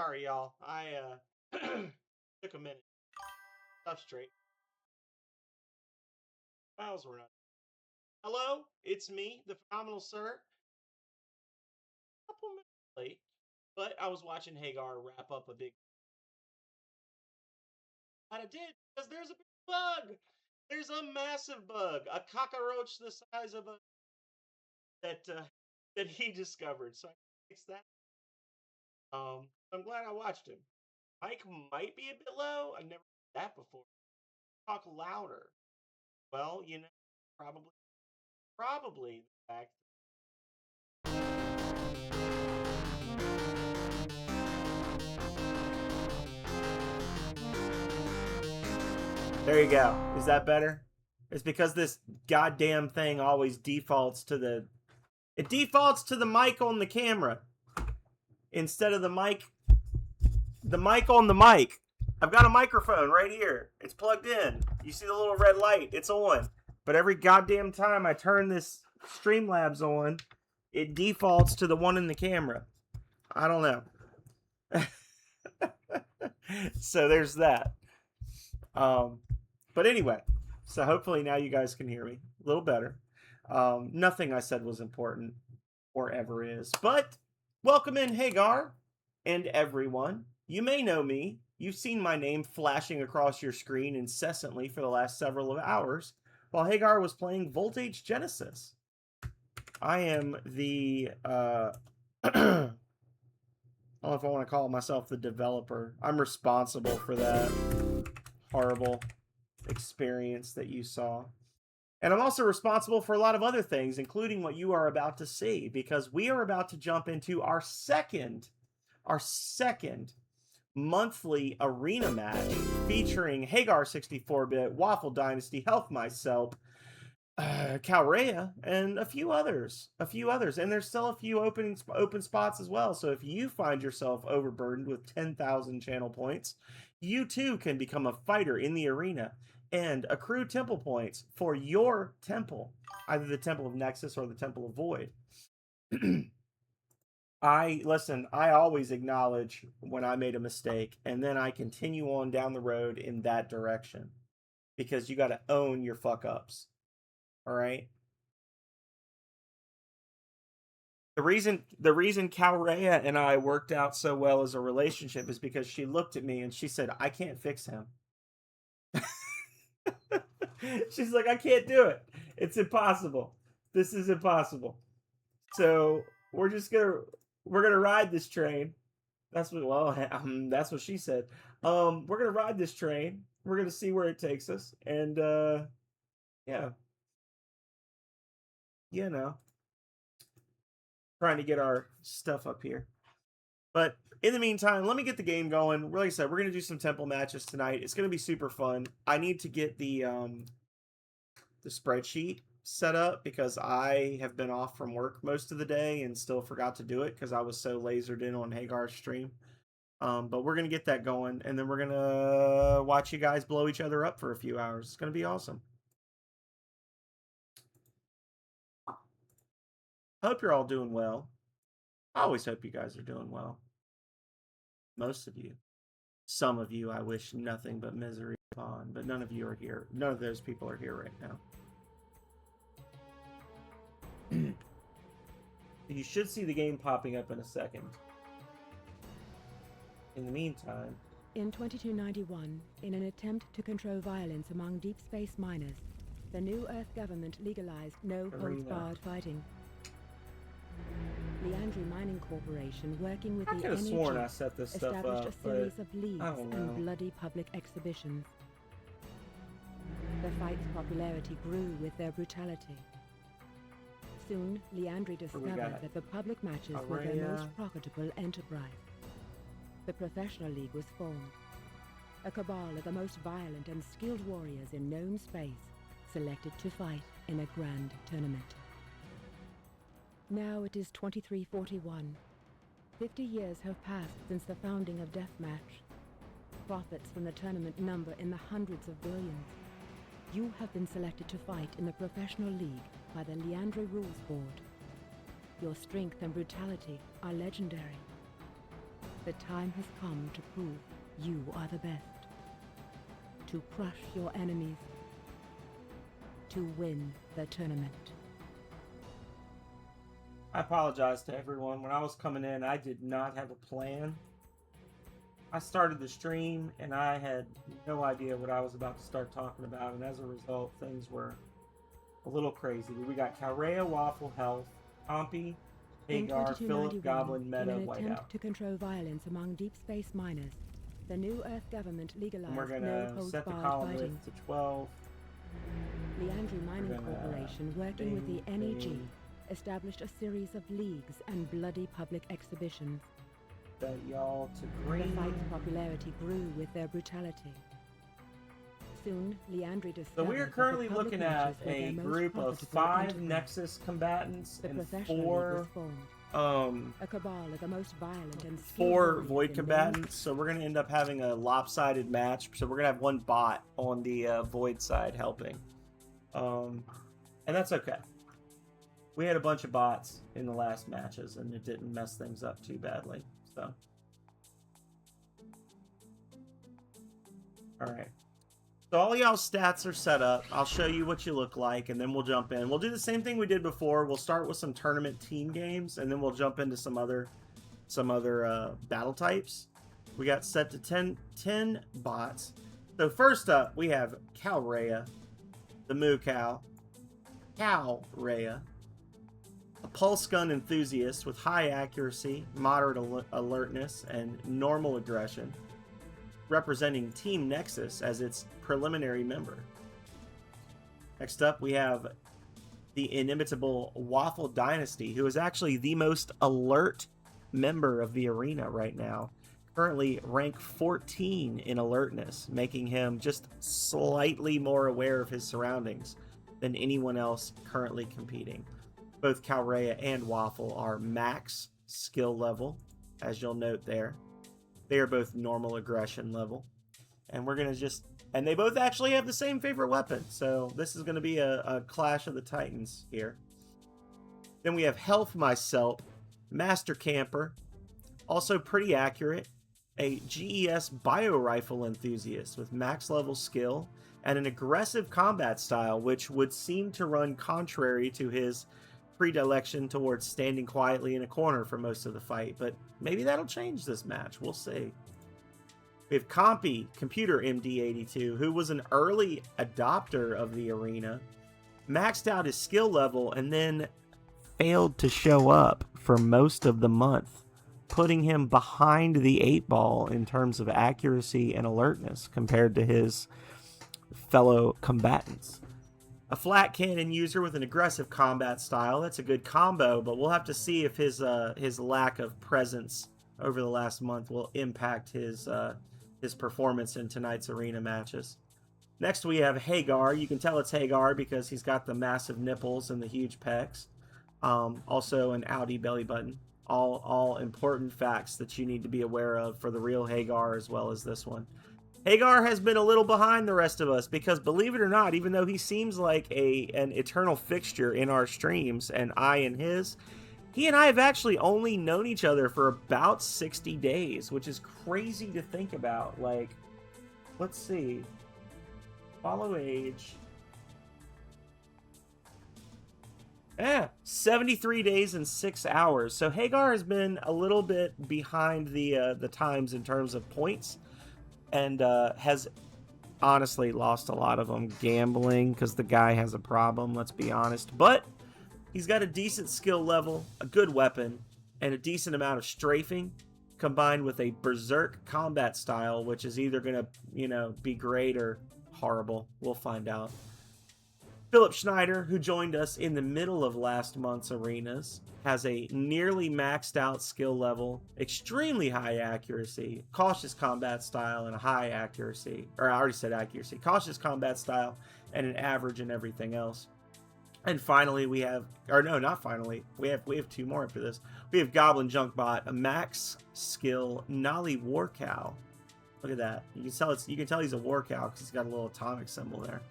Sorry, y'all. I took a minute. Stuff straight. Files were not. Hello, it's me, the phenomenal sir. A couple minutes late, but I was watching Hagar wrap up a big. And I did because there's a big bug. There's a massive bug, a cockroach the size of a that he discovered. So I fixed that. I'm glad I watched him. Mike might be a bit low. I've never heard that before. Talk louder. Well, probably the fact. There you go. Is that better? It's because this goddamn thing always defaults to the mic on the camera instead of the mic on the mic. I've got a microphone right here. It's plugged in. You see the little red light? It's on. But every goddamn time I turn this Streamlabs on, it defaults to the one in the camera. I don't know. So there's that. But anyway, so hopefully now you guys can hear me a little better. Nothing I said was important or ever is. But welcome in, Hagar, and everyone. You may know me. You've seen my name flashing across your screen incessantly for the last several hours while Hagar was playing Voltage Genesis. I am the I don't know if I want to call myself the developer. I'm responsible for that horrible experience that you saw. And I'm also responsible for a lot of other things, including what you are about to see, because we are about to jump into our second monthly arena match featuring Hagar 64-bit, Waffle Dynasty, Health Myself, Calrea, and a few others. And there's still a few open spots as well. So if you find yourself overburdened with 10,000 channel points, you too can become a fighter in the arena and accrue temple points for your temple, either the Temple of Nexus or the Temple of Void. I always acknowledge when I made a mistake, and then I continue on down the road in that direction, because you got to own your fuck ups. All right. The reason Calrea and I worked out so well as a relationship is because she looked at me and she said, "I can't fix him." She's like, "I can't do it. It's impossible. This is impossible." So we're gonna ride this train. That's what she said. We're gonna ride this train. We're gonna see where it takes us, and yeah, you know, trying to get our stuff up here. But in the meantime, let me get the game going. Like I said, we're gonna do some temple matches tonight. It's gonna be super fun. I need to get the spreadsheet set up because I have been off from work most of the day and still forgot to do it because I was so lasered in on Hagar's stream. But we're gonna get that going, and then we're gonna watch you guys blow each other up for a few hours. It's gonna be awesome. I hope you're all doing well. I always hope you guys are doing well. Most of you. Some of you I wish nothing but misery upon, but none of you are here. None of those people are here right now. You should see the game popping up in a second. In the meantime... In 2291, in an attempt to control violence among deep space miners, the New Earth government legalized no-holds-barred fighting. Liandry Mining Corporation, working with the NEG, established a series of leagues and bloody public exhibitions. The fight's popularity grew with their brutality. Soon, Liandry discovered that the public matches were their most profitable enterprise. The Professional League was formed. A cabal of the most violent and skilled warriors in known space, selected to fight in a grand tournament. Now it is 2341. 50 years have passed since the founding of Deathmatch. Profits from the tournament number in the hundreds of billions. You have been selected to fight in the Professional League by the Liandry Rules Board. Your strength and brutality are legendary. The time has come to prove you are the best. To crush your enemies. To win the tournament. I apologize to everyone. When I was coming in, I did not have a plan. I started the stream and I had no idea what I was about to start talking about, and as a result, things were a little crazy. We got Calrea, Waffle, Health, Compy, Hagar, Philip, Goblin, Meta, in an Whiteout. attempt to control violence among deep space miners, the New Earth government legalized and we're gonna set the column width to 12. Liandry Mining Corporation, working with the NEG, established a series of leagues and bloody public exhibitions. That y'all to green. The fight's popularity grew with their brutality. Soon, Liandry discovered. So we are currently looking at a group of 5 Nexus combatants and 4 a cabal of the most violent and 4 Void combatants. So we're gonna end up having a lopsided match. So we're gonna have one bot on the Void side helping, and that's okay. We had a bunch of bots in the last matches, and it didn't mess things up too badly. So, all right. So all y'all's stats are set up. I'll show you what you look like, and then we'll jump in. We'll do the same thing we did before. We'll start with some tournament team games, and then we'll jump into some other battle types. We got set to 10 bots. So first up, we have Calrea, the Moo Cow, Calrea, a pulse gun enthusiast with high accuracy, moderate alertness, and normal aggression, representing Team Nexus as its preliminary member. Next up, we have the inimitable Waffle Dynasty, who is actually the most alert member of the arena right now. Currently rank 14 in alertness, making him just slightly more aware of his surroundings than anyone else currently competing. Both Calrea and Waffle are max skill level, as you'll note there. They are both normal aggression level. And we're going to and they both actually have the same favorite weapon. So this is going to be a clash of the titans here. Then we have Health Myself, Master Camper, also pretty accurate. A GES bio rifle enthusiast with max level skill and an aggressive combat style, which would seem to run contrary to his predilection towards standing quietly in a corner for most of the fight, but maybe that'll change this match. We'll see. We have Compy, Computer MD82, who was an early adopter of the arena, maxed out his skill level, and then failed to show up for most of the month, putting him behind the 8 ball in terms of accuracy and alertness compared to his fellow combatants. A flat cannon user with an aggressive combat style. That's a good combo, but we'll have to see if his lack of presence over the last month will impact his performance in tonight's arena matches. Next we have Hagar. You can tell it's Hagar because he's got the massive nipples and the huge pecs. Also an Audi belly button. All important facts that you need to be aware of for the real Hagar as well as this one. Hagar has been a little behind the rest of us because, believe it or not, even though he seems like an eternal fixture in our streams and I in his, he and I have actually only known each other for about 60 days, which is crazy to think about. Like, let's see. Follow age. 73 days and 6 hours. So Hagar has been a little bit behind the times in terms of points. And has honestly lost a lot of them gambling because the guy has a problem, let's be honest. But he's got a decent skill level, a good weapon, and a decent amount of strafing combined with a berserk combat style, which is either going to, be great or horrible. We'll find out. Philip Schneider, who joined us in the middle of last month's arenas, has a nearly maxed out skill level, extremely high accuracy, cautious combat style, and a high accuracy. Or I already said accuracy. Cautious combat style, and an average in everything else. And finally, we have, or no, not finally. We have 2 more after this. We have Goblin Junkbot, a max skill Nolly War Cow. Look at that. You can tell he's a War Cow because he's got a little atomic symbol there.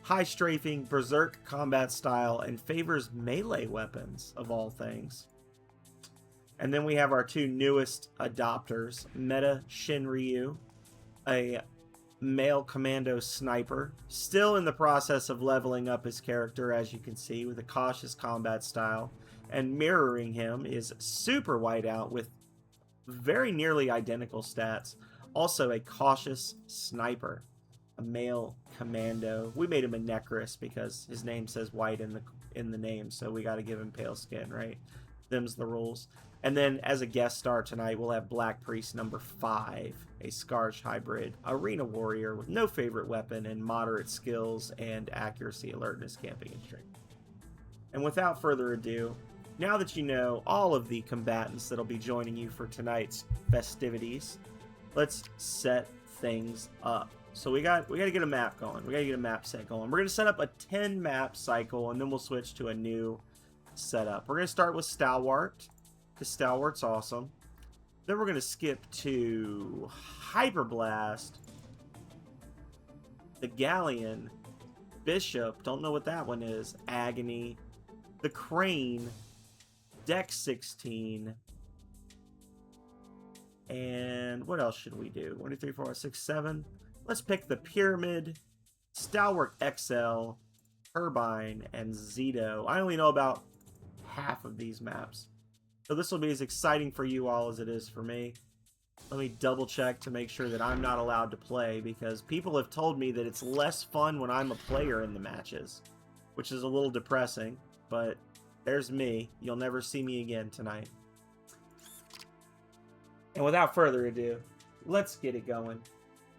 High strafing, berserk combat style, and favors melee weapons, of all things. And then we have our two newest adopters, Meta Shinryu, a male commando sniper, still in the process of leveling up his character, as you can see, with a cautious combat style. And mirroring him is Super Whiteout with very nearly identical stats. Also a cautious sniper, a male commando. We made him a Necrus because his name says white in the name, so we got to give him pale skin, right? Them's the rules. And then as a guest star tonight, we'll have Black Priest number 5, a Scourge hybrid, arena warrior with no favorite weapon and moderate skills and accuracy, alertness, camping, and strength. And without further ado, now that you know all of the combatants that'll be joining you for tonight's festivities, let's set things up. So we got to get a map going. We got to get a map set going. We're going to set up a 10 map cycle, and then we'll switch to a new setup. We're going to start with Stalwart, because Stalwart's awesome. Then we're going to skip to Hyperblast, the Galleon, Bishop, don't know what that one is, Agony, the Crane, Dex 16, and what else should we do? 1, 2, 3, 4, 5, 6, 7. Let's pick the Pyramid, Stalwart XL, Turbine, and Zito. I only know about half of these maps, so this will be as exciting for you all as it is for me. Let me double check to make sure that I'm not allowed to play, because people have told me that it's less fun when I'm a player in the matches, which is a little depressing, but there's me. You'll never see me again tonight. And without further ado, let's get it going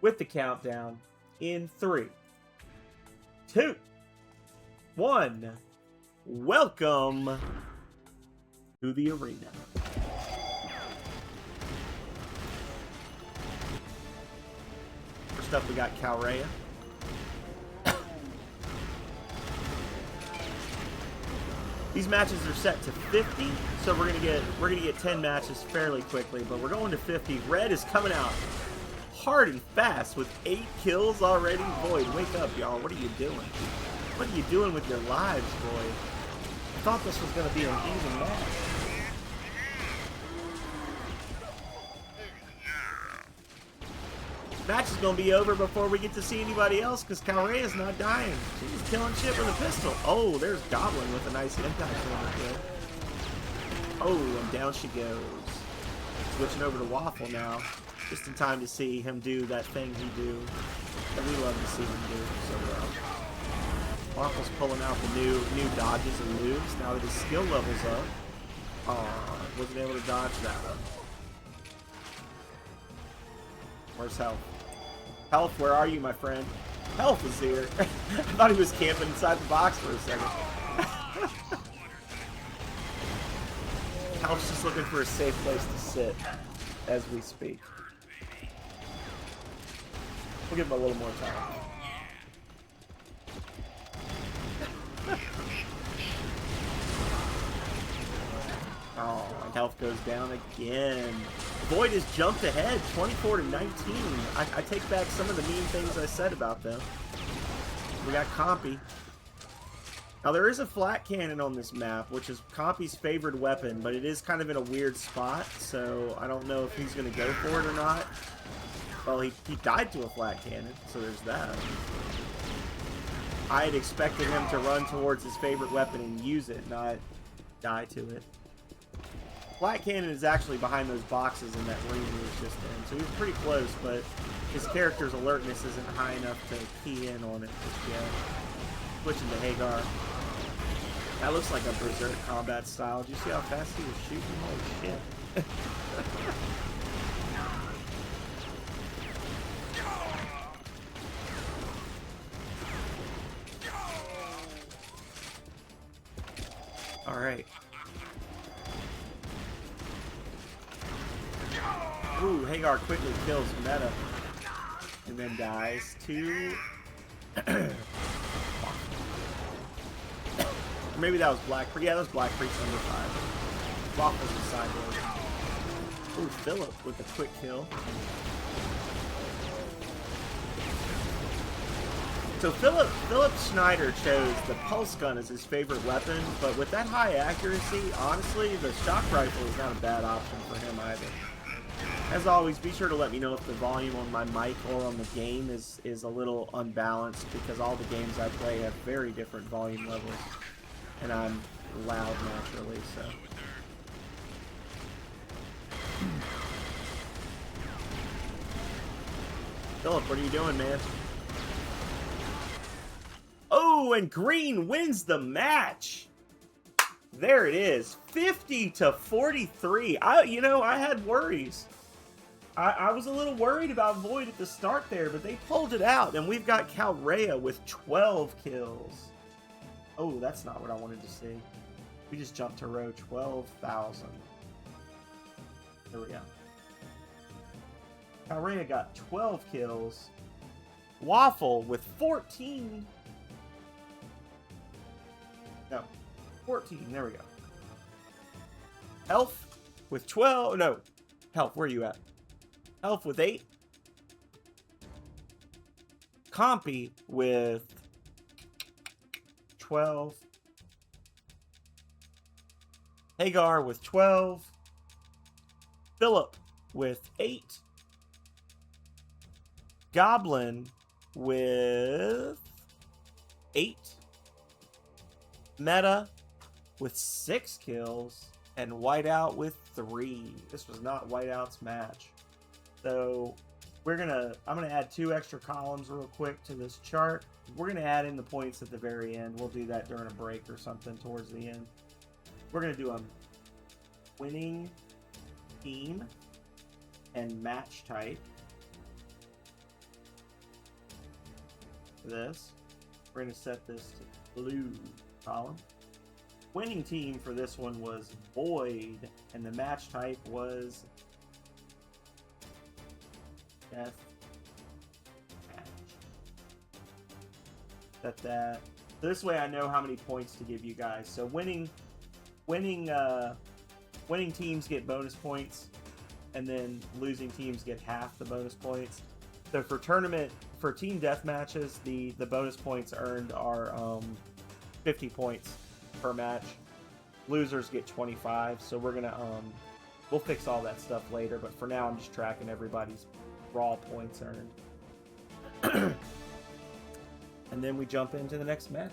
with the countdown in 3, 2, 1. Welcome to the arena. First up, we got Calrea. These matches are set to 50, so we're gonna get 10 matches fairly quickly, but we're going to 50. Red is coming out hard and fast with 8 kills already. Void, wake up, y'all. What are you doing? What are you doing with your lives, Void? I thought this was gonna be an even match. Match is going to be over before we get to see anybody else, because Calrea's not dying. She's killing shit with a pistol. Oh, there's Goblin with a nice impact on her. Oh, and down she goes. Switching over to Waffle now, just in time to see him do that thing he do that we love to see him do so well. Waffle's pulling out the new dodges and moves now that his skill level's up. Oh, wasn't able to dodge that one. Where's Health? Health, where are you, my friend? Health is here. I thought he was camping inside the box for a second. Health's just looking for a safe place to sit as we speak. We'll give him a little more time. Oh, and Health goes down again. Void has jumped ahead, 24 to 19. I take back some of the mean things I said about them. We got Compy. Now there is a flat cannon on this map, which is Compy's favored weapon, but it is kind of in a weird spot, so I don't know if he's going to go for it or not. Well, he died to a flat cannon, so there's that. I had expected him to run towards his favorite weapon and use it, not die to it. Flat cannon is actually behind those boxes in that room he was just in, so he was pretty close, but his character's alertness isn't high enough to key in on it just yet. Switching to Hagar. That looks like a berserk combat style. Did you see how fast he was shooting? Holy shit. Alright. Ooh, Hagar quickly kills Meta. And then dies to... Or maybe that was Black Priest. Yeah, that was Black Priest number 5. Waffles is sideways. Ooh, Philip with a quick kill. So Philip Schneider chose the pulse gun as his favorite weapon, but with that high accuracy, honestly, the shock rifle is not a bad option for him either. As always, be sure to let me know if the volume on my mic or on the game is a little unbalanced, because all the games I play have very different volume levels, and I'm loud naturally, so. Philip, what are you doing, man? Oh, and green wins the match. There it is, 50-43. I had worries. I was a little worried about Void at the start there, but they pulled it out, and we've got Calrea with 12 kills. Oh, that's not what I wanted to see. We just jumped to row 12,000. There we go. Calrea got 12 kills. Waffle with 14. No, 14. There we go. Elf with 12. No, Elf, where are you at? Elf with 8. Compy with 12. Hagar with 12. Philip with 8. Goblin with 8. Meta with 6 kills. And Whiteout with 3. This was not Whiteout's match. So I'm gonna add 2 extra columns real quick to this chart. We're gonna add in the points at the very end. We'll do that during a break or something towards the end. We're gonna do a winning team and match type. For this, we're gonna set this to blue column. Winning team for this one was Void, and the match type was Death Match. Set that. This way I know how many points to give you guys. So winning teams get bonus points, and then losing teams get half the bonus points. So for team death matches, the bonus points earned are 50 points per match. Losers get 25. So we're gonna we'll fix all that stuff later, but for now I'm just tracking everybody's raw points earned. And then we jump into the next match.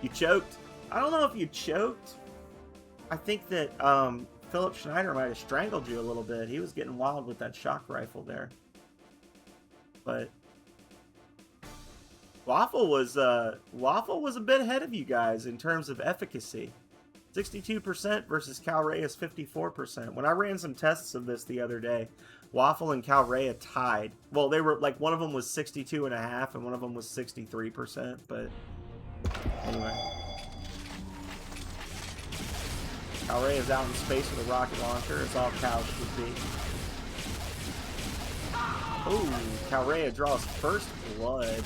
You choked. I don't know if you choked. I think that Philip Schneider might have strangled you a little bit. He was getting wild with that shock rifle there. But Waffle was a bit ahead of you guys in terms of efficacy. 62% versus Calrea's 54%. When I ran some tests of this the other day, Waffle and Calrea tied. Well, they were like, one of them was 62.5 and one of them was 63%, but anyway. Calrea's out in space with a rocket launcher, as all cows would be. Oh, Calrea draws first blood.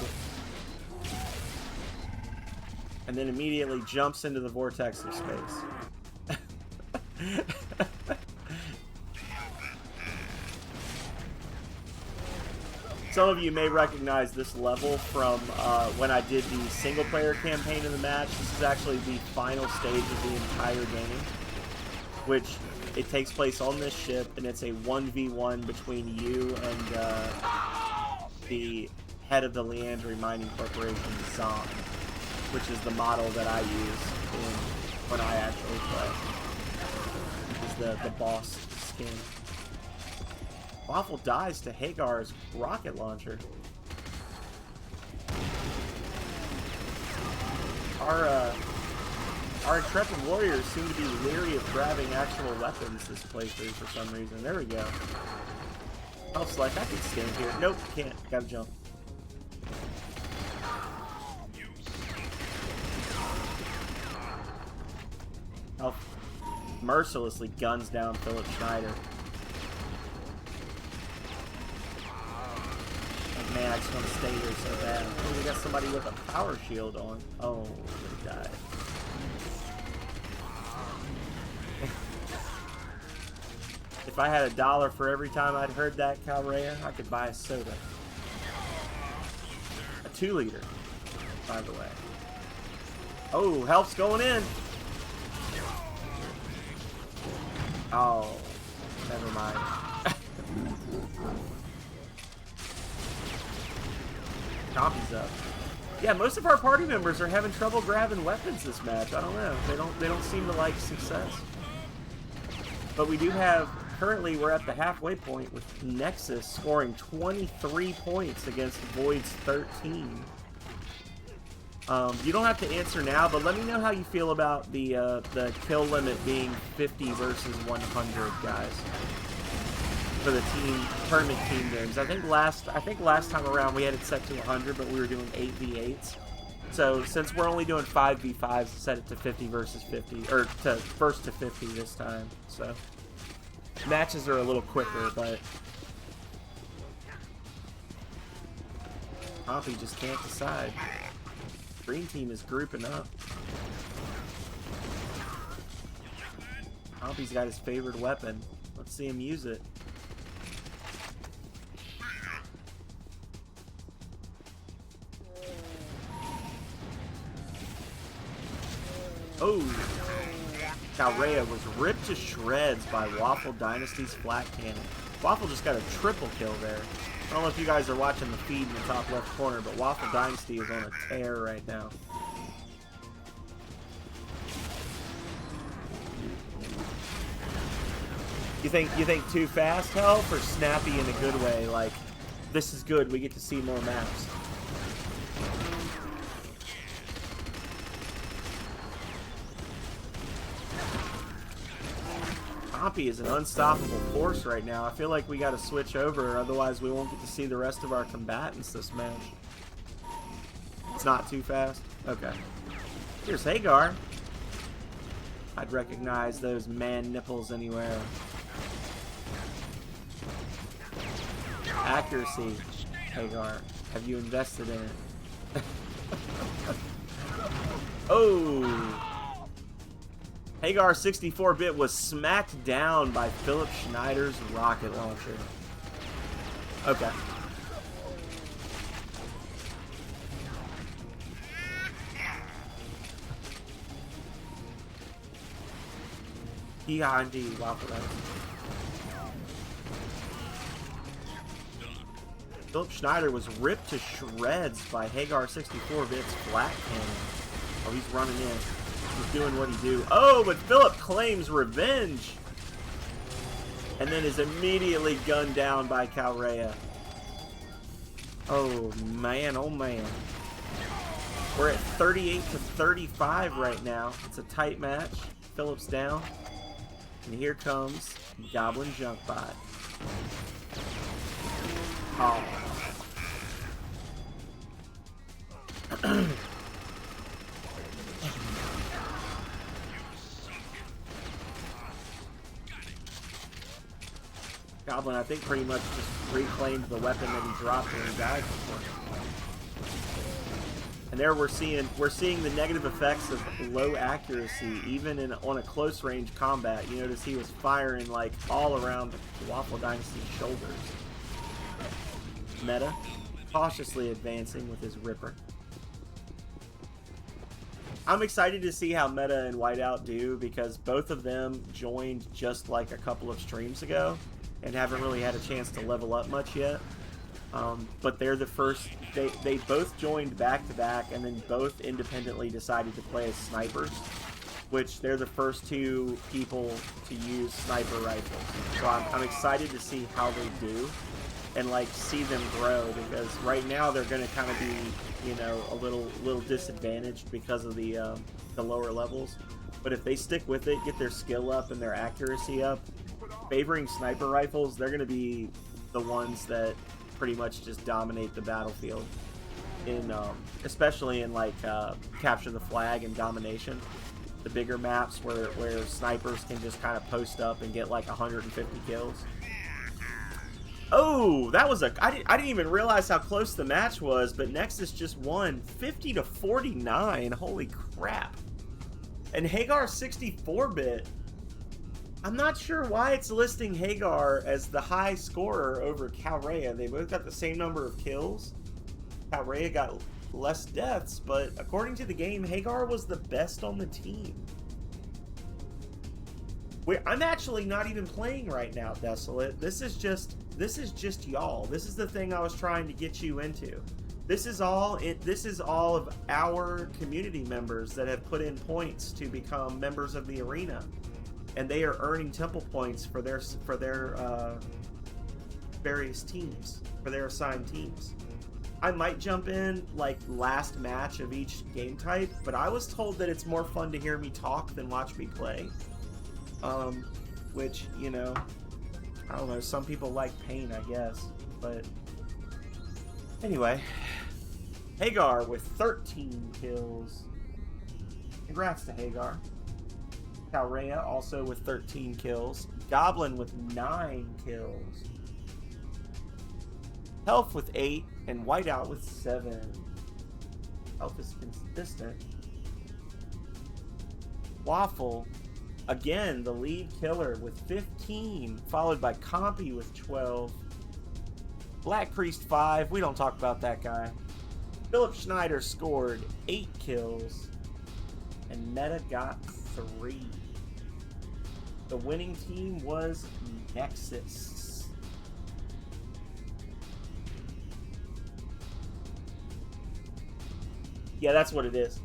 And then immediately jumps into the vortex of space. Some of you may recognize this level from when I did the single player campaign of the match. This is actually the final stage of the entire game, which it takes place on this ship, and it's a 1v1 between you and the head of the Leandry Mining Corporation, Zahn, which is the model that I use when I actually play. Is the boss skin. Waffle dies to Hagar's rocket launcher. Our intrepid warriors seem to be leery of grabbing actual weapons this playthrough for some reason. There we go. Elf's like, I can stand here. Nope, can't. Gotta jump. Elf mercilessly guns down Philip Schneider. Like, man, I just want to stay here so bad. Oh, we got somebody with a power shield on. Oh, they died. If I had $1 for every time I'd heard that, Calrea, I could buy a soda. 2-liter, by the way. Oh, help's going in. Oh, never mind. Copy's up. Yeah, most of our party members are having trouble grabbing weapons this match. I don't know. They don't seem to like success. But we do have, currently we're at the halfway point with Nexus scoring 23 points against Void's 13. You don't have to answer now, but let me know how you feel about the kill limit being 50 versus 100, guys. For the tournament team games. I think last time around we had it set to 100, but we were doing 8v8s. So since we're only doing 5v5s, set it to 50 versus 50, or to first to 50 this time. So matches are a little quicker, but Poppy just can't decide. Green team is grouping up. Poppy's got his favorite weapon. Let's see him use it. Oh, Calrea was ripped to shreds by Waffle Dynasty's flat cannon. Waffle just got a triple kill there. I don't know if you guys are watching the feed in the top left corner, but Waffle Dynasty is on a tear right now. You think too fast help or snappy in a good way? Like, this is good, we get to see more maps. Poppy is an unstoppable force right now. I feel like we got to switch over, otherwise we won't get to see the rest of our combatants this match. It's not too fast? Okay. Here's Hagar. I'd recognize those man nipples anywhere. Accuracy, Hagar. Have you invested in it? Oh! Hagar 64-bit was smacked down by Philip Schneider's rocket launcher. Okay. Yeah, indeed. Waffle Dice. Philip Schneider was ripped to shreds by Hagar 64-bit's flat cannon. Oh, he's running in. He's doing what he do. Oh, but Philip claims revenge. And then is immediately gunned down by Calrea. Oh, man. Oh, man. We're at 38 to 35 right now. It's a tight match. Philip's down. And here comes Goblin Junkbot. Oh. Goblin, I think, pretty much just reclaimed the weapon that he dropped when he died before. And there we're seeing the negative effects of low accuracy, even on a close range combat. You notice he was firing like all around Waffle Dynasty's shoulders. Meta, cautiously advancing with his Ripper. I'm excited to see how Meta and Whiteout do, because both of them joined just like a couple of streams ago and haven't really had a chance to level up much yet. But they're the first, they both joined back to back and then both independently decided to play as snipers, which they're the first two people to use sniper rifles. So I'm excited to see how they do and like see them grow, because right now they're going to kind of be, you know, a little disadvantaged because of the lower levels. But if they stick with it, get their skill up and their accuracy up, favoring sniper rifles, they're going to be the ones that pretty much just dominate the battlefield, in especially in like capture the flag and domination, the bigger maps where snipers can just kind of post up and get like 150 kills. Oh, that was I didn't even realize how close the match was, but Nexus just won 50 to 49. Holy crap. And Hagar 64-bit, I'm not sure why it's listing Hagar as the high scorer over Calrea. They both got the same number of kills. Calrea got less deaths, but according to the game, Hagar was the best on the team. I'm actually not even playing right now, Desolate. This is just y'all. This is the thing I was trying to get you into. This is all of our community members that have put in points to become members of the arena, and they are earning temple points for their various teams, for their assigned teams. I might jump in like last match of each game type, but I was told that it's more fun to hear me talk than watch me play. Which, you know, I don't know, some people like pain, I guess, but anyway, Hagar with 13 kills. Congrats to Hagar. Calrea also with 13 kills. Goblin with 9 kills. Health with 8, and Whiteout with 7. Health is consistent. Waffle, again, the lead killer with 15, followed by Compy with 12. Black Priest 5, we don't talk about that guy. Philip Schneider scored 8 kills, and Meta got 3. The winning team was Nexus. Yeah, that's what it is.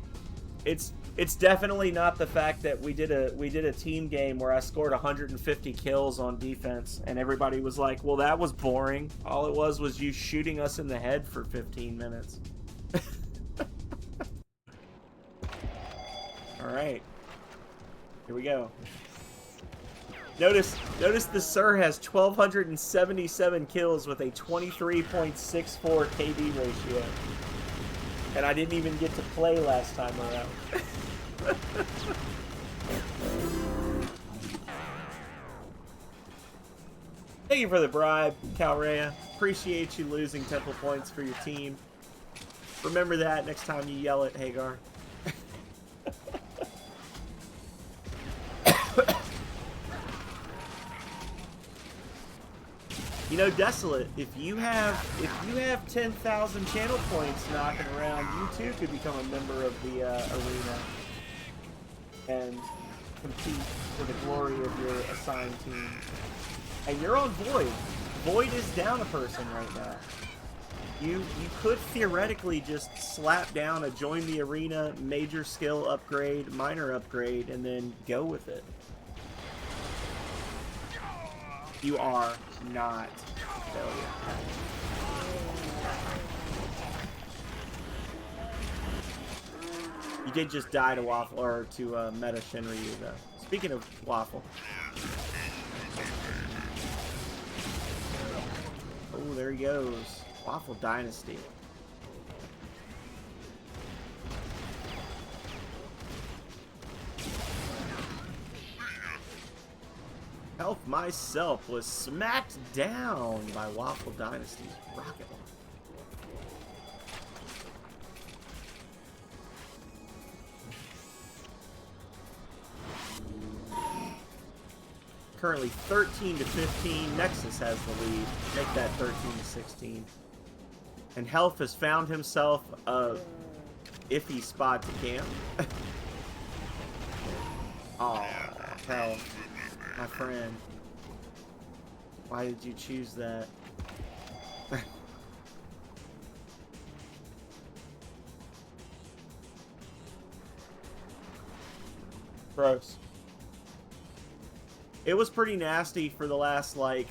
It's definitely not the fact that we did a team game where I scored 150 kills on defense and everybody was like, "Well, that was boring." All it was you shooting us in the head for 15 minutes. All right. Here we go. Notice the Sir has 1,277 kills with a 23.64 KD ratio. And I didn't even get to play last time around. Thank you for the bribe, Calrea. Appreciate you losing temple points for your team. Remember that next time you yell at Hagar. You know, Desolate, if you have 10,000 channel points knocking around, you too could become a member of the arena and compete for the glory of your assigned team. And you're on Void. Void is down a person right now. You could theoretically just slap down a join the arena, major skill upgrade, minor upgrade, and then go with it. You are not a failure. You did just die to Waffle, or to Meta Shinryu, though. Speaking of Waffle. Oh, there he goes. Waffle Dynasty. Health myself was smacked down by Waffle Dynasty's rocket launcher. Currently 13 to 15. Nexus has the lead. Make that 13 to 16. And Health has found himself a iffy spot to camp. Oh, Health. My friend, why did you choose that? Gross. It was pretty nasty for the last, like,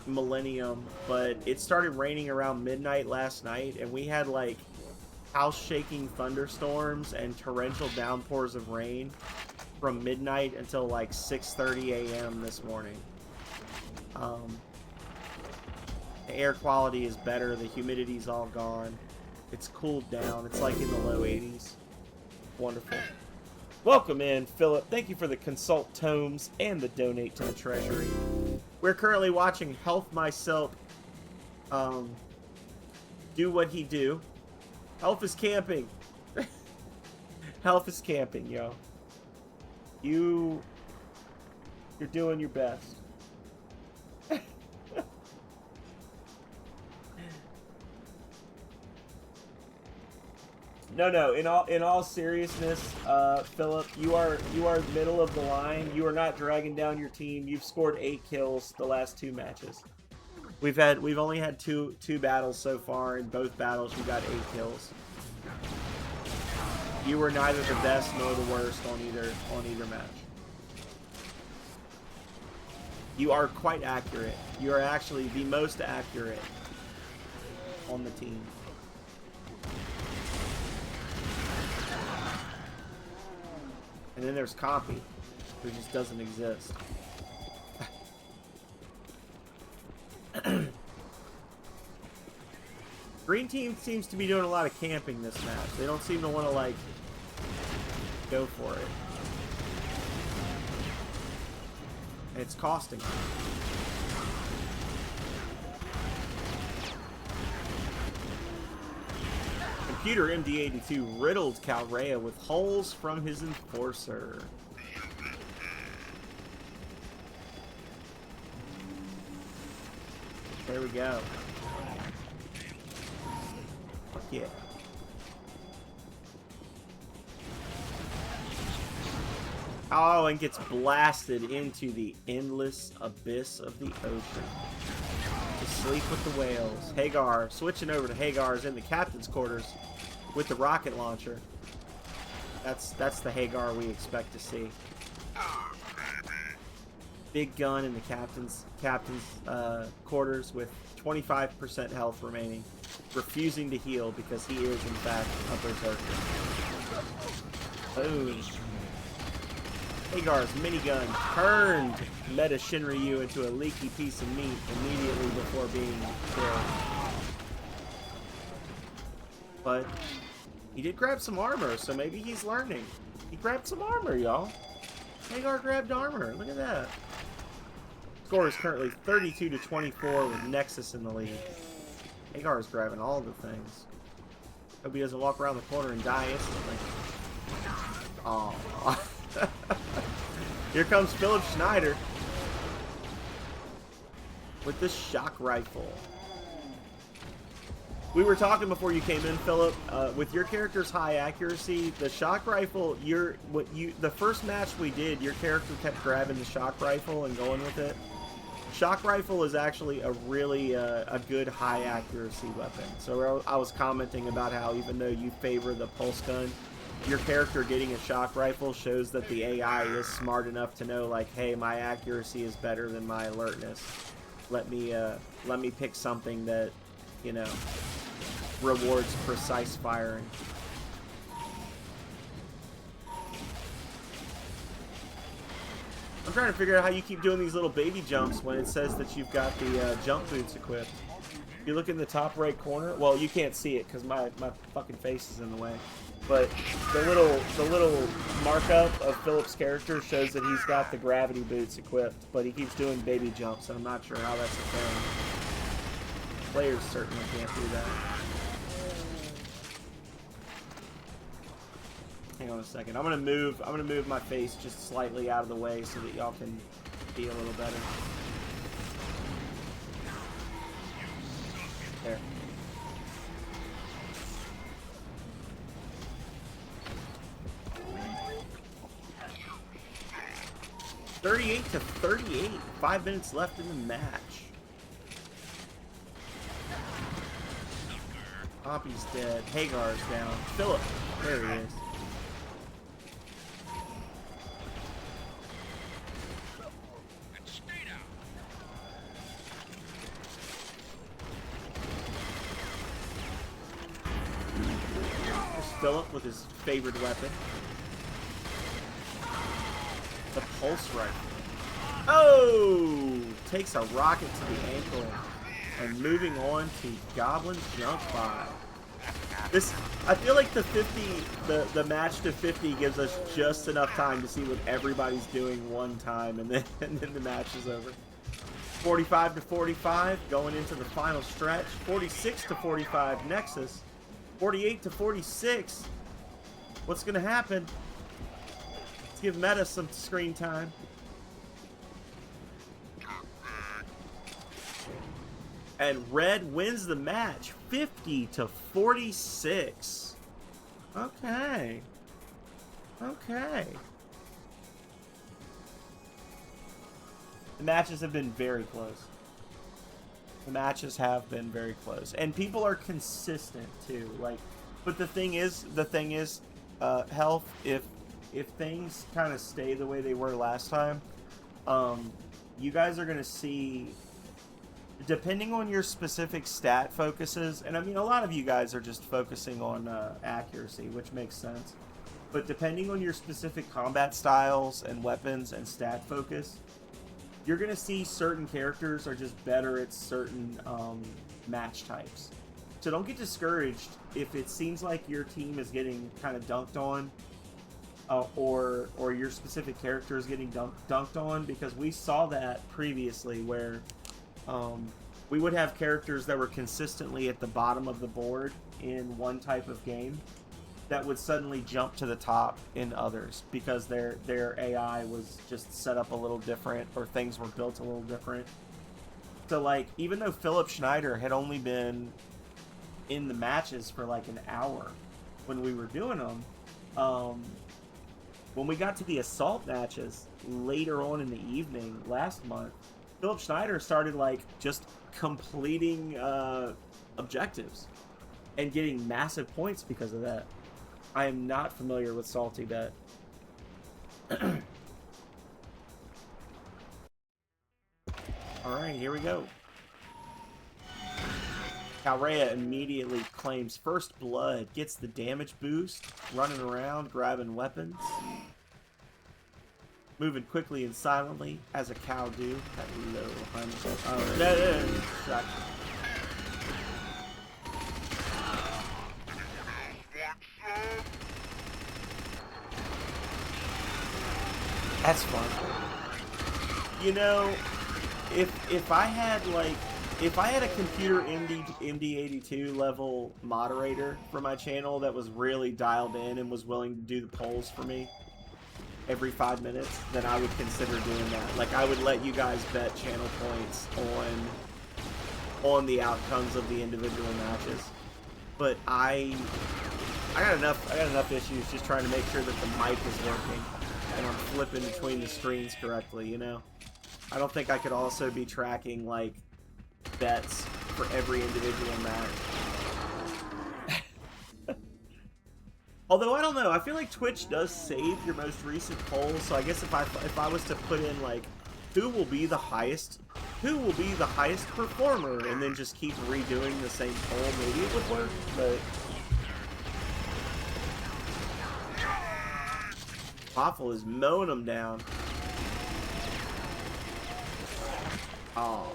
millennium, but it started raining around midnight last night, and we had, like, house-shaking thunderstorms and torrential downpours of rain from midnight until like 6:30 a.m. this morning. The air quality is better. The humidity's all gone. It's cooled down. It's like in the low 80s. Wonderful. Welcome in, Philip. Thank you for the consult tomes and the donate to the treasury. We're currently watching Health myself do what he do. Health is camping. Health is camping, yo. You're doing your best. No. In all seriousness, Philip, you are middle of the line. You are not dragging down your team. You've scored 8 kills the last 2 matches. We've only had two battles so far. In both battles, you got 8 kills. You were neither the best nor the worst on either match. You are quite accurate. You are actually the most accurate on the team. And then there's Compy, who just doesn't exist. Green team seems to be doing a lot of camping this match. They don't seem to want to, like, go for it. And it's costing them. Computer MD82 riddled Calrea with holes from his enforcer. There we go. Fuck yeah. Oh, and gets blasted into the endless abyss of the ocean. To sleep with the whales. Hagar, switching over to Hagar's in the captain's quarters with the rocket launcher. That's the Hagar we expect to see. Big gun in the captain's quarters with 25% health remaining, refusing to heal because he is in fact a berserker. Boom. Hagar's minigun turned Meta Shinryu into a leaky piece of meat immediately before being killed. But he did grab some armor, so maybe he's learning. He grabbed some armor, y'all. Hagar grabbed armor. Look at that. Score is currently 32-24 with Nexus in the lead. Hagar is grabbing all the things. Hope he doesn't walk around the corner and die instantly. Aww. Here comes Philip Schneider with the shock rifle. We were talking before you came in, Philip. With your character's high accuracy, the shock rifle. The first match we did, your character kept grabbing the shock rifle and going with it. Shock rifle is actually a really a good high accuracy weapon. So I was commenting about how even though you favor the pulse gun, your character getting a shock rifle shows that the AI is smart enough to know, like, hey, my accuracy is better than my alertness. Let me pick something that, you know, rewards precise firing. I'm trying to figure out how you keep doing these little baby jumps when it says that you've got the jump boots equipped. If you look in the top right corner, well, you can't see it because my fucking face is in the way. But the little markup of Philip's character shows that he's got the gravity boots equipped, but he keeps doing baby jumps, and I'm not sure how that's a thing. Players certainly can't do that. Hang on a second. I'm gonna move my face just slightly out of the way so that y'all can be a little better. There. (38-38). 5 minutes left in the match. Poppy's dead. Hagar's down. Philip. There he is. There's Philip with his favorite weapon. The pulse rifle. Oh! Takes a rocket to the ankle. And moving on to Goblin Jump 5. I feel like the match to 50 gives us just enough time to see what everybody's doing one time, and then the match is over. 45-45 going into the final stretch. 46-45 Nexus. 48-46. What's gonna happen? Let's give Meta some screen time. And Red wins the match 50-46. Okay. Okay. The matches have been very close. The matches have been very close. And people are consistent, too. Like, but the thing is, Health, if things kind of stay the way they were last time, you guys are going to see, depending on your specific stat focuses, and I mean, a lot of you guys are just focusing on accuracy, which makes sense. But depending on your specific combat styles and weapons and stat focus, you're going to see certain characters are just better at certain match types. So don't get discouraged if it seems like your team is getting kind of dunked on, or your specific character is getting dunked on, because we saw that previously where we would have characters that were consistently at the bottom of the board in one type of game that would suddenly jump to the top in others because their AI was just set up a little different, or things were built a little different. So, like, even though Philip Schneider had only been in the matches for like an hour when we were doing them, when we got to the assault matches later on in the evening last month, Philip Schneider started like just completing objectives and getting massive points because of that. I am not familiar with Salty Bet. Alright, here we go. Calrea immediately claims first blood, gets the damage boost, running around, grabbing weapons. Moving quickly and silently, as a cow do. Hello, honey. No. That's fun. You know, if I had a computer MD82 level moderator for my channel that was really dialed in and was willing to do the polls for me every 5 minutes, then I would consider doing that. Like, I would let you guys bet channel points on the outcomes of the individual matches. But I got enough issues just trying to make sure that the mic is working and I'm flipping between the screens correctly, you know? I don't think I could also be tracking, like, bets for every individual match. Although, I don't know, I feel like Twitch does save your most recent polls, so I guess if I was to put in, like, who will be the highest performer, and then just keep redoing the same poll, maybe it would work, but... Waffle is mowing them down. Oh.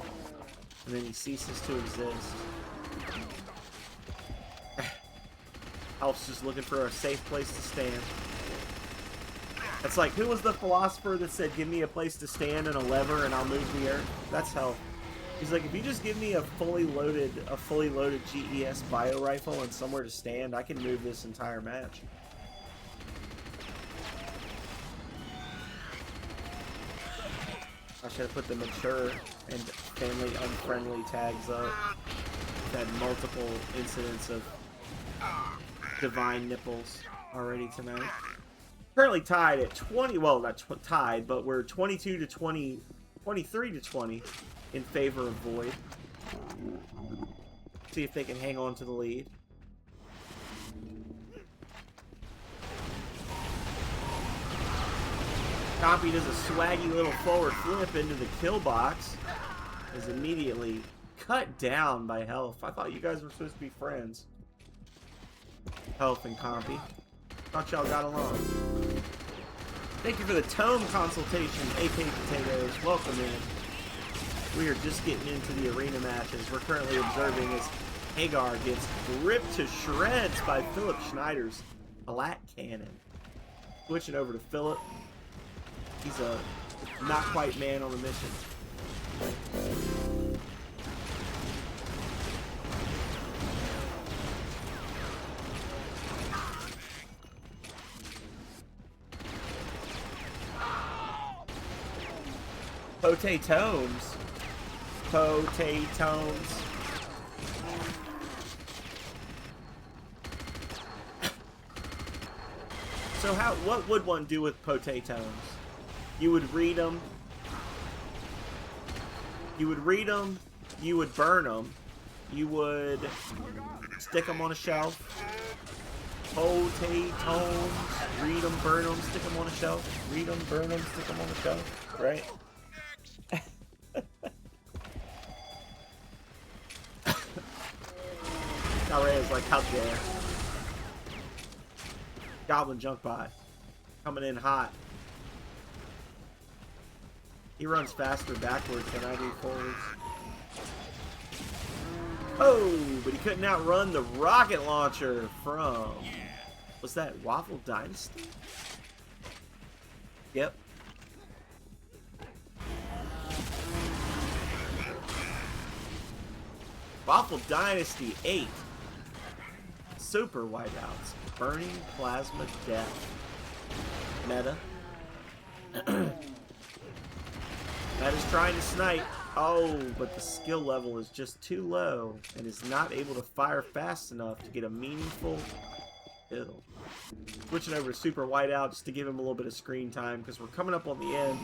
And then he ceases to exist. Elf's just looking for a safe place to stand. It's like, who was the philosopher that said, give me a place to stand and a lever and I'll move the earth? That's Hell. He's like, if you just give me a fully loaded GES bio rifle and somewhere to stand, I can move this entire match. I should have put the mature and family unfriendly tags up. We've had multiple incidents of divine nipples already tonight. Currently tied at 20, well, not tied, but we're 22 to 20, 23 to 20 in favor of Void. See if they can hang on to the lead. Compy does a swaggy little forward flip into the kill box. Is immediately cut down by Health. I thought you guys were supposed to be friends. Health and Compy. Thought y'all got along. Thank you for the tone consultation, AK Potatoes. Welcome in. We are just getting into the arena matches. We're currently observing as Hagar gets ripped to shreds by Philip Schneider's flat cannon. Switching over to Philip. He's a not quite man on a mission. Potatoes. So what would one do with potatoes? You would read them. You would read them. You would burn them. You would stick them on a shelf. Potatoes. Read them, burn them, stick them on a shelf. Read them, burn them, stick them on a shelf. Right? Calrea's like, how dare. Goblin junk bot. Coming in hot. He runs faster backwards than I do forwards. Oh, but he couldn't outrun the rocket launcher from... Was that Waffle Dynasty? Yep. Waffle Dynasty 8. Super wideouts. Burning Plasma Death. Meta. Meta's trying to snipe. Oh, but the skill level is just too low and is not able to fire fast enough to get a meaningful kill. Switching over to Super Whiteout just to give him a little bit of screen time because we're coming up on the end.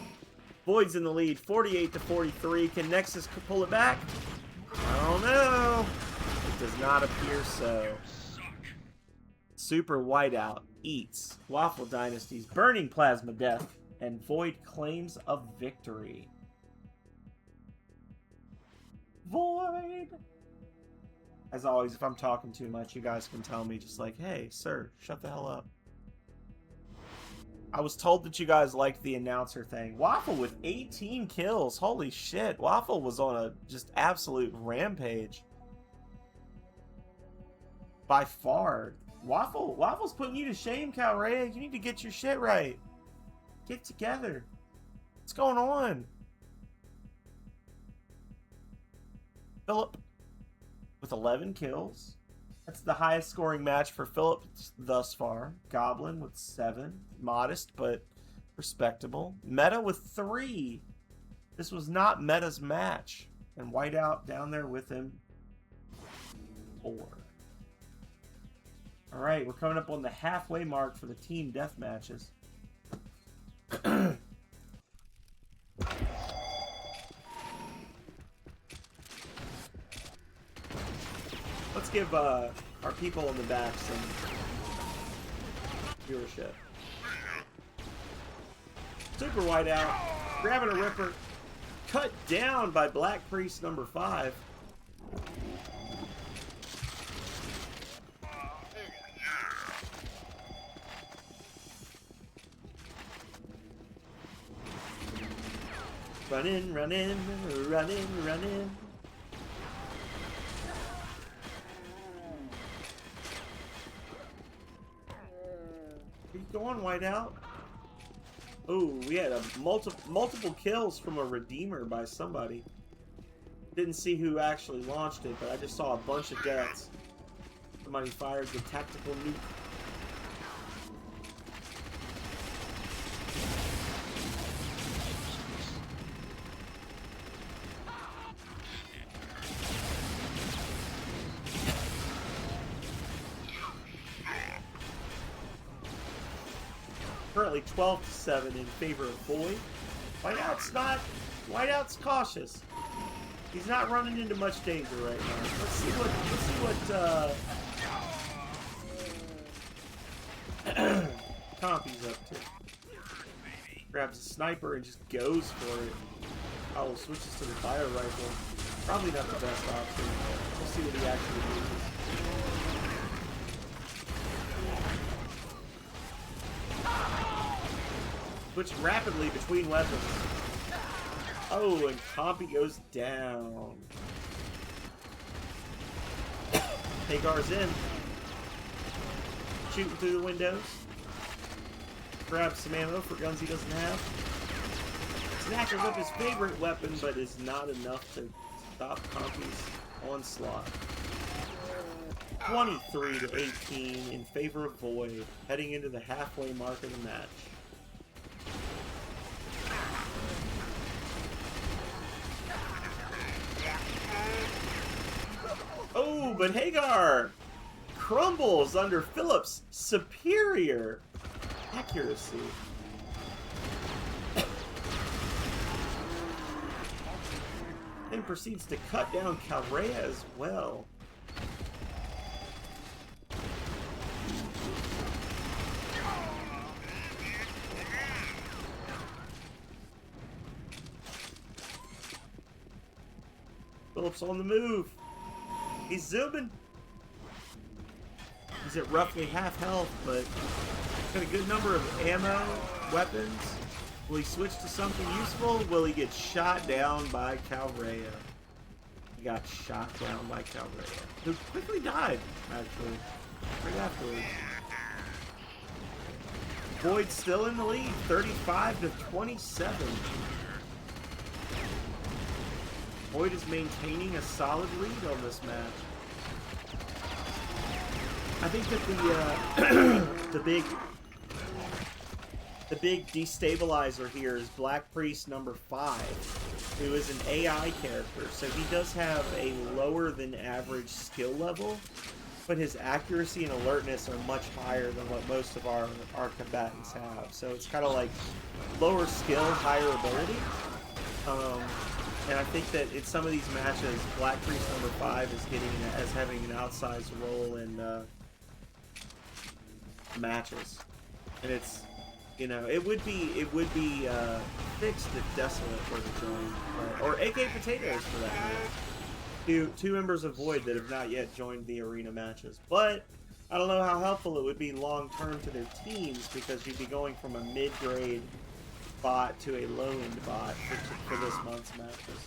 Void's in the lead, 48-43. Can Nexus pull it back? I don't know. It does not appear so. Super Whiteout eats Waffle Dynasty's Burning Plasma Death, and Void claims a victory. Void! As always, if I'm talking too much, you guys can tell me just like, hey, sir, shut the hell up. I was told that you guys liked the announcer thing. Waffle with 18 kills. Holy shit. Waffle was on a just absolute rampage. By far. Waffle's putting you to shame, Calrea. You need to get your shit right. Get together. What's going on? Philip with 11 kills. That's the highest scoring match for Philip thus far. Goblin with 7. Modest, but respectable. Meta with 3. This was not Meta's match. And Whiteout down there with him. 4. Alright, we're coming up on the halfway mark for the team death matches. Let's give our people in the back some viewership. Super Whiteout, grabbing a Ripper, cut down by Black Priest number 5. Run in, run in, run in, run in. Keep going, Whiteout. Ooh, we had a multiple kills from a Redeemer by somebody. Didn't see who actually launched it, but I just saw a bunch of deaths. Somebody fired the tactical nuke. Currently 12-7 in favor of Void. Whiteout's cautious. He's not running into much danger right now. Let's see what Compy's up to. Grabs a sniper and just goes for it. Oh, switches to the fire rifle. Probably not the best option. We'll see what he actually uses. Switch rapidly between weapons. Oh, and Compy goes down. Hagar's in. Shooting through the windows. Grabs some ammo for guns he doesn't have. Snatches up his favorite weapon, but is not enough to stop Compy's onslaught. 23-18 in favor of Void, heading into the halfway mark of the match. Oh, but Hagar crumbles under Philip's superior accuracy. Then proceeds to cut down Calrea as well. Philip's on the move. He's zooming. He's at roughly half health, but got a good number of ammo, weapons. Will he switch to something useful? Will he get shot down by Calrea? He got shot down by Calrea, who quickly died, actually, right afterwards. Void still in the lead, 35-27. Void is maintaining a solid lead on this match. I think that the big destabilizer here is Black Priest number 5, who is an AI character, so he does have a lower than average skill level, but his accuracy and alertness are much higher than what most of our combatants have. So it's kind of like lower skill, higher ability. And I think that in some of these matches, Black Priest number 5 is having an outsized role in matches, and it's, you know, it would be fixed if Desolate were to join, or AK Potatoes for that matter. Two members of Void that have not yet joined the arena matches, but I don't know how helpful it would be long term to their teams, because you'd be going from a mid-grade bot to a low-end bot for this month's matches.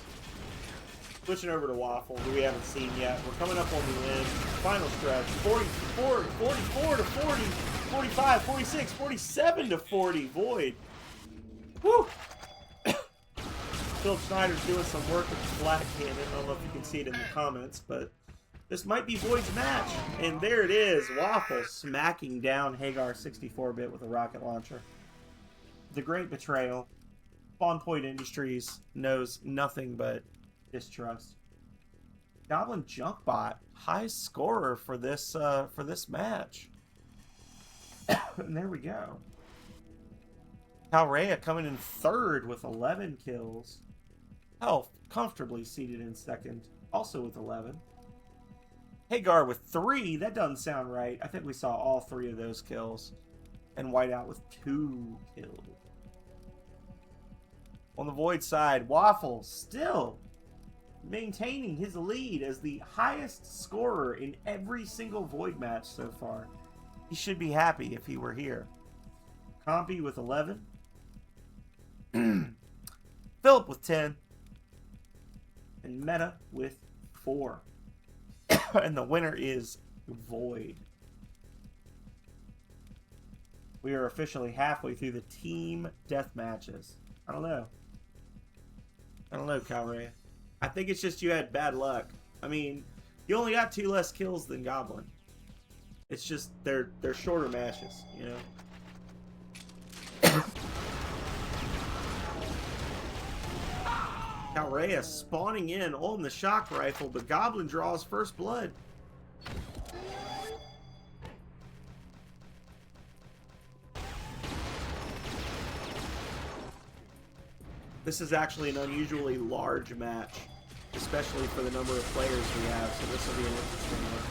Switching over to Waffle, who we haven't seen yet. We're coming up on the end. Final stretch. 44 to 40, 45, 46, 47 to 40. Void. Woo! Philip Schneider's doing some work with the Black Cannon. I don't know if you can see it in the comments, but this might be Void's match. And there it is. Waffle smacking down Hagar 64-bit with a rocket launcher. The Great Betrayal. Spawn Point Industries knows nothing but distrust. Goblin Junkbot, high scorer for this match. And there we go. Calrea coming in third with 11 kills. Health comfortably seated in second, also with 11. Hagar with 3. That doesn't sound right. I think we saw all 3 of those kills. And Whiteout with 2 kills. On the Void side, Waffle still maintaining his lead as the highest scorer in every single Void match so far. He should be happy if he were here. Compy with 11. Philip with 10. And Meta with 4. And the winner is Void. We are officially halfway through the team death matches. I don't know, Calrea. I think it's just you had bad luck. I mean, you only got 2 less kills than Goblin. It's just they're shorter matches, you know. Calrea spawning in on the shock rifle, but Goblin draws first blood. This is actually an unusually large match, especially for the number of players we have, so this will be an interesting one.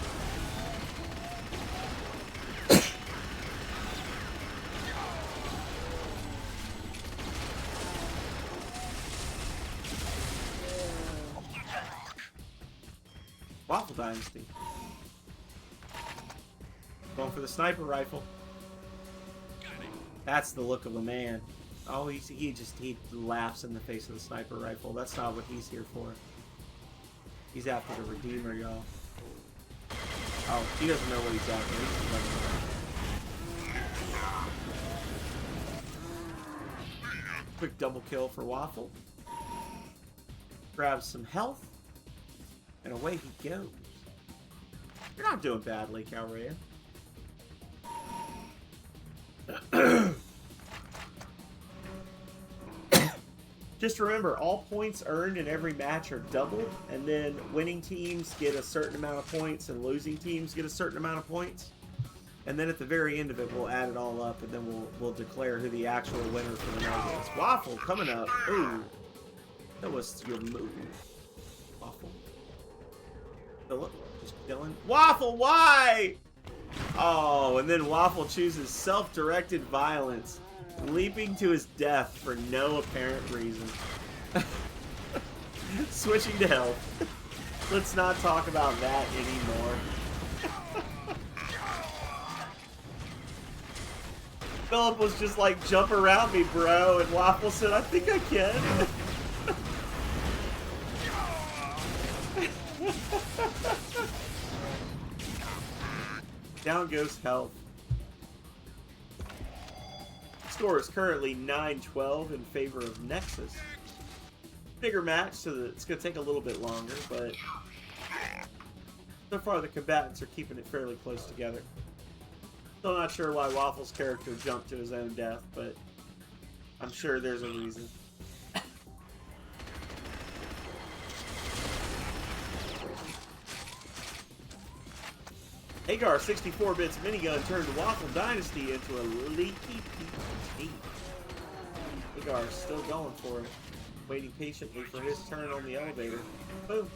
Waffle Dynasty. Going for the sniper rifle. That's the look of a man. Oh, he laughs in the face of the sniper rifle. That's not what he's here for. He's after the Redeemer, y'all. Oh, he doesn't know what he's after. Quick double kill for Waffle. Grabs some health. And away he goes. You're not doing badly, Calrea. Just remember, all points earned in every match are doubled, and then winning teams get a certain amount of points, and losing teams get a certain amount of points. And then at the very end of it, we'll add it all up, and then we'll declare who the actual winner for the night is. Waffle coming up. Ooh, that was your move. Waffle. Philip, just killing. Waffle, why? Oh, and then Waffle chooses self-directed violence, leaping to his death for no apparent reason. Switching to health. Let's not talk about that anymore. Philip was just like, jump around me, bro, and Waffle said, I think I can. Down goes health. Score is currently 9-12 in favor of Nexus. Bigger match, so that it's going to take a little bit longer, but so far the combatants are keeping it fairly close together. Still not sure why Waffle's character jumped to his own death, but I'm sure there's a reason. Hagar 64 bits minigun turned Waffle Dynasty into a leaky peach team. Hagar still going for it, waiting patiently for his turn on the elevator. Boom.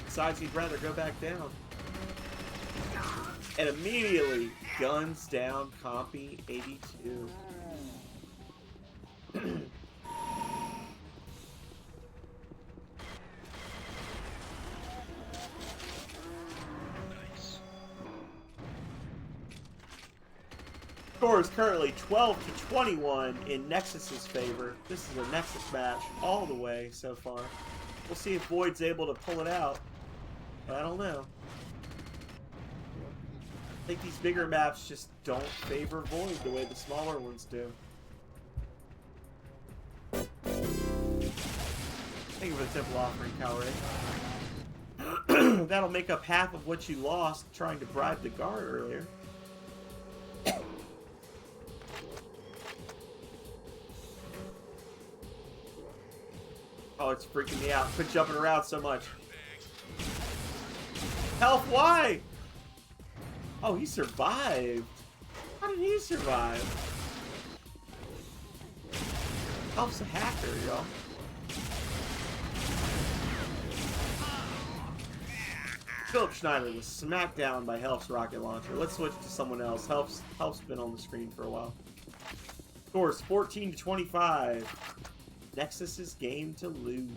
Decides he'd rather go back down. And immediately guns down Compy 82. Score is currently 12-21 in Nexus's favor. This is a Nexus match all the way so far. We'll see if Void's able to pull it out. But I don't know. I think these bigger maps just don't favor Void the way the smaller ones do. Thank you for the Temple offering, Calray. That'll make up half of what you lost trying to bribe the guard earlier. Oh, it's freaking me out. Quit jumping around so much. Health, why? Oh, he survived. How did he survive? Help's a hacker, y'all. Philip Schneider was smacked down by Help's rocket launcher. Let's switch to someone else. Help's been on the screen for a while. Scores 14-25. Nexus's game to lose.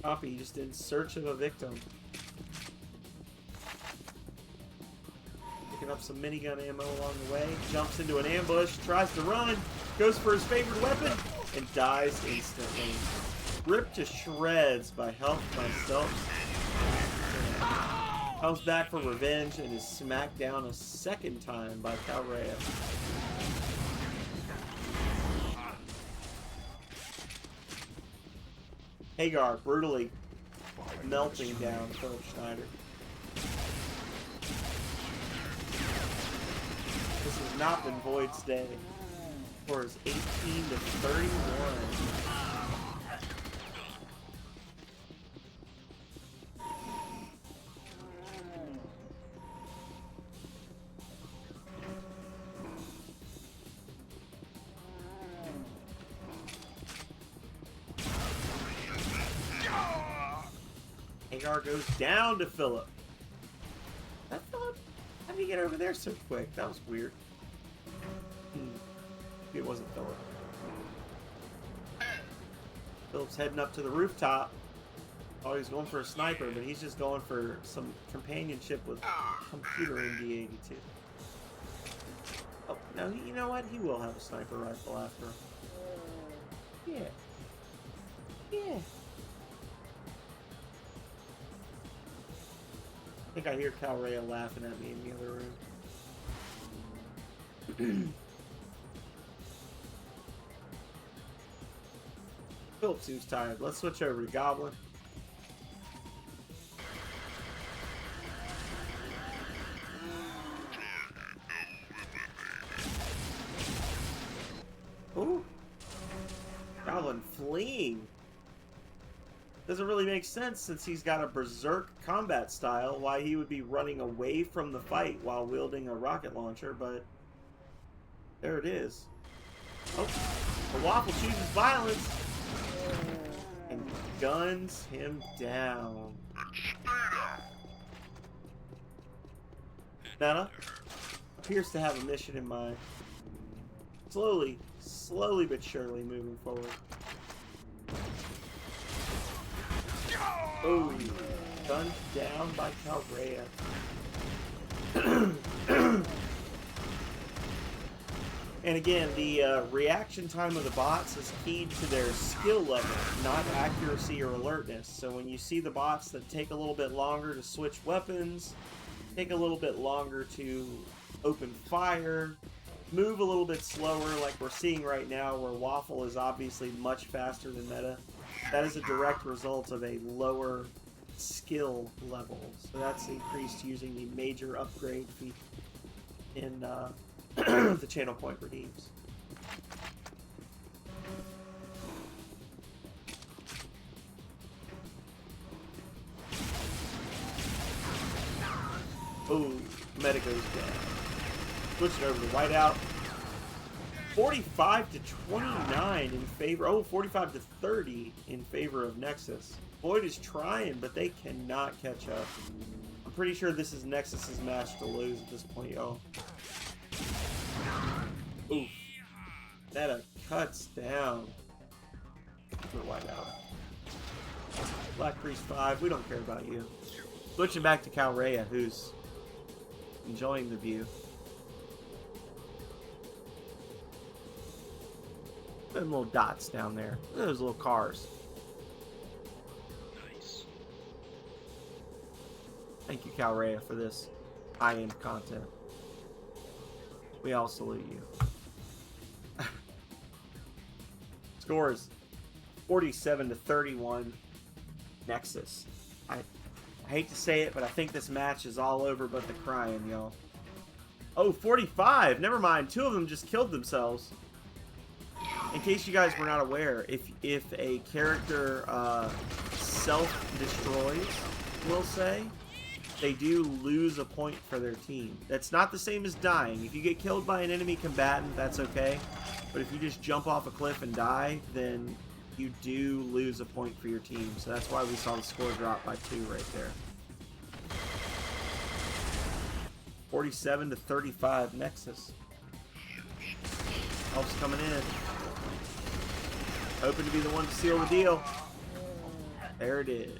Copy just in search of a victim. Picking up some minigun ammo along the way. Jumps into an ambush. Tries to run. Goes for his favorite weapon. And dies instantly. Ripped to shreds by Help myself. Comes back for revenge and is smacked down a second time by Calrea. Hagar brutally melting down Philip Schneider. This has not been Void's day. Score is 18-31. Hagar goes down to Philip. That Philip? How did he get over there so quick? That was weird. Maybe it wasn't Philip. Philip's heading up to the rooftop. Oh, he's going for a sniper, but he's just going for some companionship with Computer ND82. Oh, no, you know what? He will have a sniper rifle after. Yeah. Yeah. I think I hear Calrea laughing at me in the other room. Philip seems tired. Let's switch over to Goblin. Ooh. Goblin fleeing. Doesn't really make sense since he's got a berserk combat style, why he would be running away from the fight while wielding a rocket launcher, but there it is. Oh, the Waffle chooses violence and guns him down. Meta appears to have a mission in mind. Slowly but surely moving forward. Oh, gunned down by Calrea. And again, the reaction time of the bots is keyed to their skill level, not accuracy or alertness. So when you see the bots that take a little bit longer to switch weapons, take a little bit longer to open fire, move a little bit slower like we're seeing right now where Waffle is obviously much faster than Meta, that is a direct result of a lower skill level. So that's increased using the major upgrade feat in the channel point redeems. Oh, Meta goes down. Switch it over to Whiteout. 45 to 29 in favor. Oh, 45 to 30 in favor of Nexus. Void is trying, but they cannot catch up. I'm pretty sure this is Nexus's match to lose at this point, y'all. Oof. Meta cuts down. For Whiteout. Black Priest 5, we don't care about you. Switching back to Calrea, who's enjoying the view. Them little dots down there. Look at those little cars. Nice. Thank you, Calrea, for this high-end content. We all salute you. Scores 47 to 31. Nexus. I hate to say it, but I think this match is all over but the crying, y'all. Oh, 45. Never mind. Two of them just killed themselves. In case you guys were not aware, if a character self-destroys, we'll say, they do lose a point for their team. That's not the same as dying. If you get killed by an enemy combatant, that's okay. But if you just jump off a cliff and die, then you do lose a point for your team. So that's why we saw the score drop by 2 right there. 47 to 35 Nexus. Help's coming in. Hoping to be the one to seal the deal. There it is.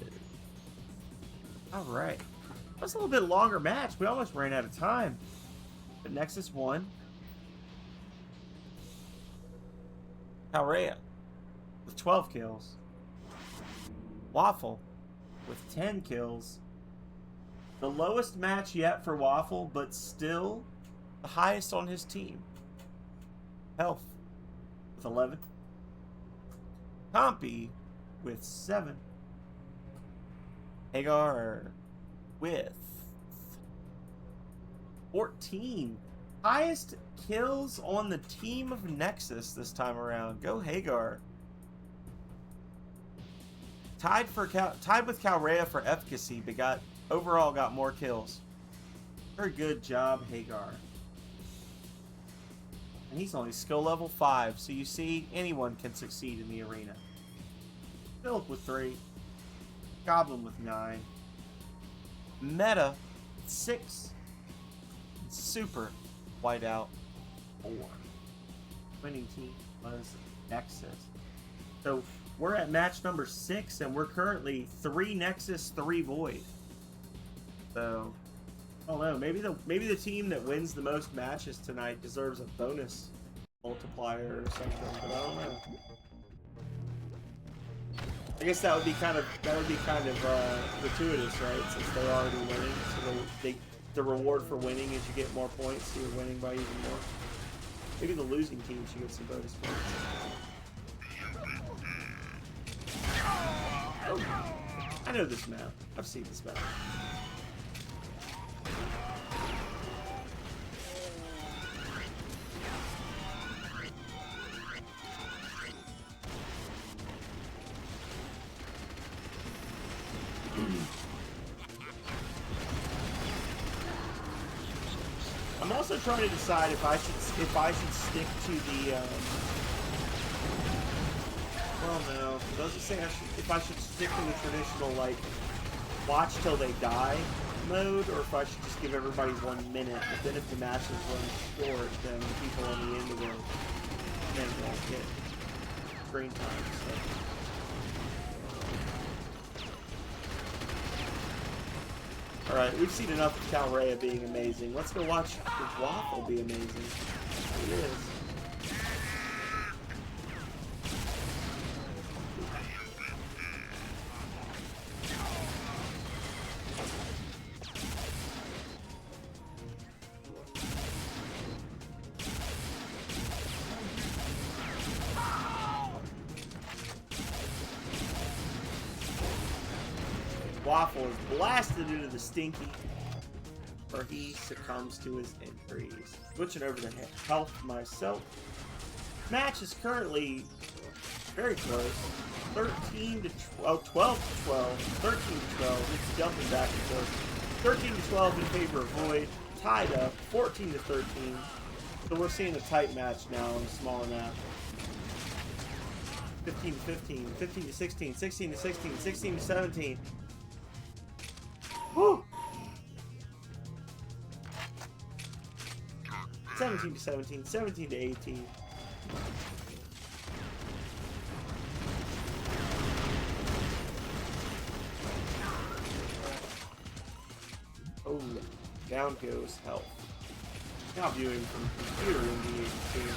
Alright. That was a little bit longer match. We almost ran out of time. But Nexus won. Calrea with 12 kills. Waffle with 10 kills. The lowest match yet for Waffle, but still the highest on his team. Health with 11. Compy with 7. Hagar with 14. Highest kills on the team of Nexus this time around. Go Hagar. Tied with Calrea for efficacy, but overall got more kills. Very good job, Hagar. And he's only skill level 5, so you see, anyone can succeed in the arena. Philip with 3. Goblin with 9. Meta 6. Super Whiteout 4. Winning team was Nexus. So we're at match number 6, and we're currently 3 Nexus, 3 Void. So I don't know. Maybe the team that wins the most matches tonight deserves a bonus multiplier or something. But I don't know. I guess that would be kind of gratuitous, right? Since they're already winning, so the reward for winning is you get more points, so you're winning by even more. Maybe the losing team should get some bonus points. Oh, I know this map. I've seen this map. I'm also trying to decide if I should stick to the well, no. I was just saying if I should stick to the traditional like watch till they die mode, or if I should just give everybody 1 minute. But then if the matches run short, then people on the end of it then won't get screen time. So. Alright, we've seen enough of Calrea being amazing. Let's go watch Waffle be amazing. It is. Waffle is blasted into the Stinky, where he succumbs to his injuries. Switching over to health myself. Match is currently very close. 13 to 12, 12 to 12, 13 to 12. It's jumping back and forth. 13 to 12 in favor of Void. Tied up, 14 to 13. So we're seeing a tight match now on a smaller map. 15 to 15, 15 to 16, 16 to 16, 16 to 17. Woo! 17 to 17, 17 to 18. Oh, down goes health. Now viewing from computer in the 18.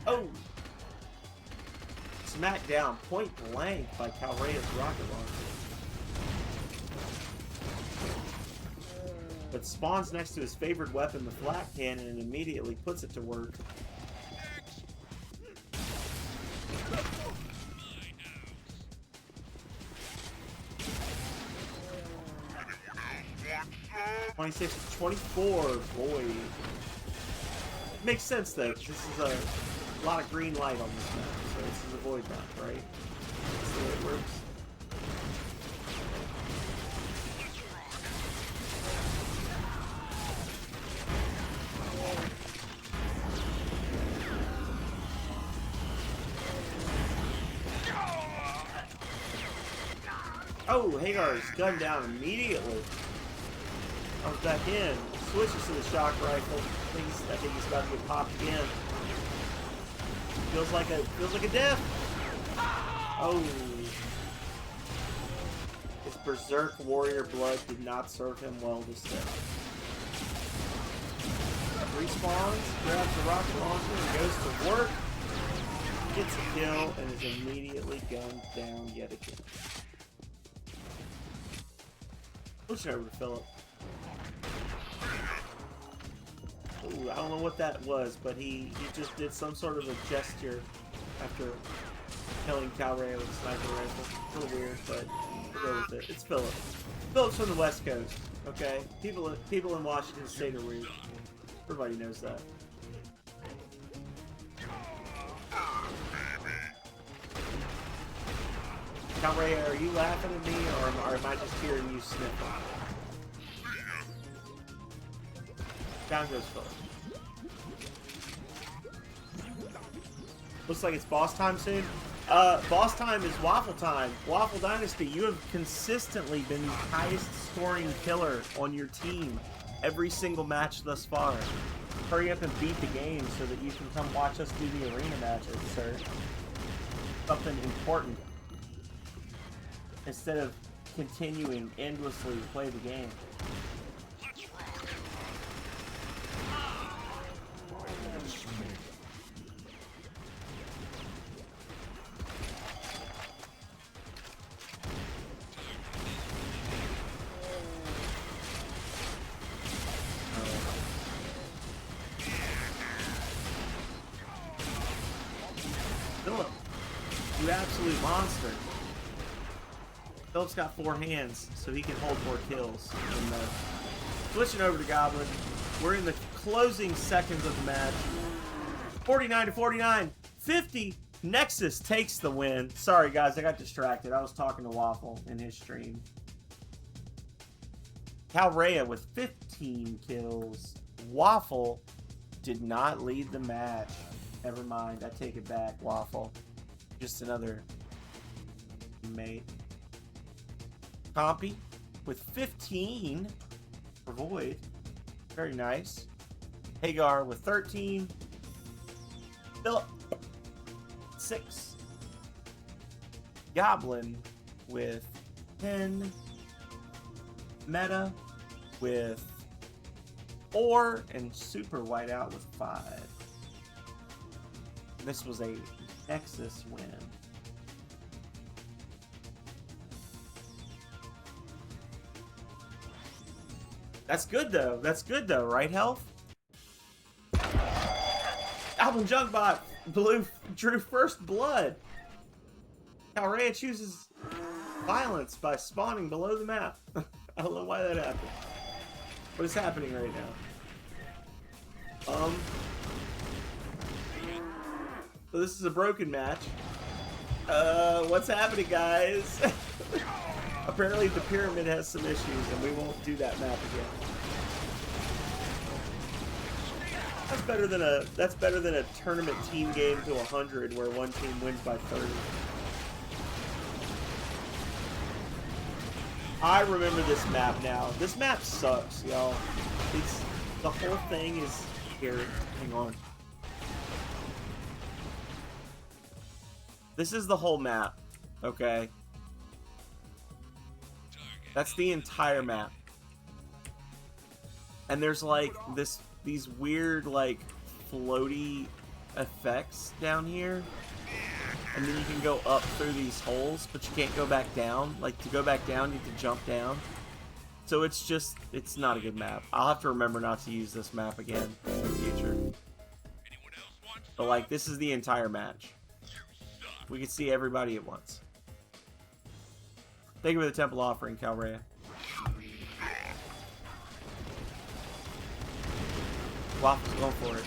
Oh! Smacked down point blank by Calrea's rocket launcher. But spawns next to his favorite weapon, the flat cannon, and immediately puts it to work. (26-24) Void. Makes sense though, because this is a lot of green light on this map, so this is a Void map, right? That's the way it works. Oh, Hagar's gunned down immediately. Comes back in, switches to the shock rifle. I think he's about to get popped again. Feels like a death. Oh, his berserk warrior blood did not serve him well this day. Respawns, grabs the rocket launcher, and goes to work. Gets a kill and is immediately gunned down yet again. Push over to Philip. Ooh, I don't know what that was, but he just did some sort of a gesture after killing Calrea with a sniper rifle. A little weird, but we'll go with it. It's Philip. Philip's from the West Coast, okay? People in Washington State are weird. Everybody knows that. Calrea, are you laughing at me, or am I just hearing you sniffle? Down goes Philip. Looks like it's boss time soon. Boss time is Waffle time. Waffle Dynasty, you have consistently been the highest scoring killer on your team every single match thus far. Hurry up and beat the game so that you can come watch us do the arena matches, sir. Something important. Instead of continuing endlessly to play the game. Philip, you absolute monster. Philip's got 4 hands, so he can hold 4 kills. And, switching over to Goblin, we're in the closing seconds of the match. 49 to 49, 50 Nexus takes the win. Sorry, guys, I got distracted. I was talking to Waffle in his stream. Calrea with 15 kills. Waffle did not lead the match. Never mind. I take it back, Waffle. Just another mate. Compy with 15 for Void. Very nice. Hagar with 13. Philip, 6. Goblin with 10. Meta with 4. And Super Whiteout with 5. This was a Nexus win. That's good though. That's good though, right, Health? Album Junkbot drew first blood. Calrea chooses violence by spawning below the map. I don't know why that happened. What is happening right now? So this is a broken match. What's happening, guys? Apparently the pyramid has some issues and we won't do that map again. That's better than a tournament team game to 100 where one team wins by 30. I remember this map now. This map sucks, y'all. The whole thing is here. Hang on. This is the whole map, okay? That's the entire map. And there's like these weird like floaty effects down here. And then you can go up through these holes, but you can't go back down. Like to go back down, you have to jump down. So it's not a good map. I'll have to remember not to use this map again in the future. But like this is the entire match. We can see everybody at once. Thank you for the temple offering, Calrea. Waffle's going for it.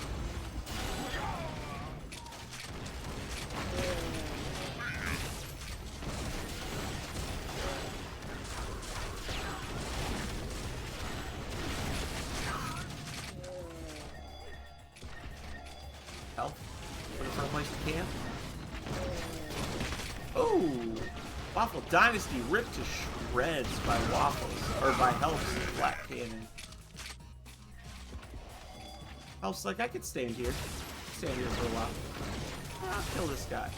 Help. Looking for a place to camp. Oh! Waffle Dynasty ripped to shreds by Waffles, or by Help's flat cannon. Help's like, I could stand here. Stand here for a while. I'll kill this guy.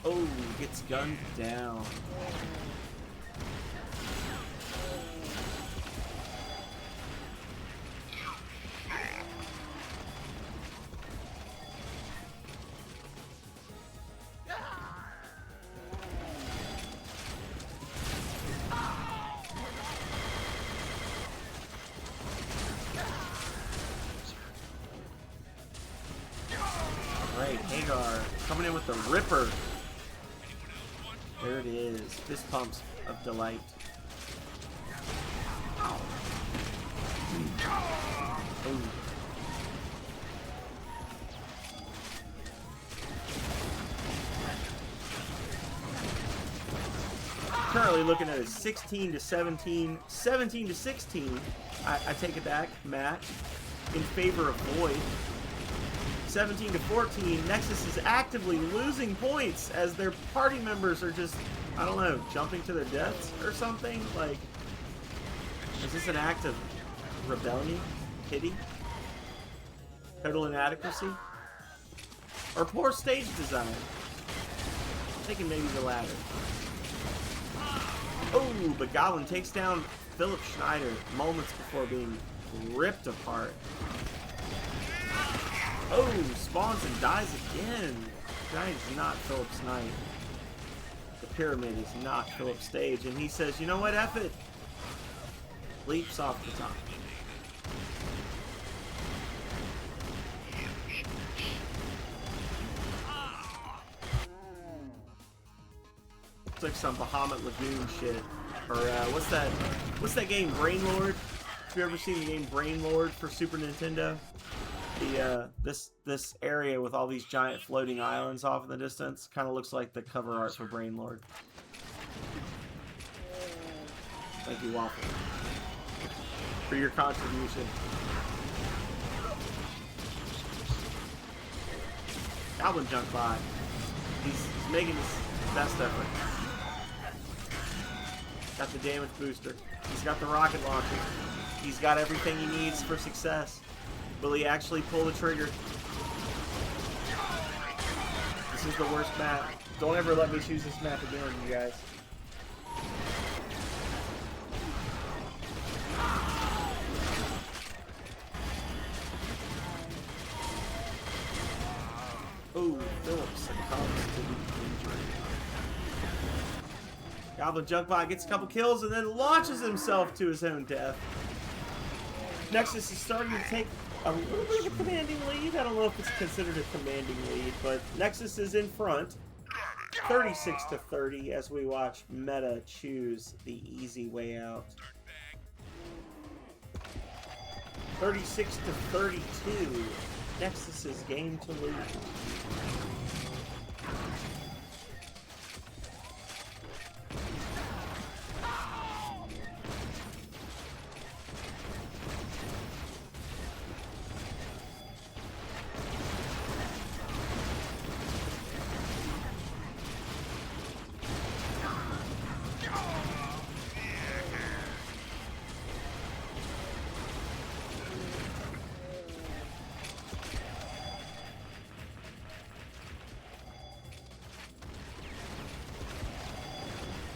Oh, gets gunned down. Hagar coming in with the Ripper. There it is. Fist pumps of delight. Ooh. Currently looking at a 16 to 17, 17 to 16. I take it back match in favor of Void. 17 to 14, Nexus is actively losing points as their party members are just, I don't know, jumping to their deaths or something. Like, is this an act of rebellion? Pity? Total inadequacy? Or poor stage design? I'm thinking maybe the latter. Oh, but Goblin takes down Philip Schneider moments before being ripped apart. Oh, spawns and dies again. Giant is not Philip's knight. The pyramid is not Philip's stage. And he says, you know what, F it. Leaps off the top. It's like some Bahamut Lagoon shit. Or what's that game, Brain Lord? Have you ever seen the game Brain Lord for Super Nintendo? this area with all these giant floating islands off in the distance kind of looks like the cover art for Brainlord. Thank you, Waffle, for your contribution. Goblin Junk by. He's making his best effort. Got the damage booster. He's got the rocket launcher. He's got everything he needs for success. Will he actually pull the trigger? This is the worst map. Don't ever let me choose this map again, you guys. Oh, Philip succumbs to the injury. Goblin Junkbot gets a couple kills and then launches himself to his own death. Nexus is starting to take a little bit of a commanding lead. I don't know if it's considered a commanding lead, but Nexus is in front, 36-30, as we watch Meta choose the easy way out. 36-32. Nexus's game to lose.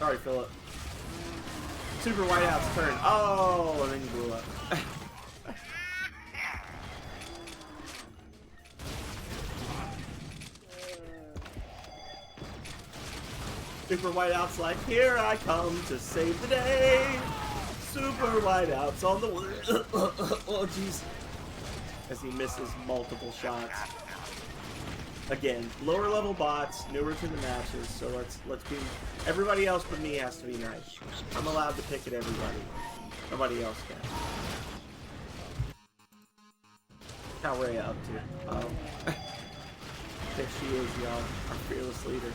Sorry, Philip. Super Whiteout's turn. Oh, and then you blew up. Super Whiteout's like, here I come to save the day. Super Whiteout's on the way. Oh, jeez. As he misses multiple shots. Again, lower level bots, newer to the matches, so let's be. Everybody else but me has to be nice. I'm allowed to pick at everybody. Nobody else can. How Rhea up to? There she is, y'all. Our fearless leader.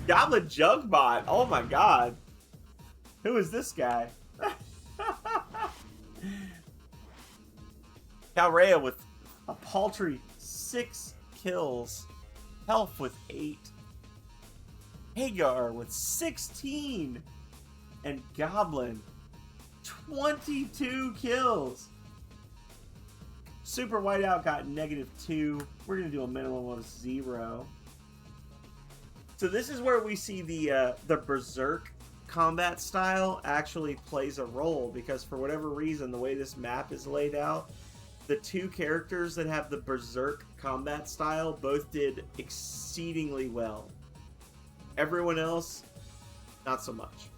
Goblin Junkbot. Oh my god. Who is this guy? Calrea with a paltry 6 kills. Health with 8. Hagar with 16. And Goblin 22 kills. Super Whiteout got -2. We're going to do a minimum of 0. So this is where we see the Berserk combat style actually plays a role, because for whatever reason, the way this map is laid out, the two characters that have the Berserk combat style both did exceedingly well. Everyone else, not so much.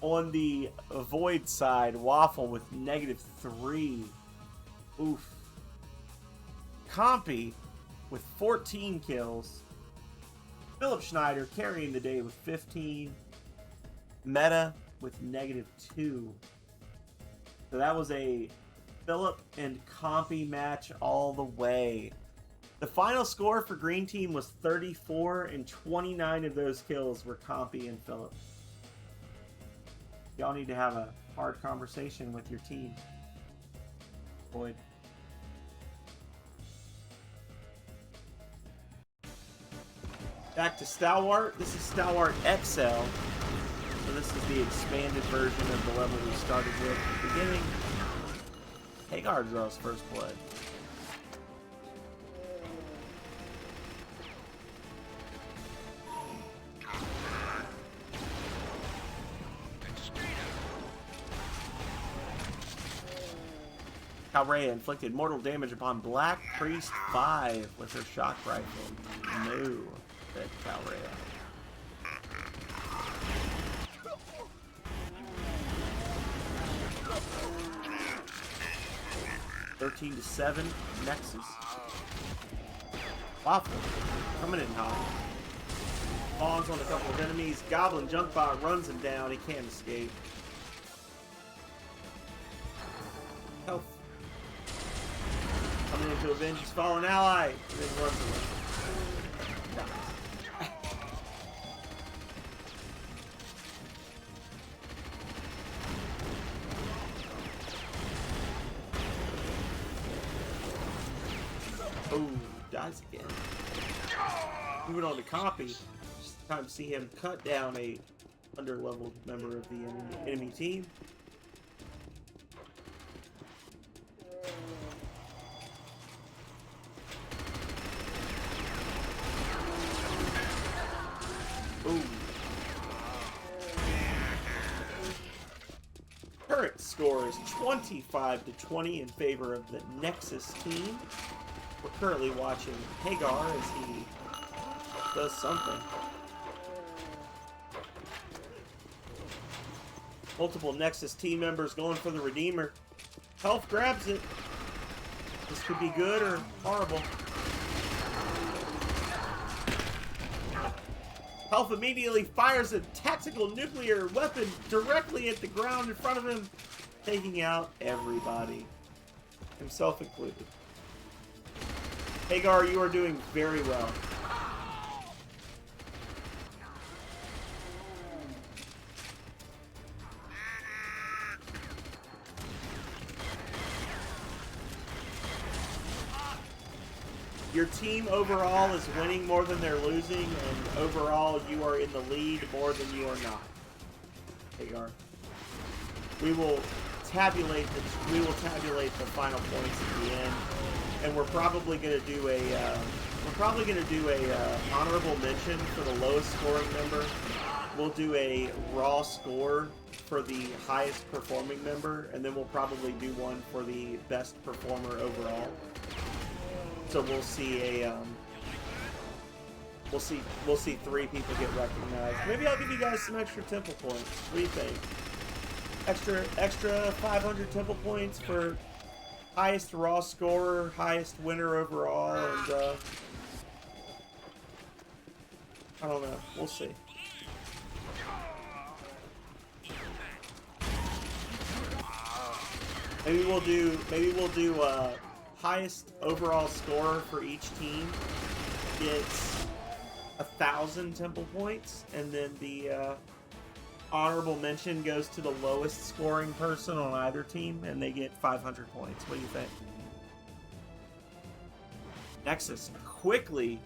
On the Void side, Waffle with -3. Oof. Compy with 14 kills. Philip Schneider carrying the day with 15. Meta with -2. So that was a Philip and Compy match all the way. The final score for Green Team was 34, and 29 of those kills were Compy and Philip. Y'all need to have a hard conversation with your team. Boyd. Back to Stalwart. This is Stalwart XL. So this is the expanded version of the level we started with at the beginning. Hagar draws first blood. Calrea inflicted mortal damage upon Black Priest 5 with her shock rifle. No, said Calrea. 13-7, Nexus. Waffle coming in hot. Falls on a couple of enemies. Goblin Junkbot runs him down. He can't escape. Health. Coming in to avenge his fallen ally. And then runs away. Oh, dies again. Moving on to Compy. Just time to see him cut down a underleveled member of the enemy team. Ooh. Current score is 25-20 in favor of the Nexus team. We're currently watching Hagar as he does something. Multiple Nexus team members going for the Redeemer. Health grabs it. This could be good or horrible. Health immediately fires a tactical nuclear weapon directly at the ground in front of him, taking out everybody, himself included. Hagar, you are doing very well. Your team overall is winning more than they're losing, and overall you are in the lead more than you are not. Hagar. We will tabulate the final points at the end, and we're probably going to do a honorable mention for the lowest scoring member. We'll do a raw score for the highest performing member, and then we'll probably do one for the best performer overall. So we'll see we'll see 3 people get recognized. Maybe I'll give you guys some extra temple points. What do you think? Extra 500 temple points for highest raw scorer, highest winner overall, and I don't know. We'll see. Maybe we'll do highest overall scorer for each team gets 1,000 temple points, and then the honorable mention goes to the lowest scoring person on either team, and they get 500 points. What do you think? Nexus quickly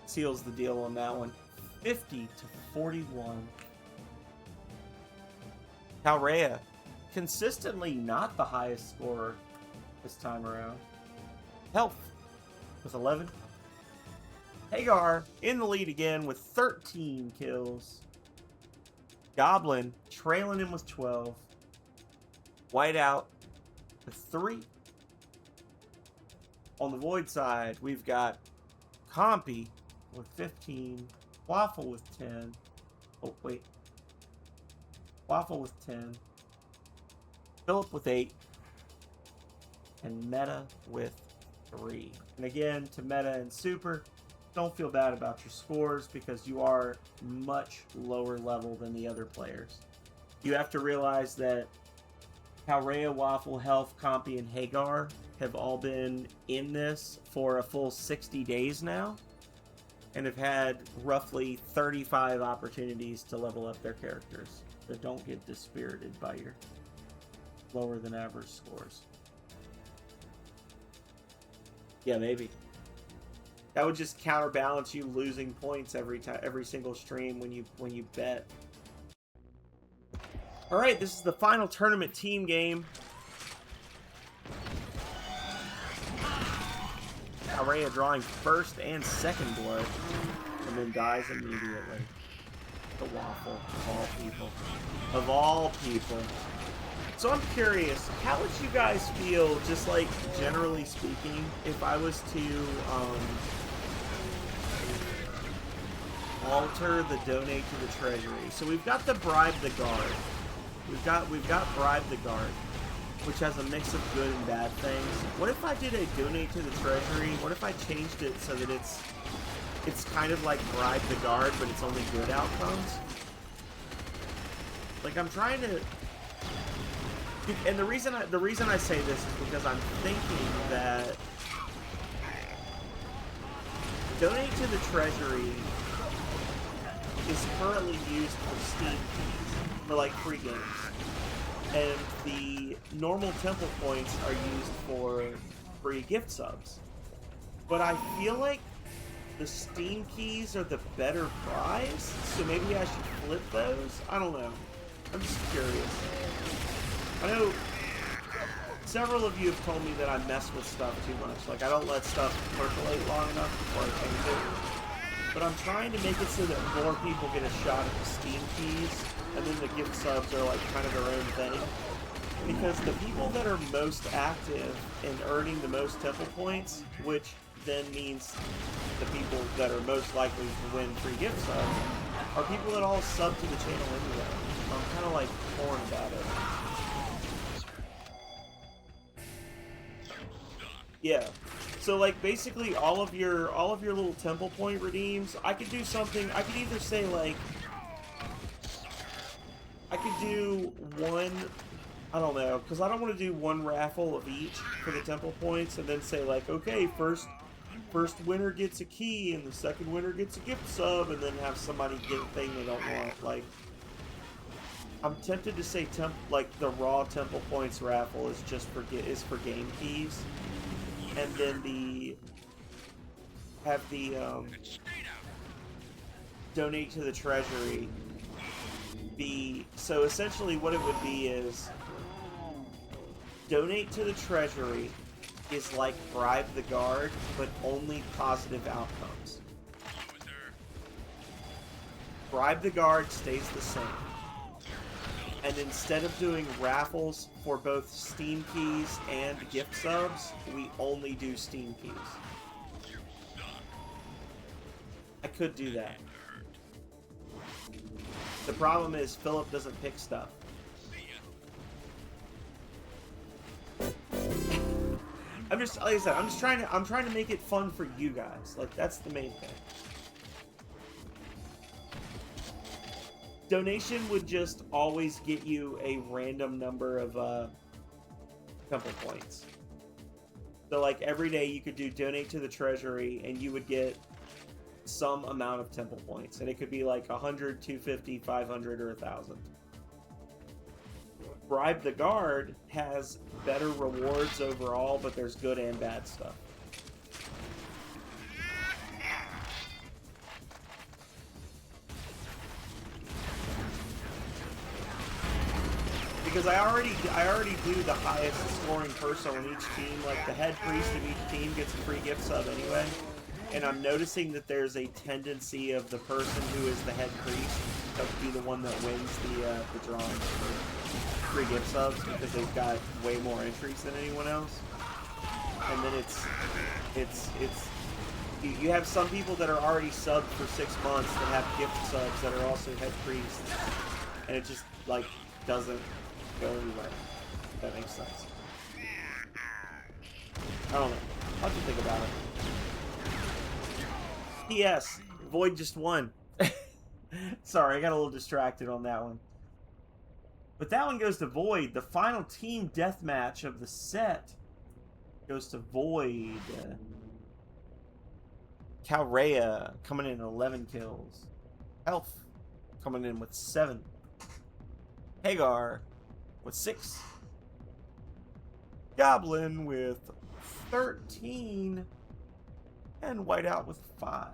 seals the deal on that one. 50-41. Calrea, consistently not the highest scorer this time around. Health with 11. Hagar in the lead again with 13 kills. Goblin trailing him with 12. Whiteout with 3. On the Void side, we've got Compy with 15. Waffle with 10. Oh, wait. Waffle with 10. Philip with 8. And Meta with 3. And again, to Meta and Super, don't feel bad about your scores because you are much lower level than the other players. You have to realize that Calrea, Waffle, Health, Compy, and Hagar have all been in this for a full 60 days now and have had roughly 35 opportunities to level up their characters. So don't get dispirited by your lower than average scores. Yeah, maybe. That would just counterbalance you losing points every single stream when you bet. All right, this is the final tournament team game. Calrea drawing first and second blood, and then dies immediately. The Waffle, of all people. Of all people. So I'm curious, how would you guys feel, just like generally speaking, if I was to alter the donate to the treasury? So we've got the bribe the guard. We've got bribe the guard, which has a mix of good and bad things. What if I did a donate to the treasury? What if I changed it so that it's kind of like bribe the guard, but it's only good outcomes? Like, I'm trying to And the reason I say this is because I'm thinking that donate to the treasury is currently used for Steam keys, for like free games. And the normal temple points are used for free gift subs. But I feel like the Steam keys are the better prize, so maybe I should flip those? I don't know. I'm just curious. I know several of you have told me that I mess with stuff too much. Like, I don't let stuff percolate long enough before I change it. But I'm trying to make it so that more people get a shot at the Steam keys, and then the gift subs are like kind of their own thing. Because the people that are most active in earning the most temple points, which then means the people that are most likely to win free gift subs, are people that all sub to the channel anyway. So I'm kind of like torn about it. Yeah. So like basically all of your little temple point redeems, I could do something. I could either say like I could do one, I don't know, because I don't want to do one raffle of each for the temple points and then say like, okay, first winner gets a key and the second winner gets a gift sub, and then have somebody get a thing they don't want. Like, I'm tempted to say like the raw temple points raffle is just for game keys, and then have the donate to the treasury be, so essentially what it would be is donate to the treasury is like bribe the guard, but only positive outcomes. Bribe the guard stays the same. And instead of doing raffles for both Steam keys and gift subs, we only do Steam keys. I could do that. The problem is Philip doesn't pick stuff. I'm just, like I said, I'm trying to make it fun for you guys. Like, that's the main thing. Donation would just always get you a random number of temple points. So like every day you could do donate to the treasury and you would get some amount of temple points. And it could be like 100, 250, 500, or 1,000. Bribe the Guard has better rewards overall, but there's good and bad stuff. Because I already do the highest scoring person on each team. Like the head priest of each team gets a free gift sub anyway. And I'm noticing that there's a tendency of the person who is the head priest to be the one that wins the drawing for free gift subs, because they've got way more entries than anyone else. And then you have some people that are already subbed for 6 months that have gift subs that are also head priests, and it just like doesn't go anywhere. If that makes sense. I don't know. How do you think about it? P.S. Void just won. Sorry, I got a little distracted on that one. But that one goes to Void. The final team deathmatch of the set goes to Void. Calrea coming in 11 kills. Elf coming in with 7. Hagar with 6. Goblin with 13. And Whiteout with 5.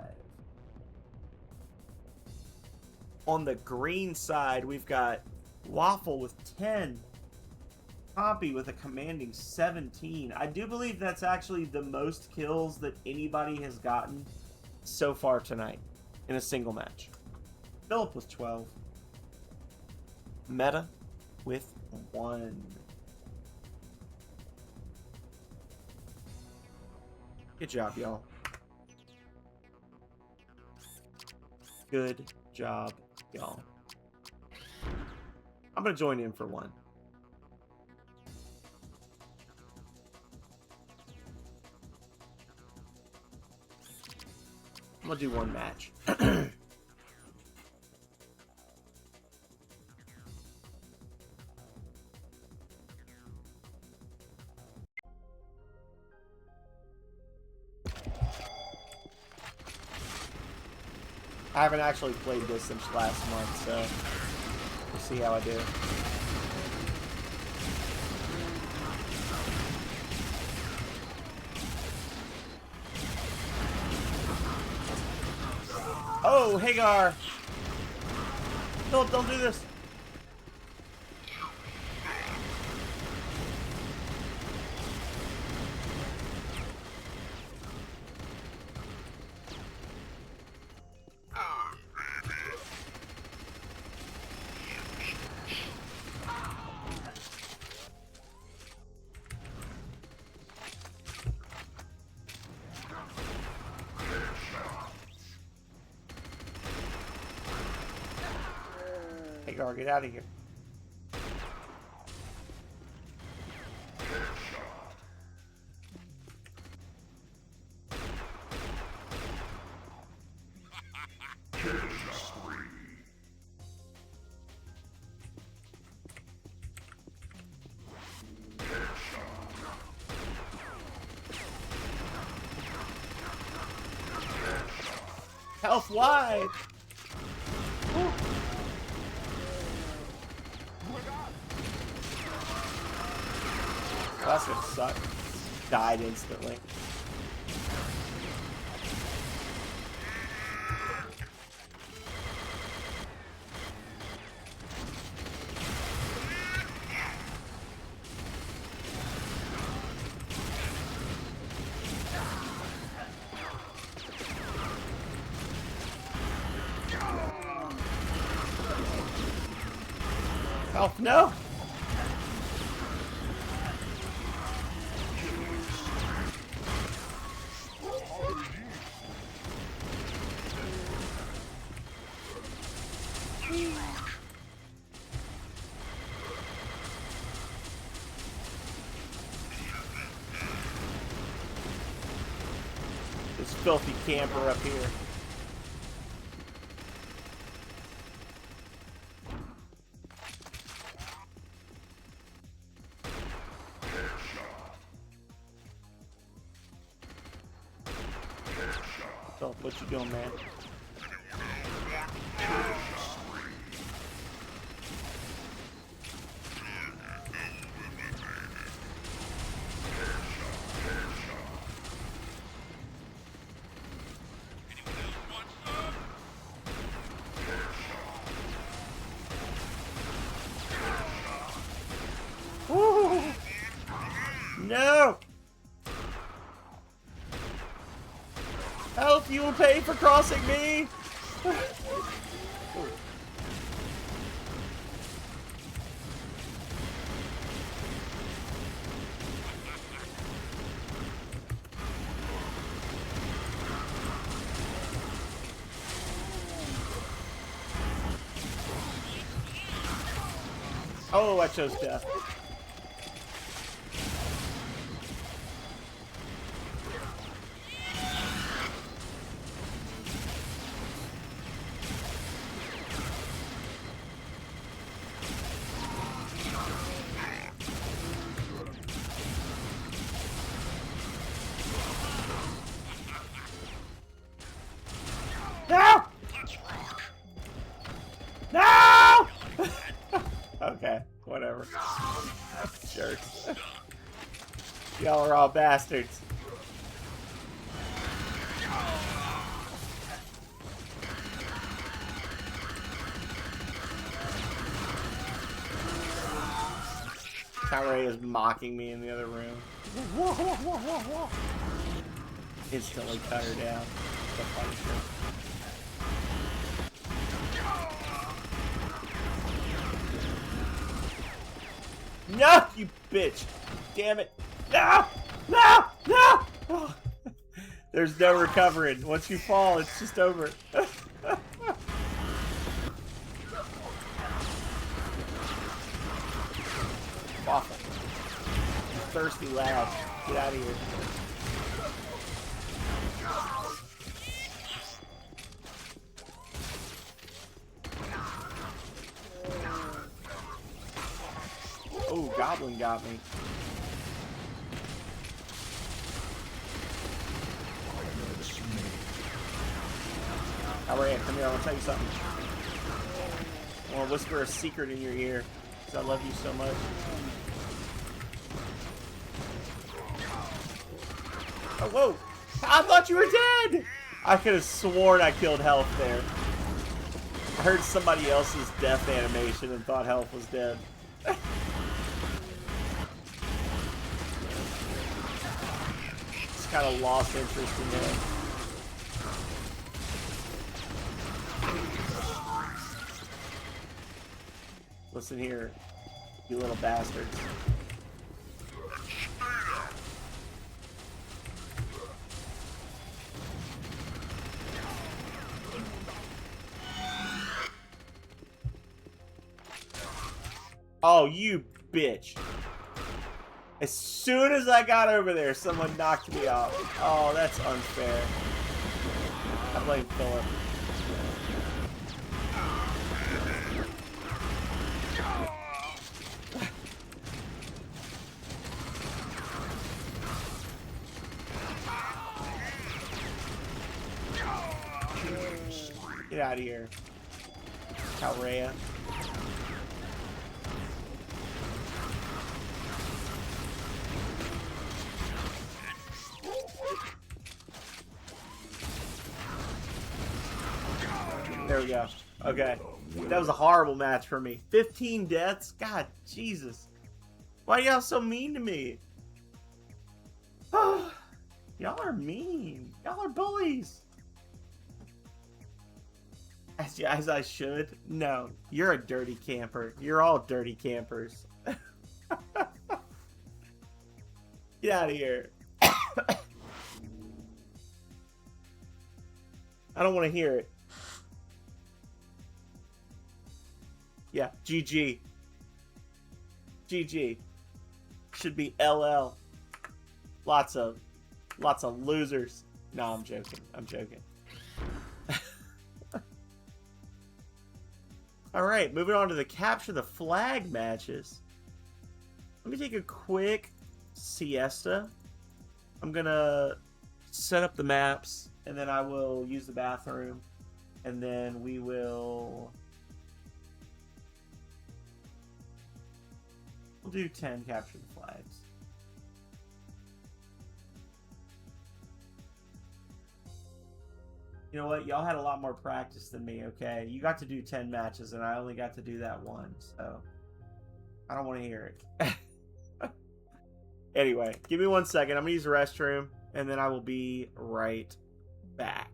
On the green side, we've got Waffle with 10. Poppy with a commanding 17. I do believe that's actually the most kills that anybody has gotten so far tonight in a single match. Philip with 12. Meta with 1. Good job, y'all. Good job, y'all. I'm gonna join in for one. I'm gonna do one match. I haven't actually played this since last month, so we'll see how I do. Oh, Hagar! Philip, don't do this! Hagar, get out of here. Health wide. That's gonna suck. Died instantly. Oh, no! This filthy camper up here. So, what you doing, man? Woo! No! Help! You will pay for crossing me! Oh, I chose death. No! No! Okay, whatever. Jerks. Y'all are all bastards. Kyrie is mocking me in the other room. Instantly cut her down. The Punisher. No, you bitch! Damn it! No! No! No! Oh. There's no recovering. Once you fall, it's just over. Awful. You thirsty lad. Get out of here. Oh, Goblin got me. I Calrea, come here. I want to tell you something. I want to whisper a secret in your ear. Because I love you so much. Oh, whoa. I thought you were dead. I could have sworn I killed Health there. I heard somebody else's death animation and thought Health was dead. Just kind of lost interest in him. Listen here, you little bastards. Oh, you bitch. As soon as I got over there, someone knocked me off. Oh, that's unfair. I blame Philip. Get out of here, Calrea. There we go. Okay. That was a horrible match for me. 15 deaths? God, Jesus. Why y'all so mean to me? Y'all are mean. Y'all are bullies. As I should. No, you're a dirty camper. You're all dirty campers. Get out of here. I don't want to hear it. Yeah, GG. GG. Should be LL. Lots of losers. No, I'm joking. I'm joking. Alright, moving on to the capture the flag matches. Let me take a quick siesta. I'm gonna set up the maps, and then I will use the bathroom, and then we will... We'll do 10 capture the flags. You know what? Y'all had a lot more practice than me, okay? You got to do 10 matches, and I only got to do that one, so... I don't want to hear it. Anyway, give me 1 second. I'm going to use the restroom, and then I will be right back.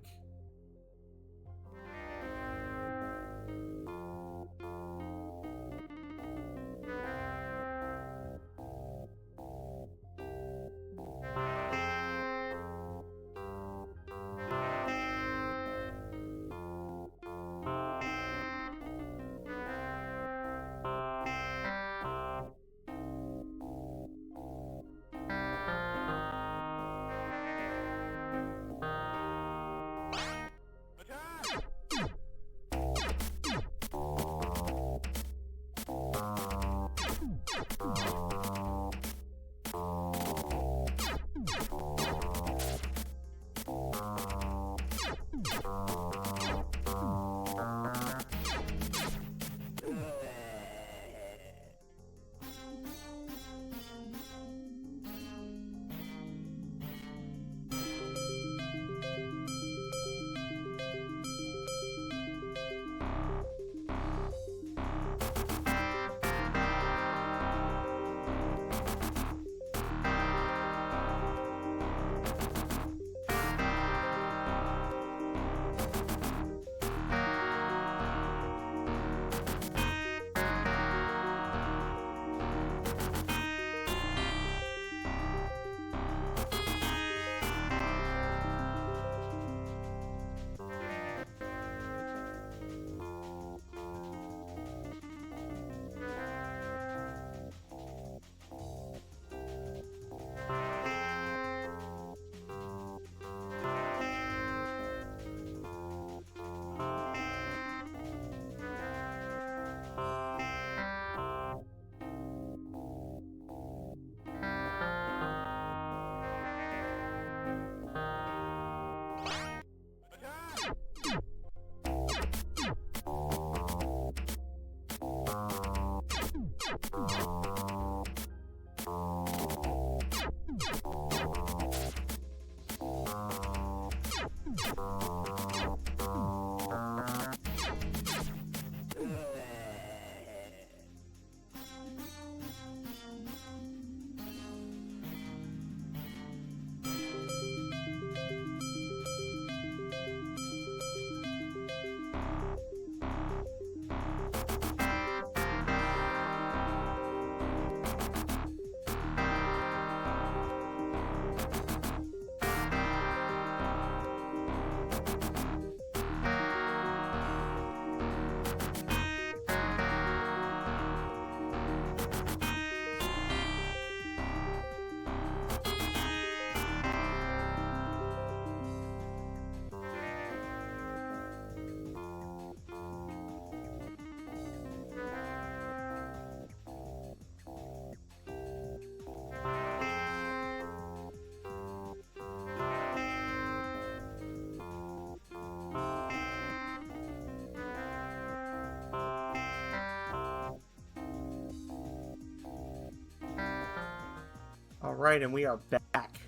Alright, and we are back.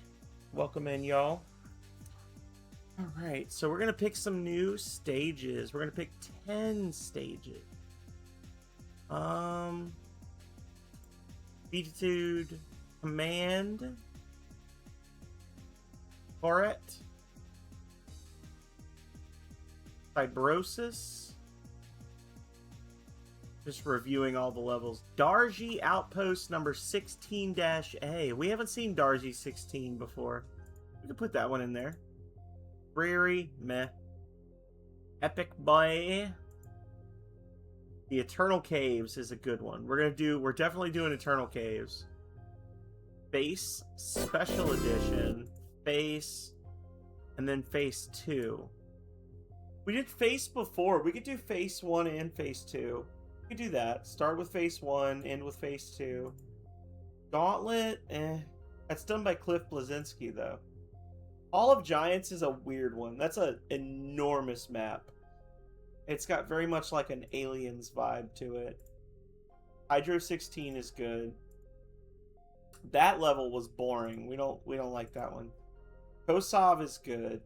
Welcome in, y'all. Alright, so we're going to pick some new stages. We're going to pick 10 stages. Beatitude, Command, Barret, Fibrosis. Just reviewing all the levels. Darji Outpost number 16-A. We haven't seen Darji 16 before. We can put that one in there. Prairie, meh. Epic Boy. The Eternal Caves is a good one. We're definitely doing Eternal Caves. Face Special Edition. Face. And then Face 2. We did Face before. We could do Face 1 and Face 2. We could do that. Start with Face 1, end with Face 2. Gauntlet, That's done by Cliff Bleszinski, though. Hall of Giants is a weird one. That's an enormous map. It's got very much like an Aliens vibe to it. Hydro 16 is good. That level was boring. We don't like that one. Kosov is good.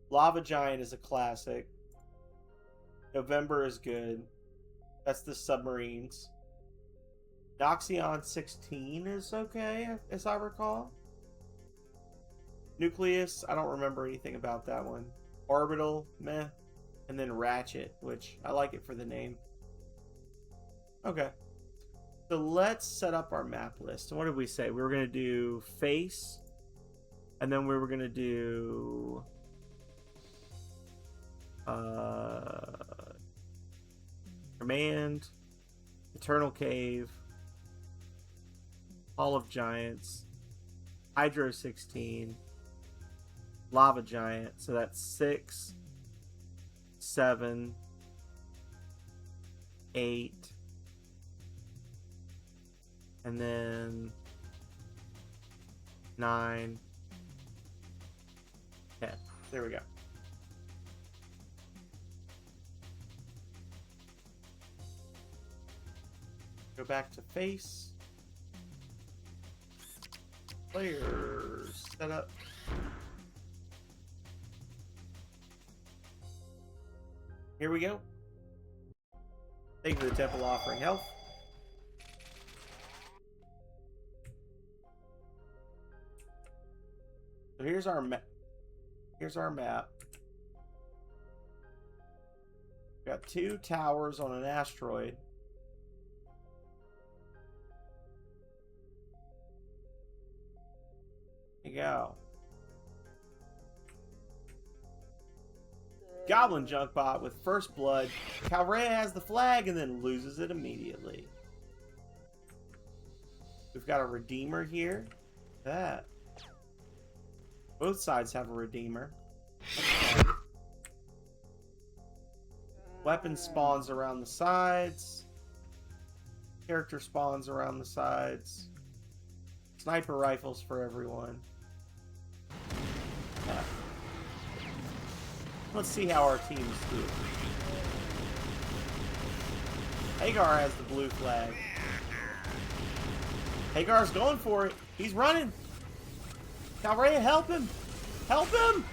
Lava Giant is a classic. November is good. That's the submarines. Noxion 16 is okay, as I recall. Nucleus, I don't remember anything about that one. Orbital, meh. And then Ratchet, which I like it for the name. Okay. So let's set up our map list. And what did we say? We were going to do Face. And then we were going to do... Command, Eternal Cave, Hall of Giants, Hydro 16, Lava Giant. So that's 6, 7, 8, and then 9, 10. There we go. Go back to Face. Players. Set up. Here we go. Thank you for the temple offering health. So here's our map. Here's our map. We've got 2 towers on an asteroid. Go. Goblin Junkbot with first blood. Calrea has the flag and then loses it immediately. We've got a Redeemer here. That. Both sides have a Redeemer. Okay. Weapon spawns around the sides. Character spawns around the sides. Sniper rifles for everyone. Yeah. Let's see how our teams do. Hagar has the blue flag. Hagar's going for it. He's running. Calrea, help him! Help him!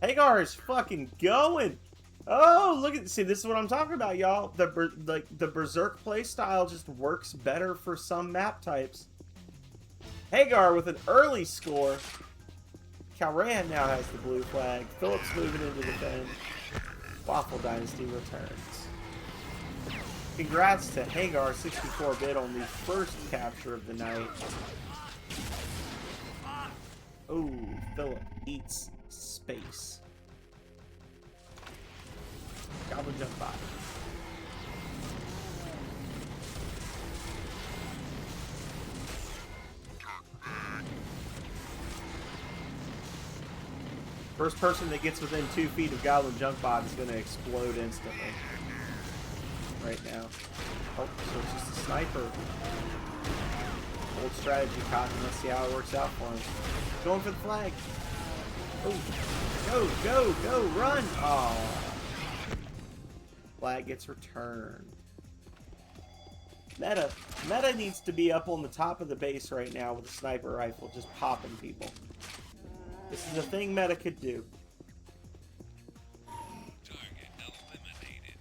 Hagar is fucking going. Oh, look at, see, this is what I'm talking about, y'all. The Berserk playstyle just works better for some map types. Hagar with an early score. Calrea now has the blue flag. Phillips moving into defend. Waffle Dynasty returns. Congrats to Hagar 64-bit on the first capture of the night. Oh, Philip eats space. Goblin jump bot. First person that gets within 2 feet of Goblin Junk Bot is going to explode instantly. Right now. Oh, so it's just a sniper. Old strategy, Cotton. Let's see how it works out for him. Going for the flag. Oh, go, run! Oh. Flag gets returned. Meta needs to be up on the top of the base right now with a sniper rifle, just popping people. This is a thing Meta could do. Target eliminated.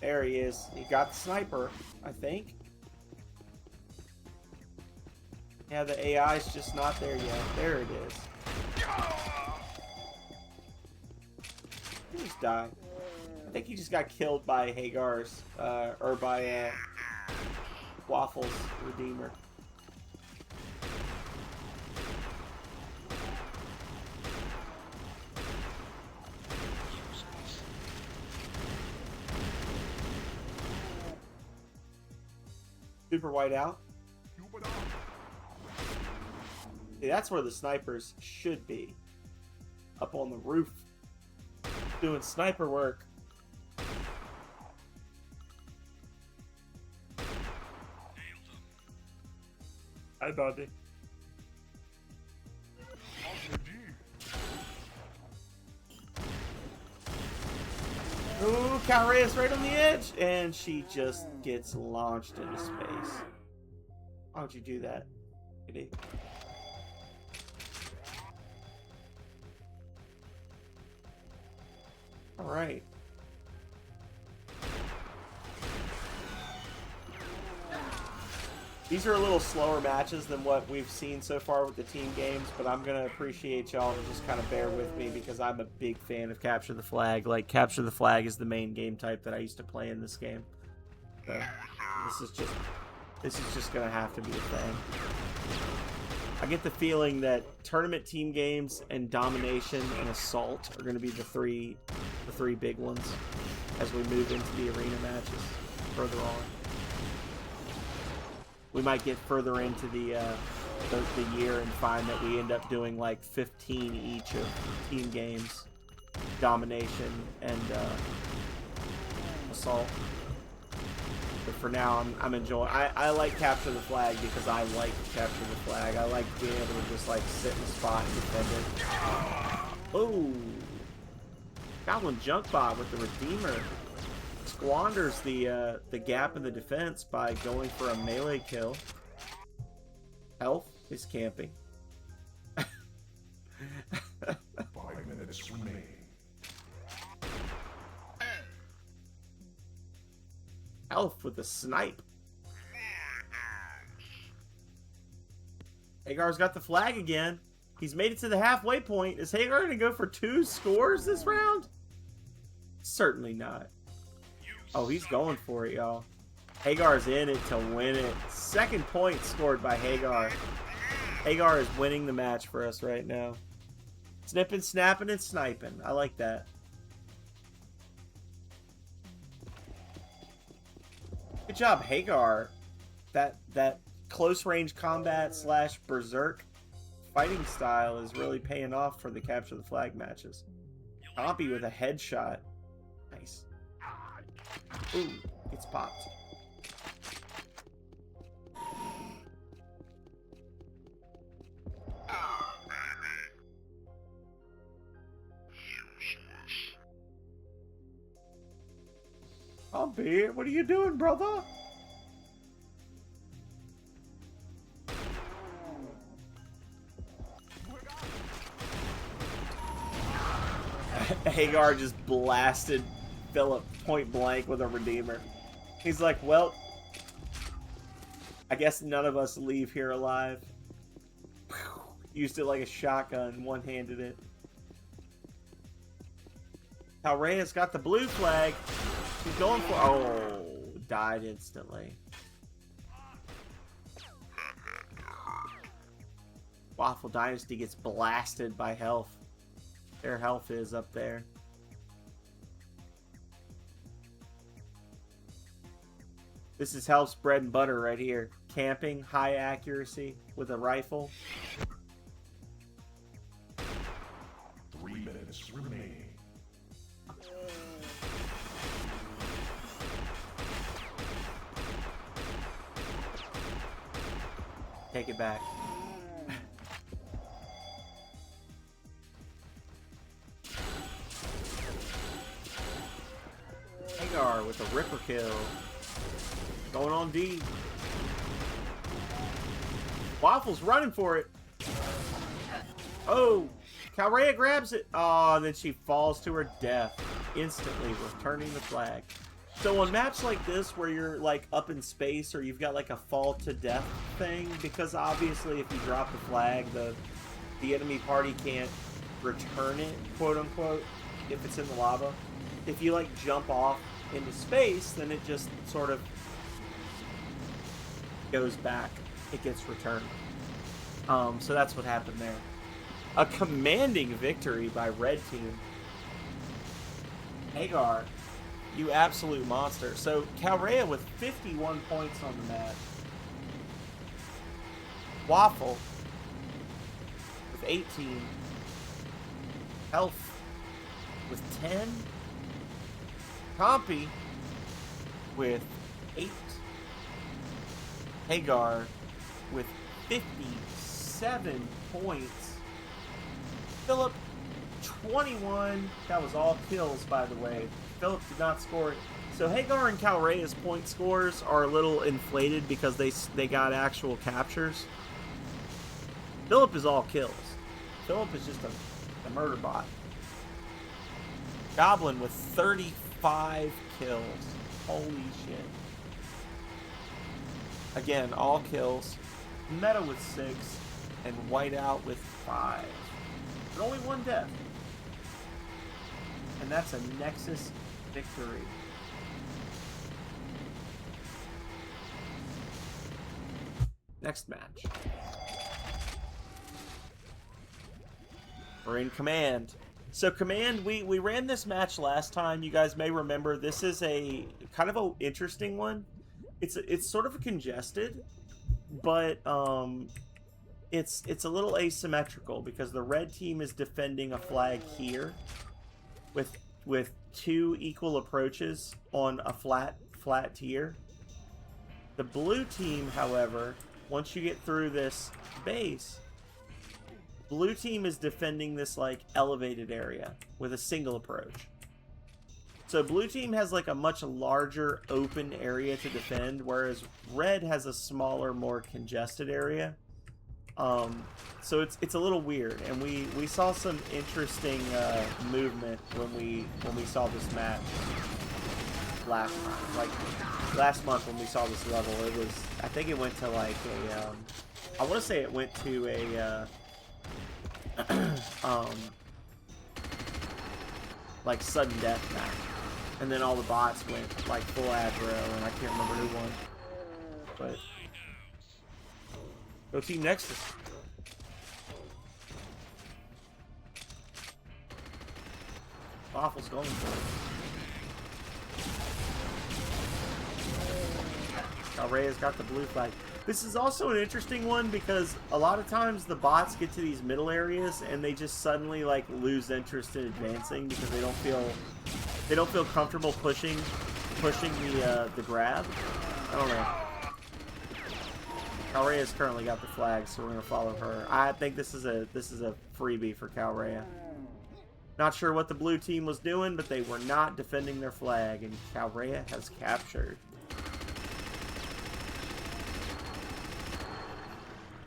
There he is. He got the sniper, I think. Yeah, the AI's just not there yet. There it is. He just died. I think he just got killed by Hagar's, or by Waffles Redeemer. Super white out. See, that's where the snipers should be. Up on the roof. Doing sniper work. Hi, buddy. Ooh, Calrea's right on the edge, and she just gets launched into space. Why would you do that, idiot? All right. These are a little slower matches than what we've seen so far with the team games, but I'm going to appreciate y'all to just kind of bear with me because I'm a big fan of Capture the Flag. Like, Capture the Flag is the main game type that I used to play in this game. So, this is just going to have to be a thing. I get the feeling that tournament team games and domination and assault are going to be the three big ones as we move into the arena matches further on. We might get further into the year and find that we end up doing like 15 each of team games, domination and assault. But for now, I'm enjoying. I like Capture the Flag because I like to capture the flag. I like being able to just like sit in the spot and defend it. Oh, Goblin Junk Bot with the Redeemer squanders the gap in the defense by going for a melee kill. Elf is camping. 5 minutes remaining. Elf with a snipe. Hagar's got the flag again. He's made it to the halfway point. Is Hagar going to go for 2 scores this round? Certainly not. Oh, he's going for it, y'all. Hagar's in it to win it. Second point scored by Hagar. Hagar is winning the match for us right now. Snipping, snapping, and sniping. I like that. Good job, Hagar. That close range combat / berserk fighting style is really paying off for the Capture the Flag matches. Compy with a headshot. Nice. Ooh, gets popped. Compy, what are you doing, brother? Hagar just blasted Philip point blank with a Redeemer. He's like, well, I guess none of us leave here alive. Used it like a shotgun, one-handed it. Calrea's got the blue flag. She's going for... Oh, died instantly. Waffle Dynasty gets blasted by health. Their health is up there. This is Health's bread and butter right here. Camping, high accuracy with a rifle. 3 minutes remaining. Take it back. Hagar with a Ripper kill. Going on D. Waffle's running for it. Oh, Calrea grabs it. Oh, then she falls to her death, instantly returning the flag. So on maps like this where you're like up in space or you've got like a fall to death thing, because obviously if you drop the flag, the enemy party can't return it, quote unquote, if it's in the lava. If you like jump off into space, then it just sort of goes back. It gets returned. So that's what happened there. A commanding victory by Red Team. Hagar, you absolute monster. So Calrea with 51 points on the match. Waffle with 18. Health with 10. Compy with 8. Hagar with 57 points. Philip, 21. That was all kills, by the way. Philip did not score it. So Hagar and Calrea's point scores are a little inflated because they got actual captures. Philip is all kills. Philip is just a murder bot. Goblin with 35 kills. Holy shit. Again, all kills. Meta with 6. And Whiteout with 5. But only one death. And that's a Nexus victory. Next match. We're in Command. So Command, we ran this match last time. You guys may remember this is a kind of an interesting one. It's sort of congested, but it's a little asymmetrical because the red team is defending a flag here with 2 equal approaches on a flat tier. The blue team, however, once you get through this base, blue team is defending this like elevated area with a single approach. So blue team has like a much larger open area to defend, whereas red has a smaller, more congested area. So it's a little weird, and we saw some interesting movement when we saw this match last time. Like last month when we saw this level, it was, I think it went to like a I want to say it went to a like sudden death match, and then all the bots went like full aggro, and I can't remember who won, but go Team Nexus. Waffle's going for it. Calrea's got the blue flag. This is also an interesting one because a lot of times the bots get to these middle areas and they just suddenly like lose interest in advancing because they don't feel comfortable pushing the grab. I don't know. Calrea's currently got the flag, so we're gonna follow her. I think this is a freebie for Calrea. Not sure what the blue team was doing, but they were not defending their flag, and Calrea has captured.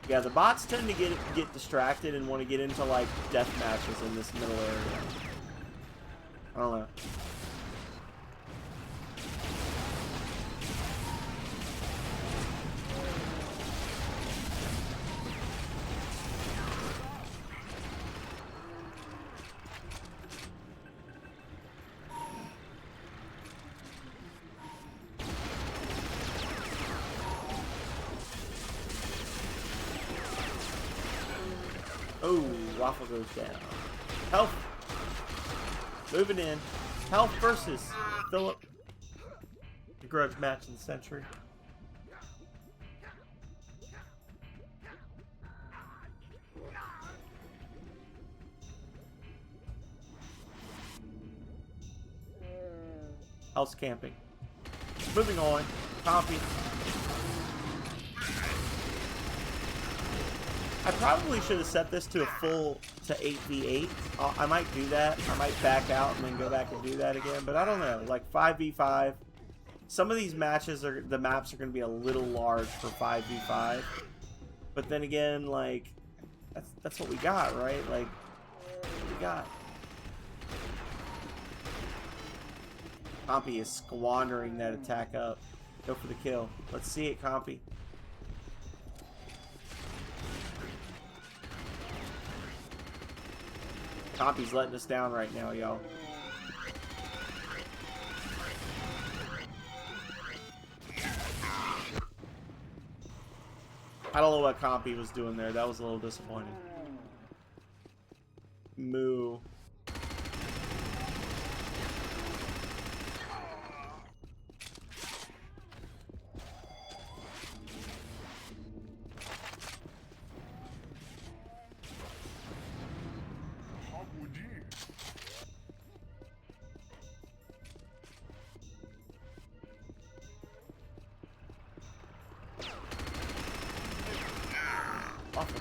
Yeah, the bots tend to get distracted and want to get into like death matches in this middle area. I don't know. Oh, Waffle goes down. Health. Moving in. Health versus Philip. The grudge match of the century. House camping. Moving on. Copy. I probably should have set this to a full to 8v8. I might do that. I might back out and then go back and do that again. But I don't know. Like 5v5. Some of these matches are the maps are going to be a little large for 5v5. But then again, like that's what we got, right? Like what we got. Compy is squandering that attack up. Go for the kill. Let's see it, Compy. Compy's letting us down right now, y'all. I don't know what Compy was doing there. That was a little disappointing. Moo.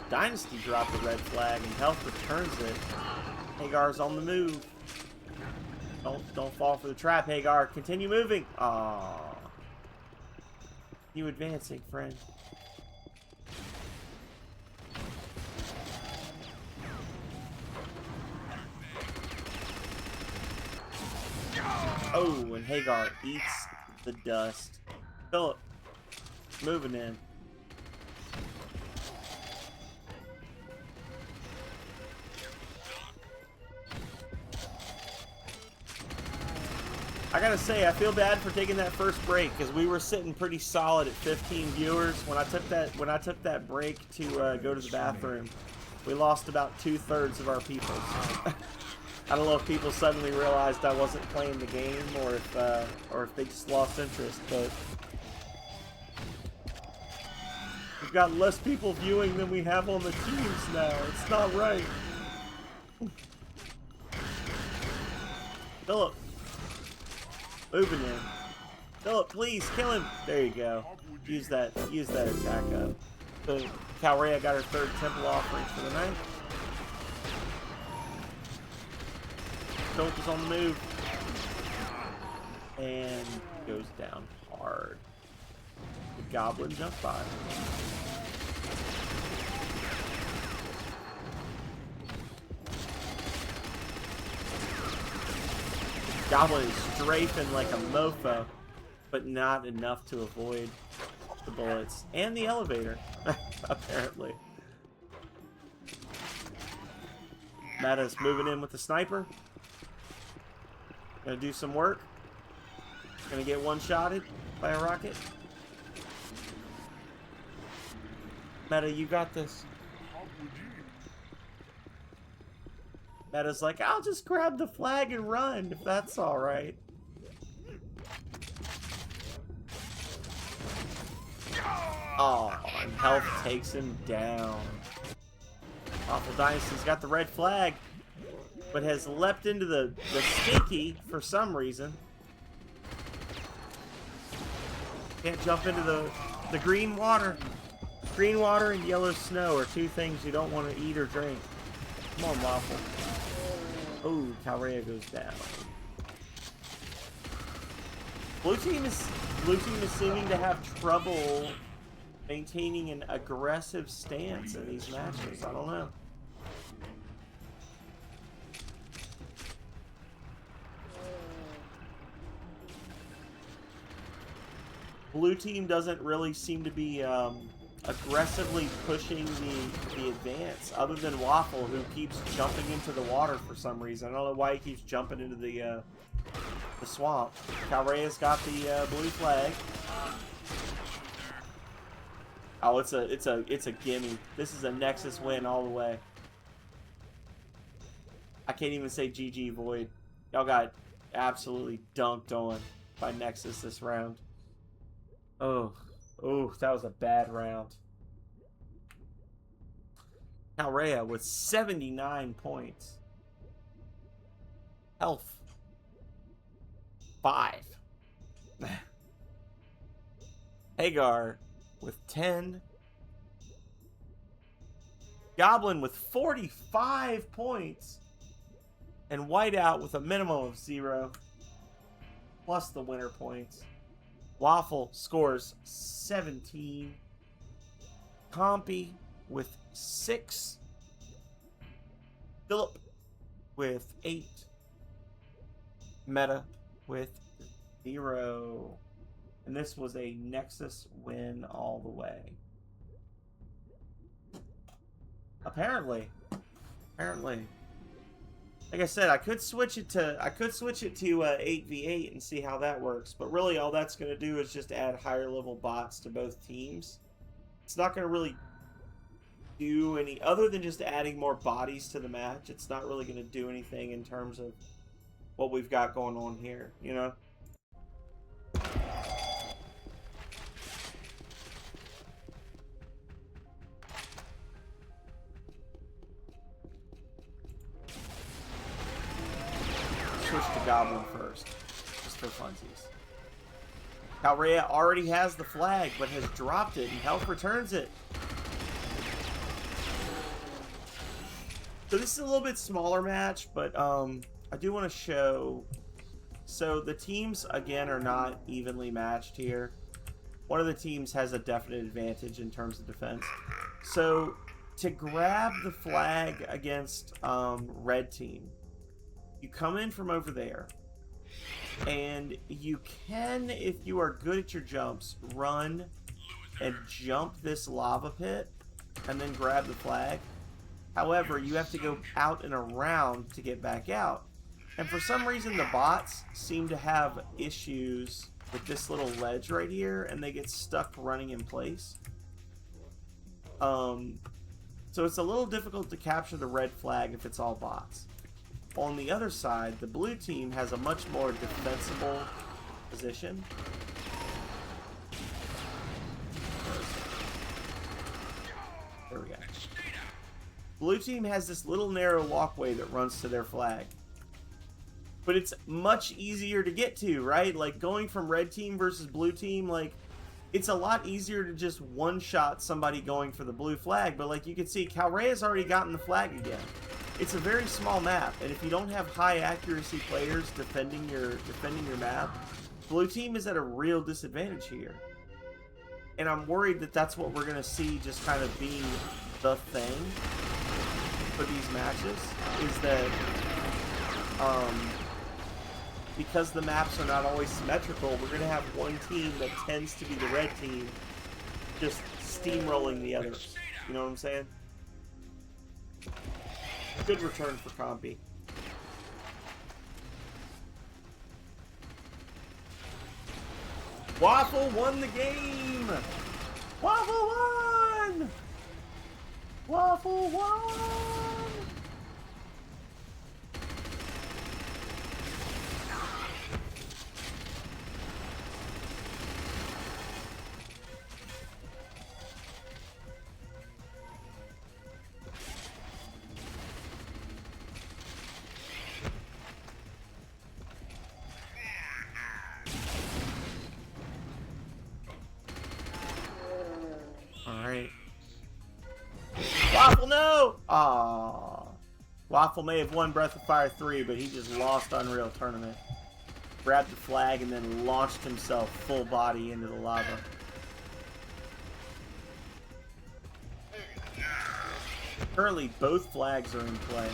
Dynasty dropped the red flag and Health returns it. Hagar's on the move. Don't fall for the trap, Hagar. Continue moving. Aww. You advancing, friend. Oh, and Hagar eats the dust. Philip, moving in. I gotta say, I feel bad for taking that first break because we were sitting pretty solid at 15 viewers. When I took that break to go to the bathroom, we lost about 2/3 of our people. I don't know if people suddenly realized I wasn't playing the game or if they just lost interest, but we've got less people viewing than we have on the teams now. It's not right. Philip. Moving in. Philip, please kill him. There you go. Use that attack up. So Calrea got her 3rd temple offering for the night. Philip is on the move. And goes down hard. The goblin jump by. Goblin is strafing like a mofo, but not enough to avoid the bullets. And the elevator, apparently. Meta's moving in with the sniper. Gonna do some work. Gonna get one-shotted by a rocket. Meta, you got this. Meta's like, I'll just grab the flag and run, if that's alright. Oh, and Health takes him down. Awful Dynasty's got the red flag, but has leapt into the stinky for some reason. Can't jump into the green water. Green water and yellow snow are two things you don't want to eat or drink. Come on, Waffle. Oh, Calrea goes down. Blue team is seeming to have trouble maintaining an aggressive stance in these matches. I don't know. Blue team doesn't really seem to be aggressively pushing the advance, other than Waffle, who keeps jumping into the water for some reason. I don't know why he keeps jumping into the swamp. Calrea's got the blue flag. Oh, it's a gimme. This is a Nexus win all the way. I can't even say GG Void. Y'all got absolutely dunked on by Nexus this round. Oh, that was a bad round. Calrea with 79 points. Health 5. Hagar with 10. Goblin with 45 points. And Whiteout with a minimum of 0. Plus the winner points. Waffle scores 17. Compy with 6. Philip with 8. Meta with 0. And this was a Nexus win all the way. Apparently. Like I said, I could switch it to 8v8 and see how that works, but really all that's going to do is just add higher level bots to both teams. It's not going to really do any other than just adding more bodies to the match. It's not really going to do anything in terms of what we've got going on here, you know? Switch to Goblin first, just for funsies. Calrea already has the flag, but has dropped it, and Health returns it. So this is a little bit smaller match, but I do want to show. So the teams, again, are not evenly matched here. One of the teams has a definite advantage in terms of defense. So to grab the flag against red team, you come in from over there, and you can, if you are good at your jumps, run and jump this lava pit and then grab the flag. However, you have to go out and around to get back out. And for some reason, the bots seem to have issues with this little ledge right here, and they get stuck running in place. So it's a little difficult to capture the red flag if it's all bots. On the other side, the blue team has a much more defensible position. There we go. Blue team has this little narrow walkway that runs to their flag. But it's much easier to get to, right? Like, going from red team versus blue team, like, it's a lot easier to just one-shot somebody going for the blue flag. But like you can see, Calrea's already gotten the flag again. It's a very small map, and if you don't have high accuracy players defending your map, blue team is at a real disadvantage here. And I'm worried that that's what we're going to see just kind of being the thing for these matches, is that because the maps are not always symmetrical, we're going to have one team that tends to be the red team just steamrolling the others. You know what I'm saying? Good return for Compy. Waffle won the game! Waffle won! Waffle won! Waffle, no! Aww. Waffle may have won Breath of Fire 3, but he just lost Unreal Tournament. Grabbed the flag and then launched himself full body into the lava. Currently, both flags are in play.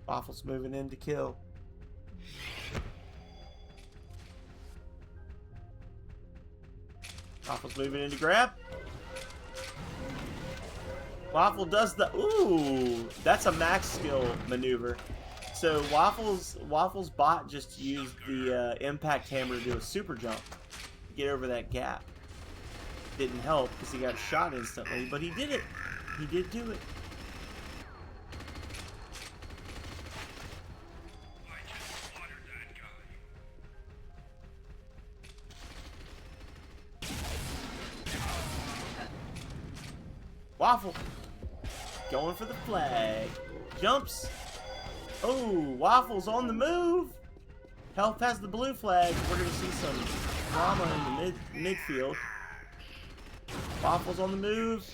Waffle's moving in to kill. Waffle's moving in to grab. Waffle does the... Ooh! That's a max skill maneuver. So Waffle's bot just used the impact hammer to do a super jump. To get over that gap. Didn't help because he got shot instantly, but he did it. He did do it. Waffle going for the flag. Jumps. Oh, Waffle's on the move. Health has the blue flag. We're going to see some drama in the midfield. Waffle's on the move.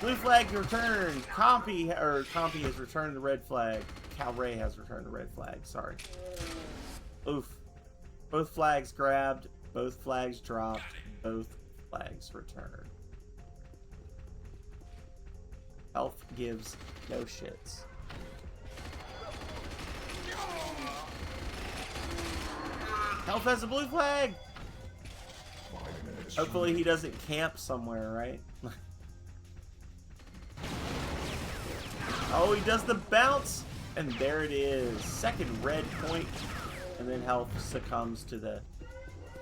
Blue flag returned. Compy has returned the red flag. Calray has returned the red flag. Sorry. Oof. Both flags grabbed. Both flags dropped. Both flags returned. Elf gives no shits. Elf has a blue flag! Hopefully he doesn't camp somewhere, right? Oh, he does the bounce! And there it is. Second red point. And then Health succumbs to the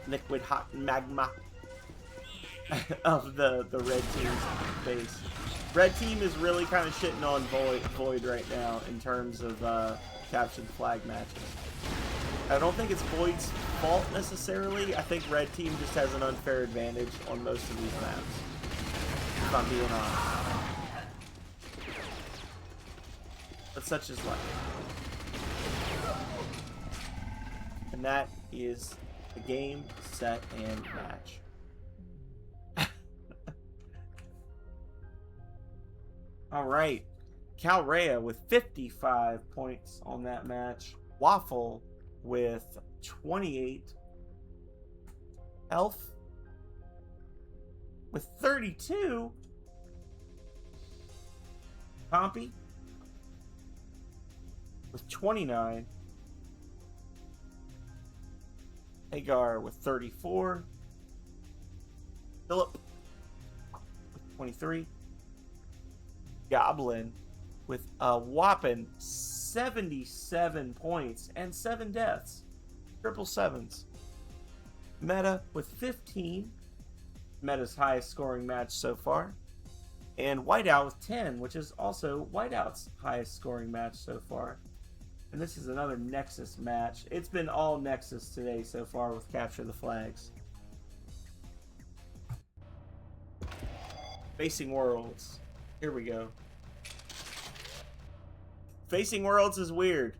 liquid hot magma of the red team's base. Red team is really kind of shitting on Void right now in terms of capture the flag matches. I don't think it's Void's fault necessarily. I think Red team just has an unfair advantage on most of these maps, if I'm being honest. But such is life. And that is the game, set, and match. Alright, Calrea with 55 points on that match. Waffle with 28. Elf with 32. Compy with 29. Hagar with 34. Philip with 23. Goblin with a whopping 77 points and 7 deaths. Triple sevens. Meta with 15. Meta's highest scoring match so far. And Whiteout with 10, which is also Whiteout's highest scoring match so far. And this is another Nexus match. It's been all Nexus today so far with Capture the Flags. Facing Worlds. Here we go. Facing Worlds is weird.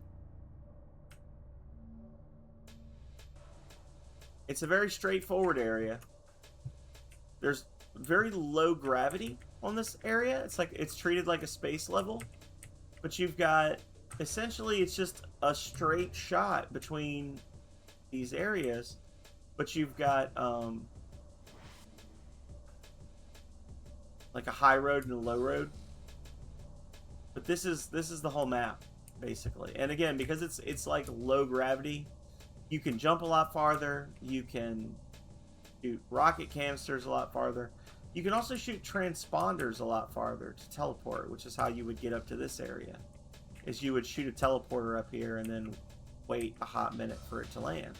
It's a very straightforward area. There's very low gravity on this area. It's like it's treated like a space level. But you've got essentially it's just a straight shot between these areas. But you've got like a high road and a low road. But this is the whole map, basically. And again, because it's like low gravity, you can jump a lot farther. You can shoot rocket canisters a lot farther. You can also shoot transponders a lot farther to teleport, which is how you would get up to this area. Is you would shoot a teleporter up here and then wait a hot minute for it to land.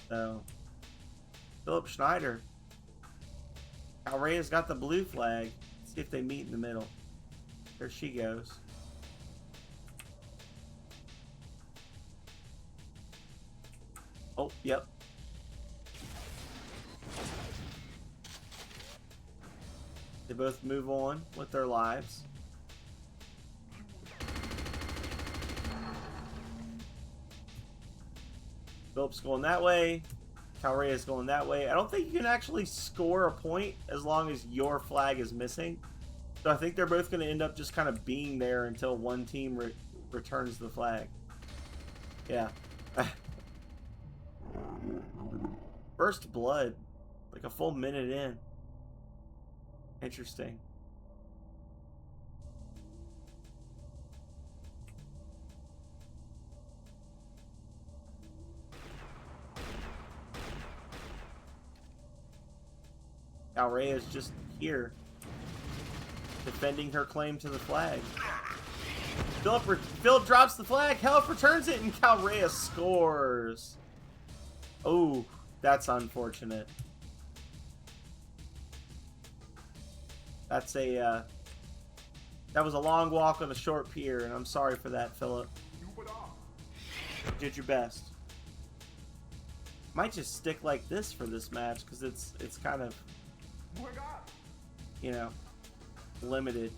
So, Philip Schneider. Calrea's got the blue flag. Let's see if they meet in the middle. There she goes. Oh, yep. They both move on with their lives. Philip's going that way. Calrea's going that way. I don't think you can actually score a point as long as your flag is missing. So I think they're both going to end up just kind of being there until one team returns the flag. Yeah. First blood. Like a full minute in. Interesting. Calrea is just here, defending her claim to the flag. Philip drops the flag. Helf returns it, and Calrea scores. Oh, that's unfortunate. That's a that was a long walk on a short pier, and I'm sorry for that, Philip. You did your best. Might just stick like this for this match because it's kind of, you know, limited.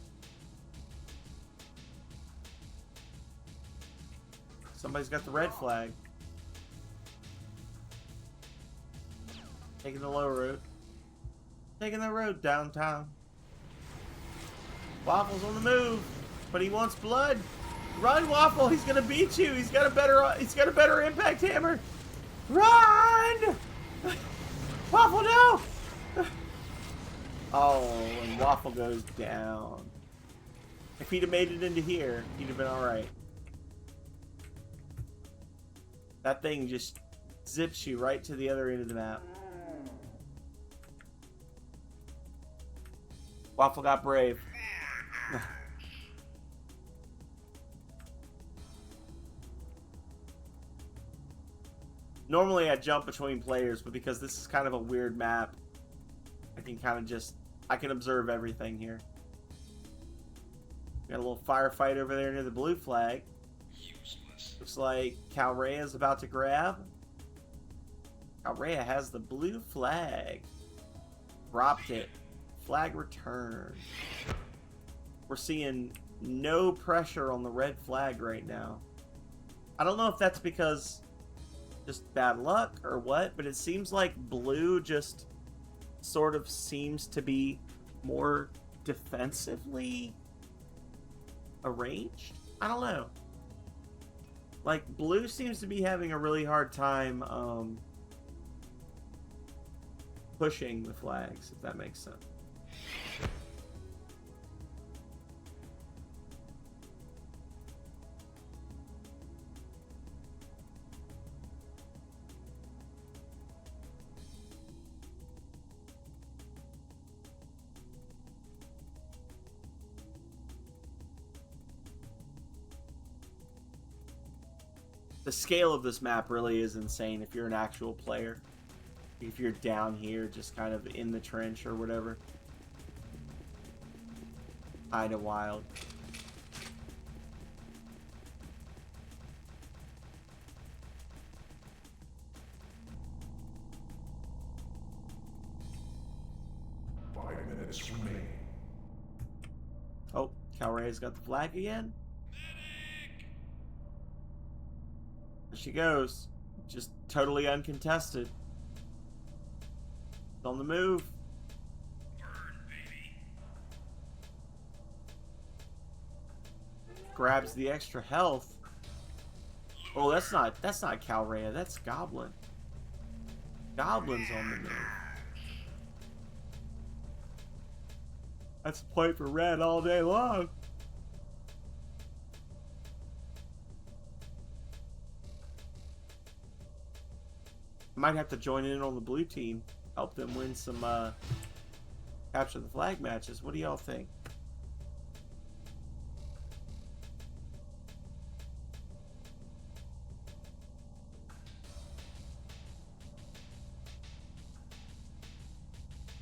Somebody's got the red flag. Taking the low road. Taking the road downtown. Waffle's on the move, but he wants blood. Run, Waffle! He's gonna beat you. He's got a better impact hammer. Run! Waffle, no! Oh, and Waffle goes down. If he'd have made it into here, he'd have been all right. That thing just zips you right to the other end of the map. Waffle got brave. Normally I jump between players, but because this is kind of a weird map, I can kind of just, I can observe everything here. Got a little firefight over there near the blue flag. Useless. Looks like Calrea is about to grab. Calrea has the blue flag. Dropped it. Flag returned. We're seeing no pressure on the red flag right now. I don't know if that's because just bad luck or what, but it seems like blue just sort of seems to be more defensively arranged. I don't know. Like, blue seems to be having a really hard time pushing the flags, if that makes sense. The scale of this map really is insane if you're an actual player. If you're down here, just kind of in the trench or whatever. Kinda wild. Five minutes remaining. Oh, Calrea's got the flag again. There she goes. Just totally uncontested. On the move. Burn, baby. Grabs the extra health. Oh, that's not Calrea, that's Goblin. Goblin's on the move. That's a point for red all day long. Might have to join in on the blue team. Help them win some capture the flag matches. What do y'all think?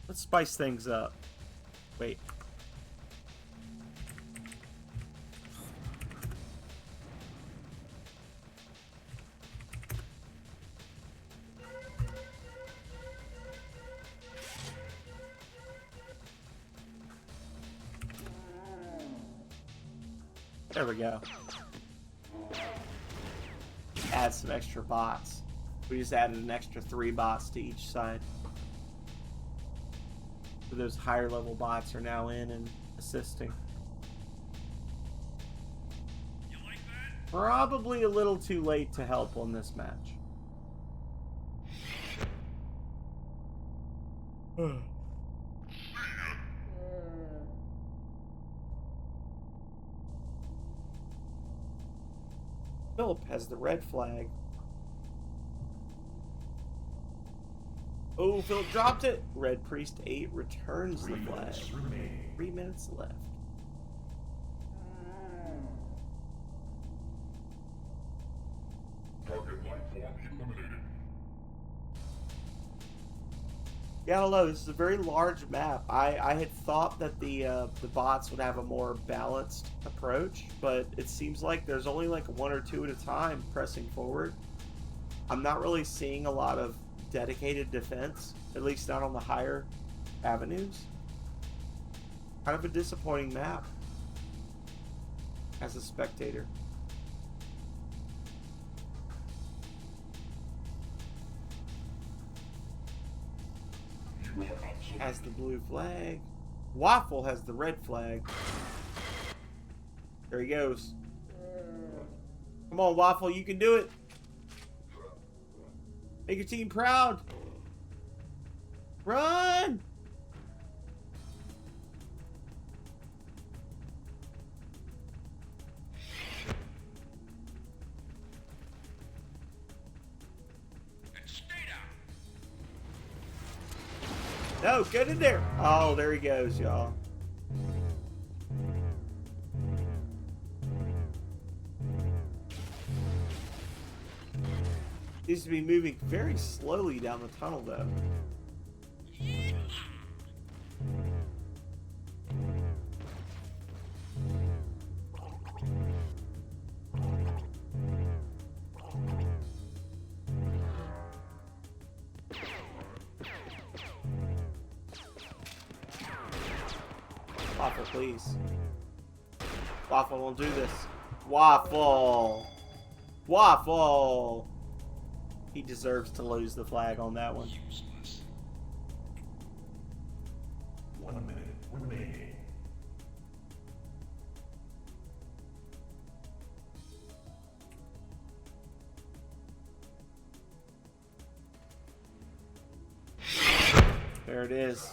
Let's spice things up. Wait. There we go. Add some extra bots. We just added an extra 3 bots to each side. So those higher level bots are now in and assisting. You like that? Probably a little too late to help on this match. Philip has the red flag. Oh, Oh, Philip dropped it. Red Priest 8 returns the flag. 3 minutes left. Target life form eliminated. Yeah, I don't know. This is a very large map. I had thought that the bots would have a more balanced approach, but it seems like there's only like 1 or 2 at a time pressing forward. I'm not really seeing a lot of dedicated defense, at least not on the higher avenues. Kind of a disappointing map as a spectator. Has the blue flag. Waffle has the red flag. There he goes. Come on, Waffle, you can do it. Make your team proud. Run! No, get in there. Oh, there he goes, y'all. Seems to be moving very slowly down the tunnel, though. Waffle, please. Waffle, don't do this. Waffle! Waffle! He deserves to lose the flag on that one. Useless. 1 minute remaining. There it is.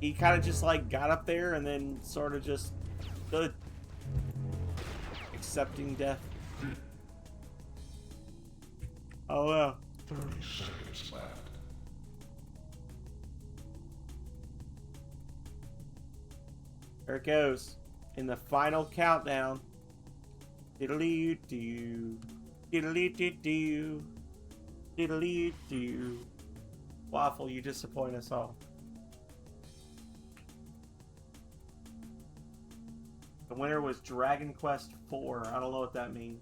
He kind of just like got up there and then sort of just stood, accepting death. Oh yeah. 30 seconds left. There it goes. In the final countdown. Diddly-doo. Diddly-doo. Diddly-doo. Waffle, you disappoint us all. The winner was Dragon Quest IV. I don't know what that means.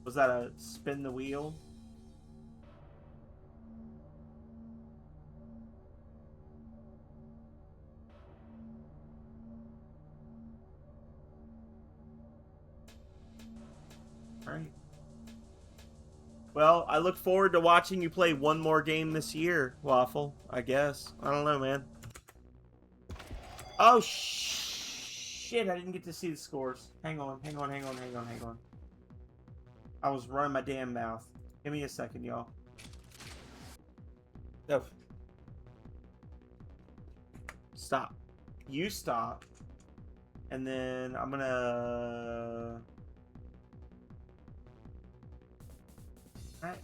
Was that a spin the wheel? Right. Well, I look forward to watching you play one more game this year, Waffle, I guess. I don't know, man. Oh, shit, I didn't get to see the scores. Hang on. I was running my damn mouth. Give me a second, y'all. Oh. Stop. You stop. And then I'm gonna...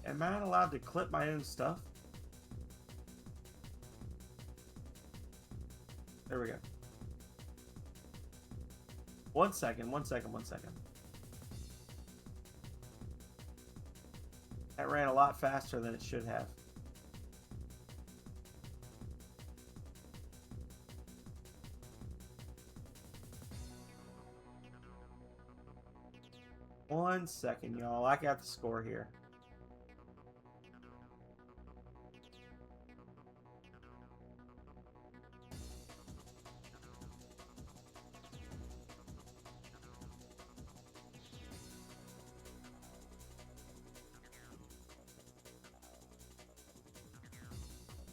Am I allowed to clip my own stuff? There we go. One second. That ran a lot faster than it should have. One second, y'all. I got the score here.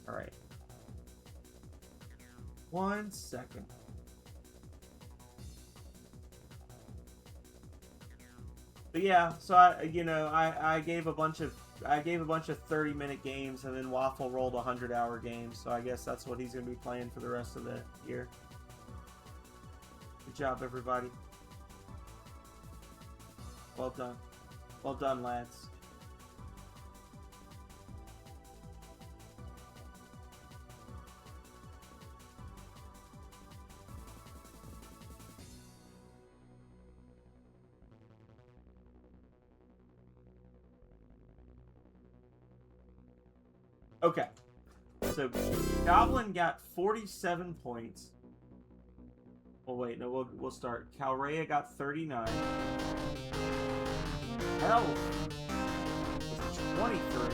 All right. 1 second. But yeah, so I gave a bunch of 30-minute games, and then Waffle rolled 100-hour games. So I guess that's what he's gonna be playing for the rest of the year. Good job, everybody. Well done. Well done, lads. Okay. So, Goblin got 47 points. Oh, wait, no, we'll start. Calrea got 39. Health was 23.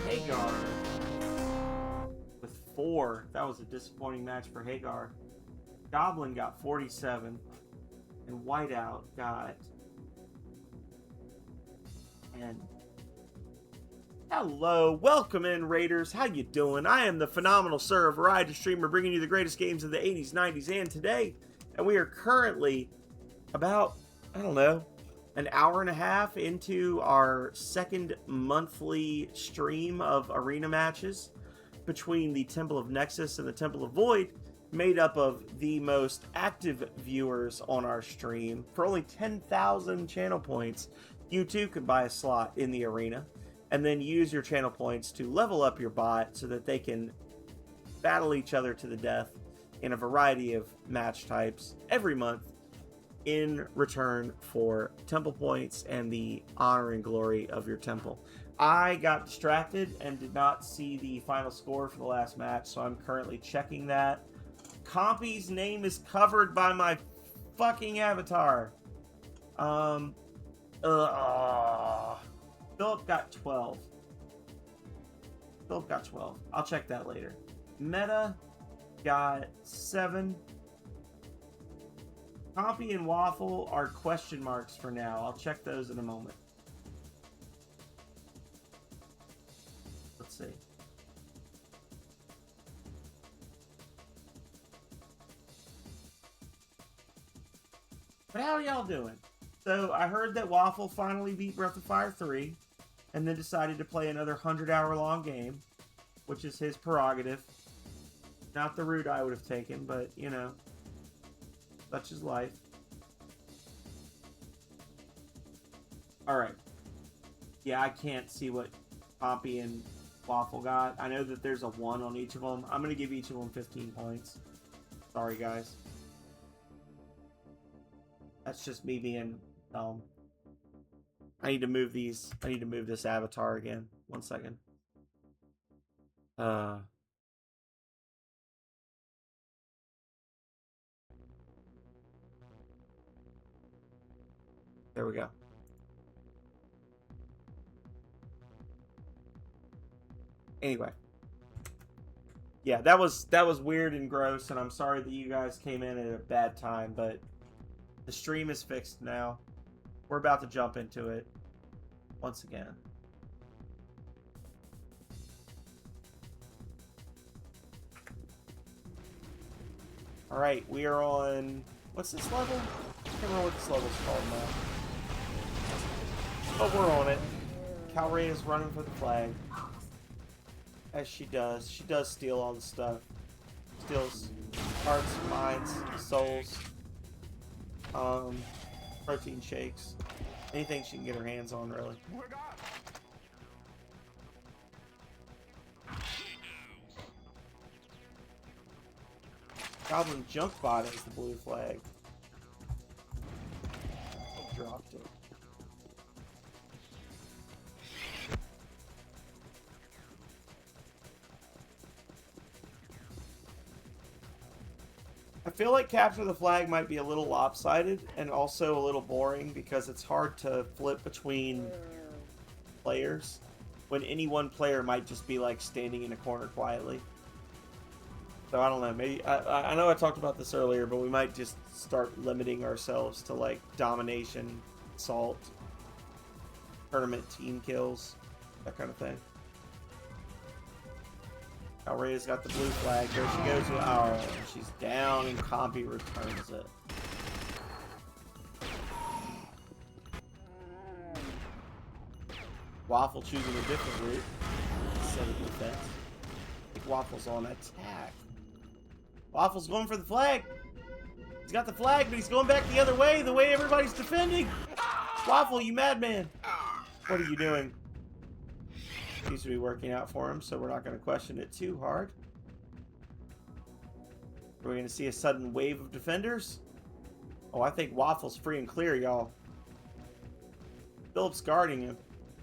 Hagar with 4. That was a disappointing match for Hagar. Goblin got 47. And Whiteout got 10. Hello, welcome in, Raiders. How you doing? I am the phenomenal Sir, a variety streamer, bringing you the greatest games of the 80s, 90s, and today. And we are currently about, I don't know, an hour and a half into our second monthly stream of arena matches between the Temple of Nexus and the Temple of Void, made up of the most active viewers on our stream. For only 10,000 channel points, you too can buy a slot in the arena, and then use your channel points to level up your bot so that they can battle each other to the death in a variety of match types every month in return for temple points and the honor and glory of your temple. I got distracted and did not see the final score for the last match, so I'm currently checking that. Compy's name is covered by my fucking avatar. Philip got 12. Philip got 12. I'll check that later. Meta got 7. Compy and Waffle are question marks for now. I'll check those in a moment. Let's see. But how are y'all doing? So I heard that Waffle finally beat Breath of Fire 3 and then decided to play another 100-hour-long game, which is his prerogative. Not the route I would have taken, but, you know, such is life. Alright. Yeah, I can't see what Compy and Waffle got. I know that there's a 1 on each of them. I'm going to give each of them 15 points. Sorry, guys. That's just me being dumb. I need to move these. I need to move this avatar again. 1 second. There we go. Anyway. Yeah, that was weird and gross, and I'm sorry that you guys came in at a bad time, but the stream is fixed now. We're about to jump into it once again. Alright, we are on... What's this level? I can't remember what this level's called now. But we're on it. Calrea is running for the flag. As she does. She does steal all the stuff. Steals hearts, minds, souls. Protein shakes. Anything she can get her hands on, really. Goblin junk bot is the blue flag. Dropped it. I feel like Capture the Flag might be a little lopsided and also a little boring because it's hard to flip between players when any one player might just be like standing in a corner quietly. So I don't know, maybe I know I talked about this earlier, but we might just start limiting ourselves to like domination, assault, tournament team kills, that kind of thing. Calrea's got the blue flag. There she goes. Oh, she's down, and Compy returns it. Waffle choosing a different route instead of defense. I think Waffle's on attack. Waffle's going for the flag. He's got the flag, but he's going back the other way, the way everybody's defending. Waffle, you madman! What are you doing? Seems to be working out for him, so we're not going to question it too hard. Are we going to see a sudden wave of defenders? Oh, I think Waffle's free and clear, y'all. Philip's guarding him.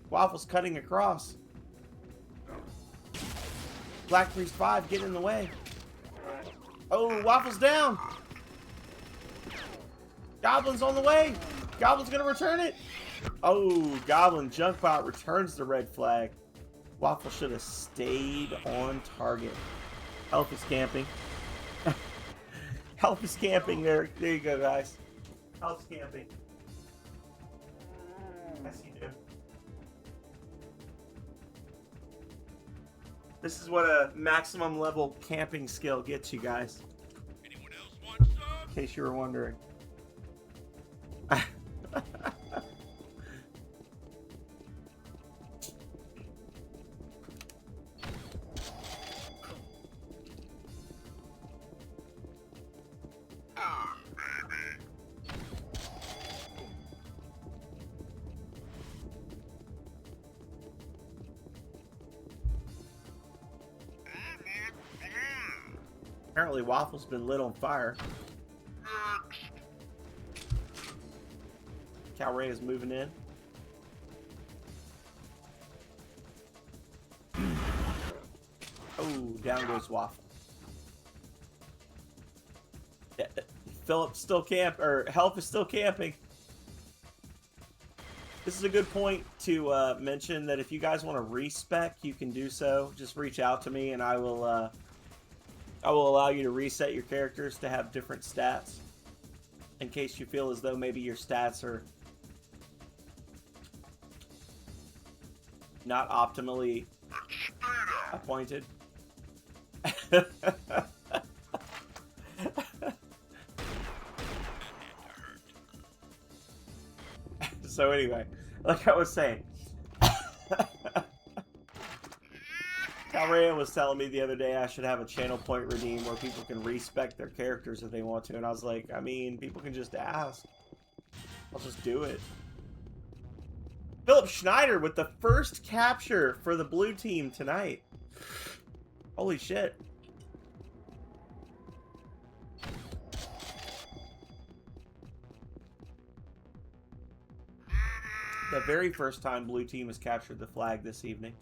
Waffle's cutting across. Black Priest 5 getting in the way. Oh, Waffle's down. Goblin's on the way. Goblin's going to return it. Oh, Goblin Junkbot returns the red flag. Waffle should have stayed on target. Health is camping. Health is camping there. There you go, guys. Health is camping. Yes, you do. This is what a maximum level camping skill gets you guys. Anyone else want some? In case you were wondering. Apparently Waffle's been lit on fire. Calray is moving in. Oh, down goes Waffle. Philip still Health is still camping. This is a good point to mention that if you guys want to respec, you can do so. Just reach out to me and I will allow you to reset your characters to have different stats. In case you feel as though maybe your stats are not optimally appointed. So anyway, like I was saying, Calrea was telling me the other day I should have a channel point redeem where people can respec their characters if they want to, and I was like, I mean, people can just ask. I'll just do it. Philip Schneider with the first capture for the blue team tonight. Holy shit. The very first time blue team has captured the flag this evening.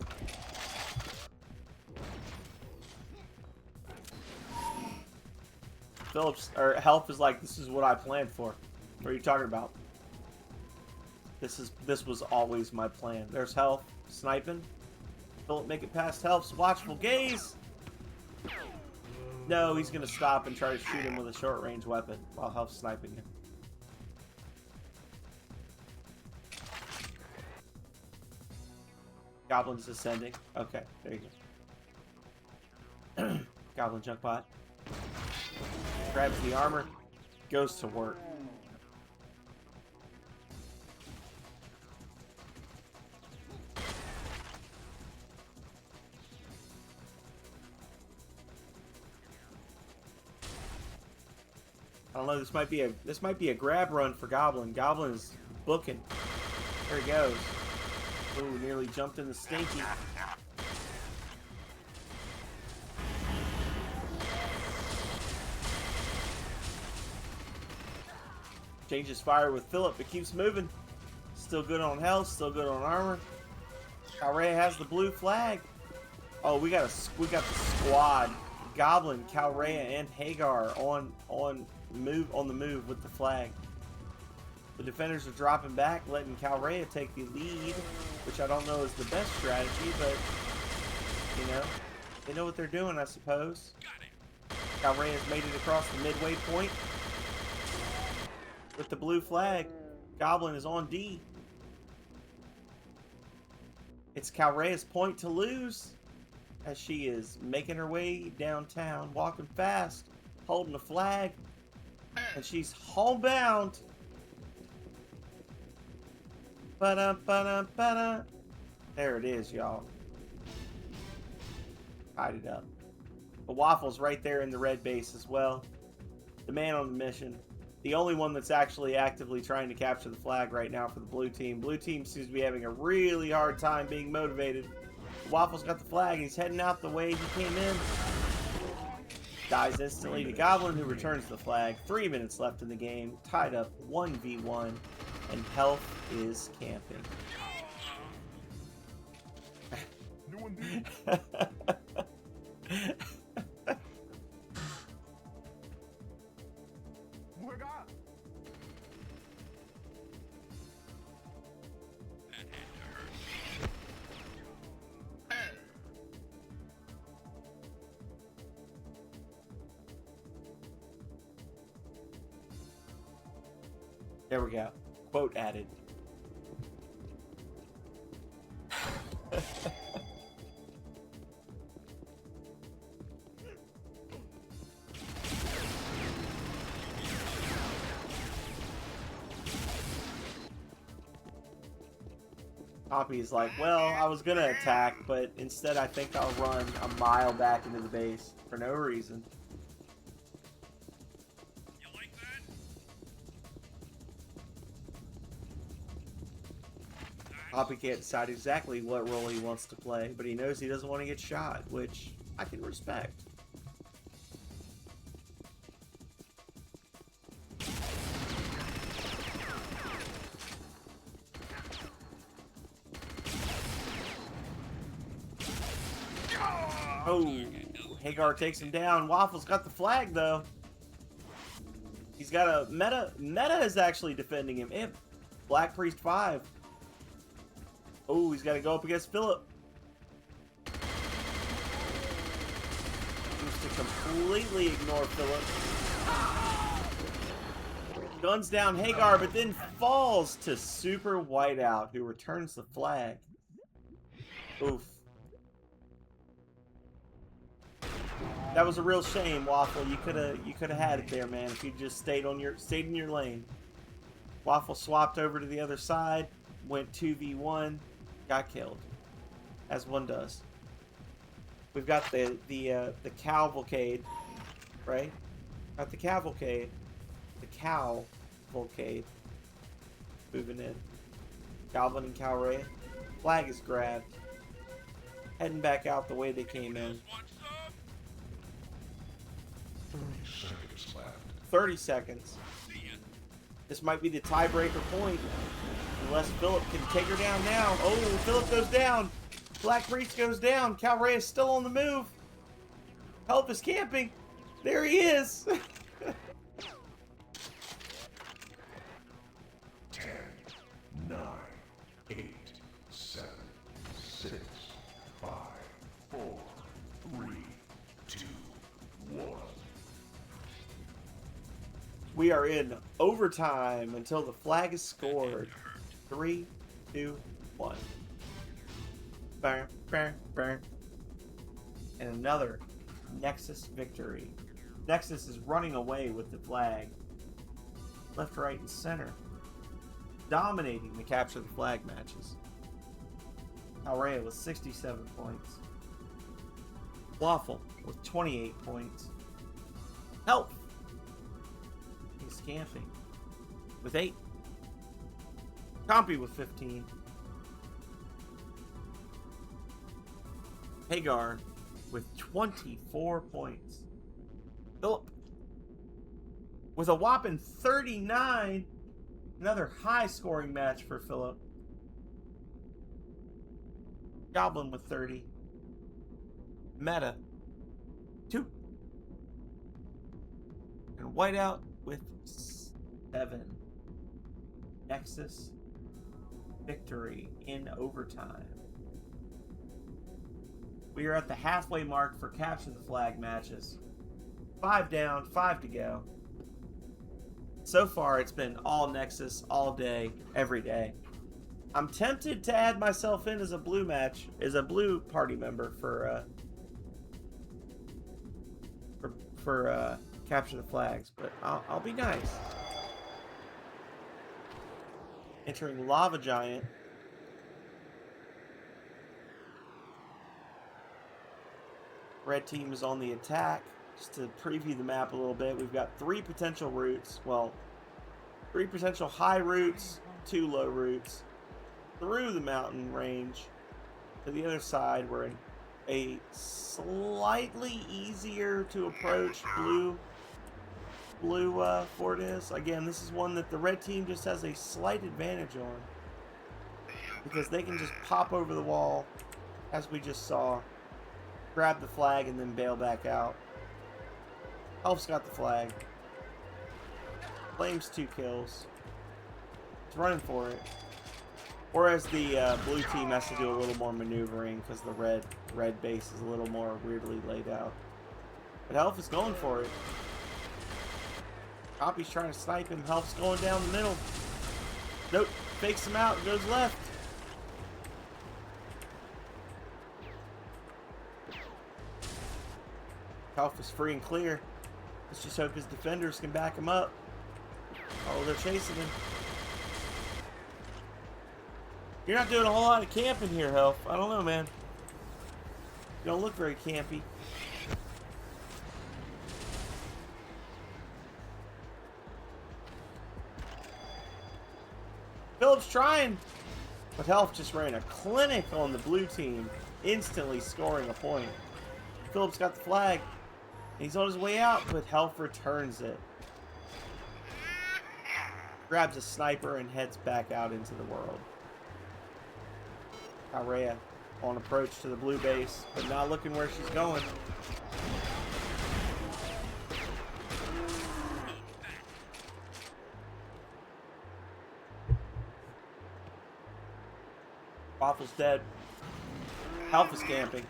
Health is like, this is what I planned for. What are you talking about? This was always my plan. There's Health sniping. Don't make it past Health's watchful gaze. No, he's gonna stop and try to shoot him with a short range weapon while Health's sniping him. Goblin's ascending. Okay, there you go. Goblin Junkbot. Grabs the armor. Goes to work. I don't know, this might be a grab run for Goblin. Goblin is booking. There he goes. Ooh, nearly jumped in the stinky. Changes fire with Philip, but keeps moving. Still good on health, still good on armor. Calray has the blue flag. Oh, we got the squad. Goblin, Calray, and Hagar on the move with the flag. The defenders are dropping back, letting Calray take the lead, which I don't know is the best strategy, but you know, they know what they're doing, I suppose. Calray has made it across the midway point with the blue flag. Goblin is on D. It's Calray's point to lose as she is making her way downtown, walking fast, holding the flag, and she's homebound. Ba-da-ba-da-ba-da. There it is, y'all. Hide it up. The Waffle's right there in the red base as well. The man on the mission. The only one that's actually actively trying to capture the flag right now for the blue team. Blue team seems to be having a really hard time being motivated. Waffle's got the flag. He's heading out the way he came in. Dies instantly to Goblin, who returns the flag. 3 minutes left in the game. Tied up 1v1. And Health is camping. There we go. Quote added. Poppy's like, well, I was gonna attack, but instead I think I'll run a mile back into the base for no reason. You like that? Poppy can't decide exactly what role he wants to play, but he knows he doesn't want to get shot, which I can respect. Oh, Hagar takes him down. Waffle's got the flag, though. He's got a Meta. Meta is actually defending him. And Black Priest 5. Oh, he's got to go up against Philip. Seems to completely ignore Philip. Guns down Hagar, but then falls to Super Whiteout, who returns the flag. Oof. That was a real shame, Waffle. You could have had it there, man, if you just stayed in your lane. Waffle swapped over to the other side, went 2v1, got killed, as one does. We've got the cavalcade, right? Got the cavalcade, moving in. Goblin and Calrea. Flag is grabbed. Heading back out the way they came in. 30 seconds left. 30 seconds. This might be the tiebreaker point. Unless Philip can take her down now. Oh, Philip goes down. Black Priest goes down. Calrea is still on the move. Help is camping. There he is. 10, 9, 8, 7, 6, 5, 4, 3, 2, 1. We are in overtime until the flag is scored. 3, 2, 1. Burn, burn, burn. And another Nexus victory. Nexus is running away with the flag. Left, right, and center. Dominating the capture the flag matches. Calrea with 67 points. Waffle with 28 points. Help! He's camping with 8. Compy with 15. Hagar with 24 points. Philip with a whopping 39. Another high scoring match for Philip. Goblin with 30. Meta 2. And Whiteout with 7. Nexus victory in overtime. We are at the halfway mark for capture the flag matches. 5 down, 5 to go. So far, it's been all Nexus, all day, every day. I'm tempted to add myself in as a blue match, as a blue party member for capture the flags, but I'll be nice. Entering Lava Giant. Red team is on the attack. Just to preview the map a little bit, we've got 3 potential routes. Well, 3 potential high routes, 2 low routes through the mountain range to the other side. We're in a slightly easier to approach blue fort is. Again, this is one that the red team just has a slight advantage on, because they can just pop over the wall, as we just saw, grab the flag, and then bail back out. Elf's got the flag. Flames 2 kills. It's running for it. Whereas the blue team has to do a little more maneuvering because the red base is a little more weirdly laid out. But Elf is going for it. Copy's trying to snipe him. Elf's going down the middle. Nope. Fakes him out and goes left. Elf is free and clear. Let's just hope his defenders can back him up. Oh, they're chasing him. You're not doing a whole lot of camping here, Elf. I don't know, man. You don't look very campy. Philip's trying, but Elf just ran a clinic on the blue team, instantly scoring a point. Philip's got the flag. He's on his way out, but Elf returns it. Grabs a sniper and heads back out into the world. Kyrrhea on approach to the blue base, but not looking where she's going. Waffle's dead. Alpha's camping.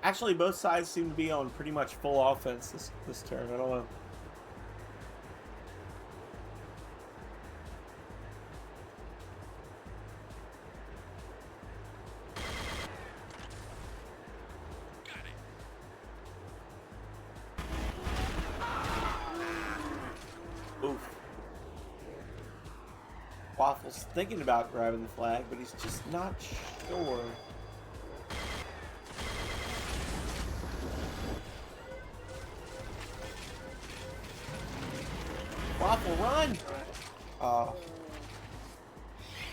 Actually, both sides seem to be on pretty much full offense this turn. I don't know. Oof. Waffle's thinking about grabbing the flag, but he's just not sure. Waffle, run!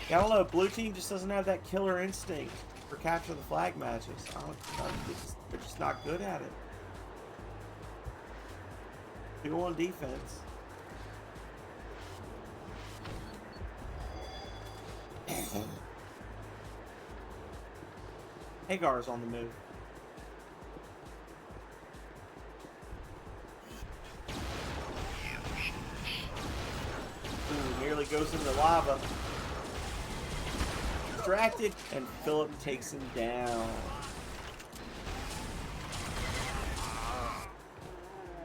Yeah, I don't know. Blue team just doesn't have that killer instinct for capture the flag matches. They're just not good at it. They go on defense. Hagar's on the move. Ooh, nearly goes into lava. Distracted, and Philip takes him down.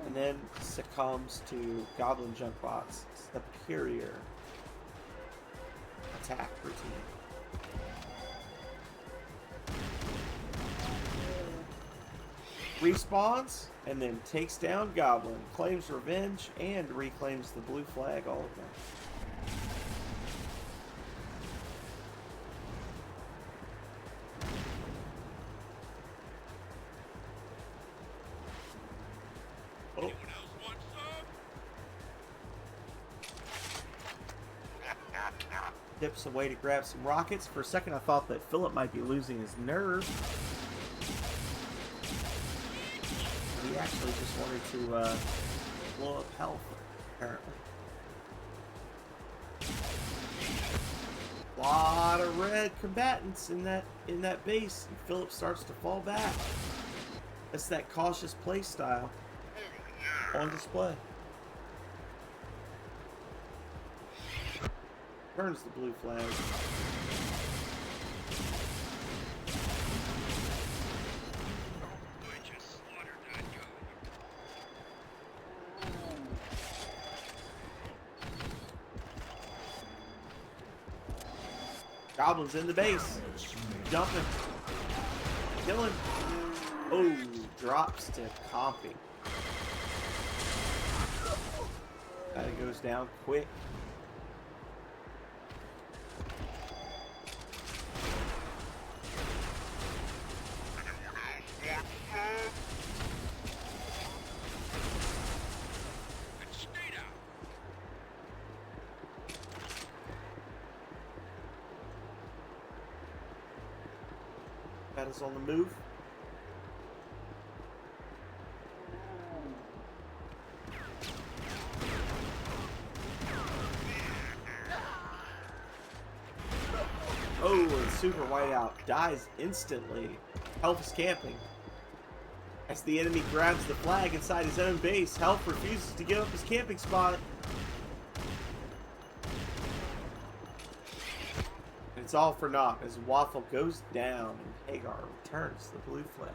And then succumbs to Goblin Junkbot's superior attack routine. Respawns and then takes down Goblin, claims revenge, and reclaims the blue flag all again. Oh. Anyone else want some? Dips away to grab some rockets. For a second I thought that Philip might be losing his nerve. He actually just wanted to blow up health, apparently. A lot of red combatants in that base, and Philip starts to fall back. That's that cautious play style on display. Burns the blue flag. Goblin's in the base. Jumping. Killing. Oh, drops to Compy. That goes down quick. stay down. Meta's on the move. Oh, and Super Whiteout dies instantly. Health is camping. As the enemy grabs the flag inside his own base, Health refuses to give up his camping spot. And it's all for naught as Waffle goes down and Hagar returns the blue flag.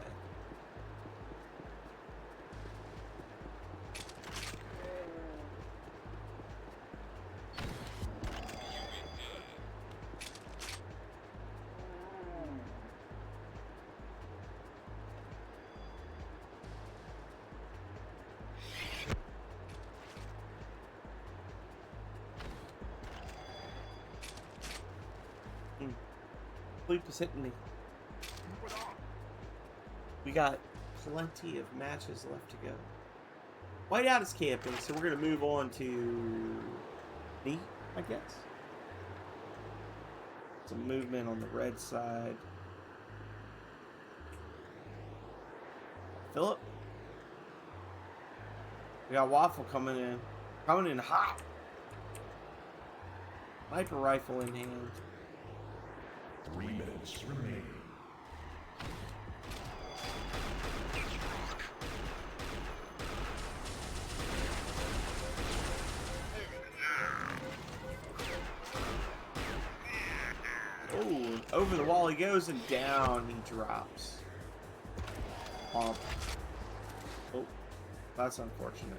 Sleep is hitting me. We got plenty of matches left to go. Whiteout is camping, so we're going to move on to me, I guess. Some movement on the red side. Philip. We got Waffle coming in. Coming in hot. Sniper rifle in hand. 3 minutes remaining. Oh, over the wall he goes and down he drops. Oh, that's unfortunate.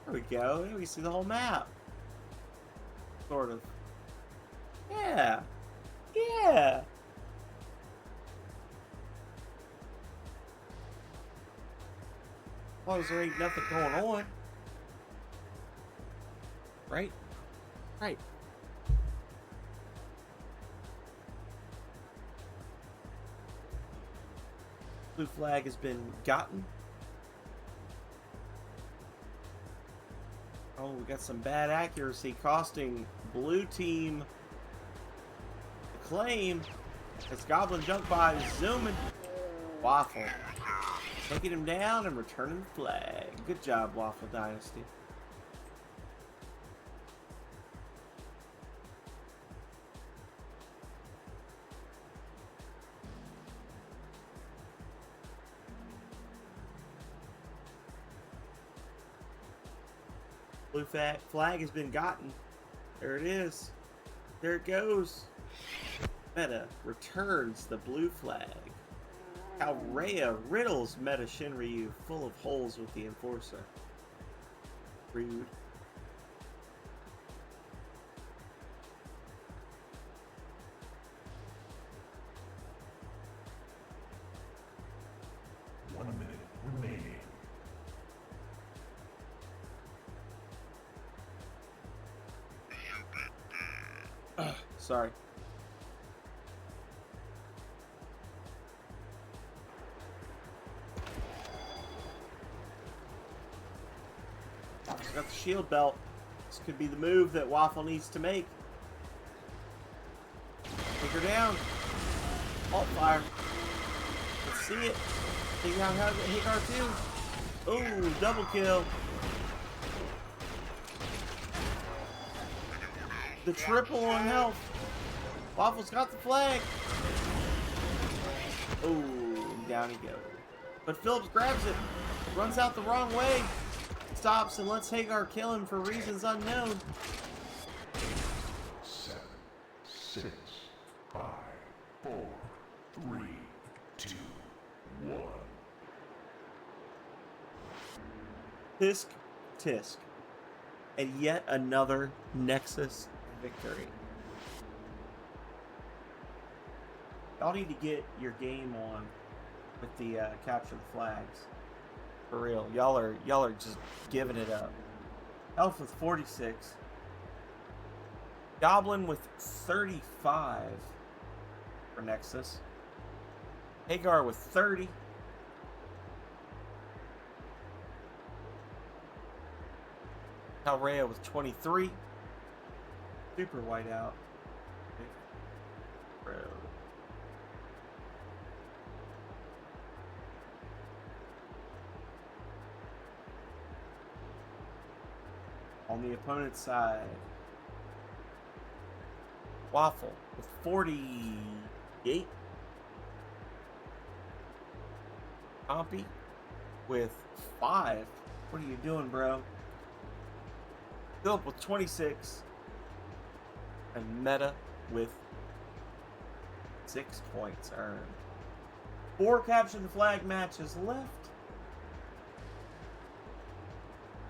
There we go. We see the whole map. Sort of. Yeah. Yeah. As long as there ain't nothing going on. Right? Right. Blue flag has been gotten. Oh, we got some bad accuracy costing blue team the claim. As Goblin jump by is zooming. Waffle. Taking him down and returning the flag. Good job, Waffle Dynasty. Blue flag has been gotten. There it is. There it goes. Meta returns the blue flag. How Rhea riddles Meta Shinryu full of holes with the Enforcer. Rude. Sorry. He's got the shield belt. This could be the move that Waffle needs to make. Take her down. Alt fire. Let's see it. Take out Hagar too. Oh, double kill. The triple on health. Waffle's got the flag. Oh, down he goes. But Phillips grabs it, runs out the wrong way, stops and lets Hagar kill him for reasons unknown. 7, 6, 5, 4, 3, 2, 1. Tisk, tisk. And yet another Nexus victory. Y'all need to get your game on with the capture the flags. For real. Y'all are just giving it up. Elf with 46. Goblin with 35 for Nexus. Hagar with 30. Calrea with 23. Super whiteout. Bro. On the opponent's side, Waffle with 48. Compy with 5. What are you doing, bro? Philip with 26. And Meta with 6 points earned. 4 capture the flag matches left.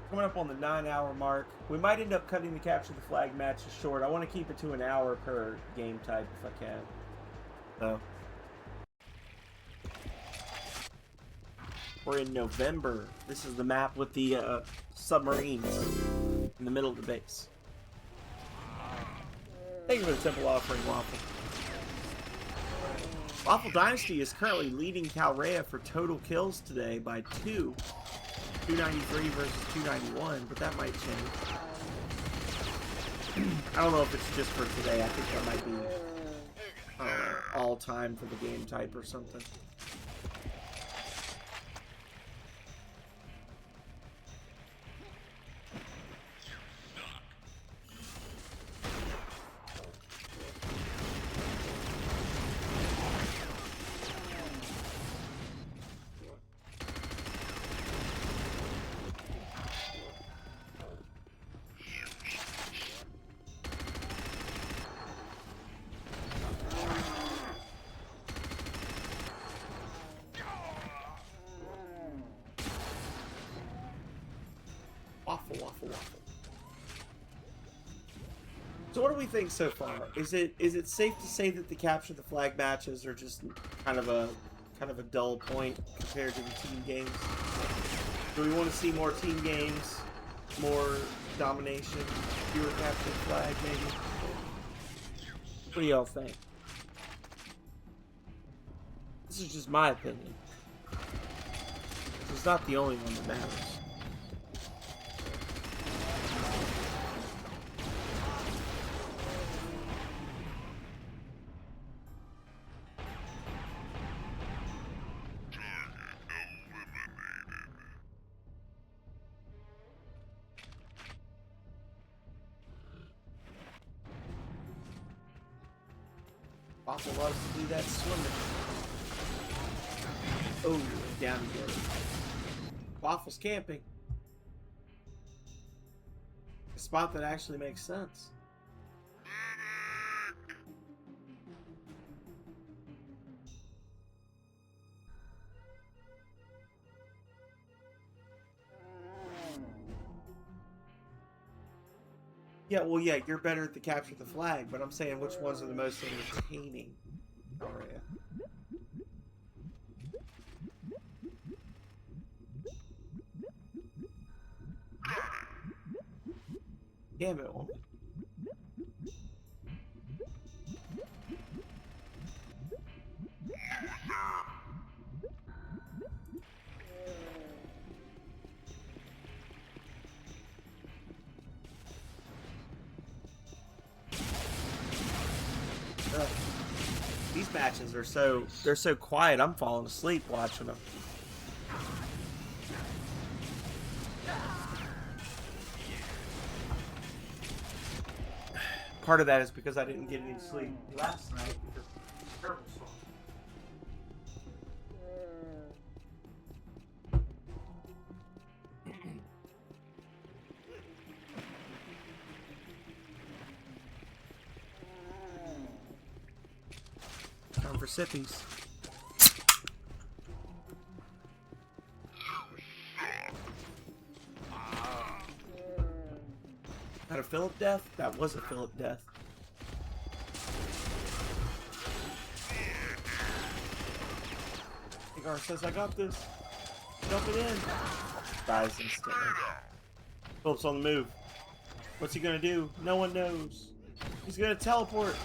Coming up on the 9-hour mark. We might end up cutting the capture the flag matches short. I want to keep it to an hour per game type if I can. So we're in November. This is the map with the submarines in the middle of the base. Thank you for the temple offering, Waffle. Waffle Dynasty is currently leading Calrea for total kills today by 2. 293 versus 291, but that might change. I don't know if it's just for today. I think that might be all time for the game type or something. Waffle. So what do we think so far? Is it safe to say that the capture the flag matches are just kind of a dull point compared to the team games? Do we want to see more team games, more domination, fewer capture the flag maybe? What do y'all think? This is just my opinion. It's not the only one that matters. Waffle loves to do that swimming. Oh, down he goes. Waffle's camping. A spot that actually makes sense. Yeah, well, yeah, you're better at the capture the flag, but I'm saying which ones are the most entertaining. Alright. Damn it, woman. These matches are they're so quiet. I'm falling asleep watching them. Part of that is because I didn't get any sleep last night because of the terrible storm. Time for sippies. That a Philip death? That was a Philip death. Hagar says, I got this. Dump it in. Dies instantly. Philip's on the move. What's he gonna do? No one knows. He's gonna teleport.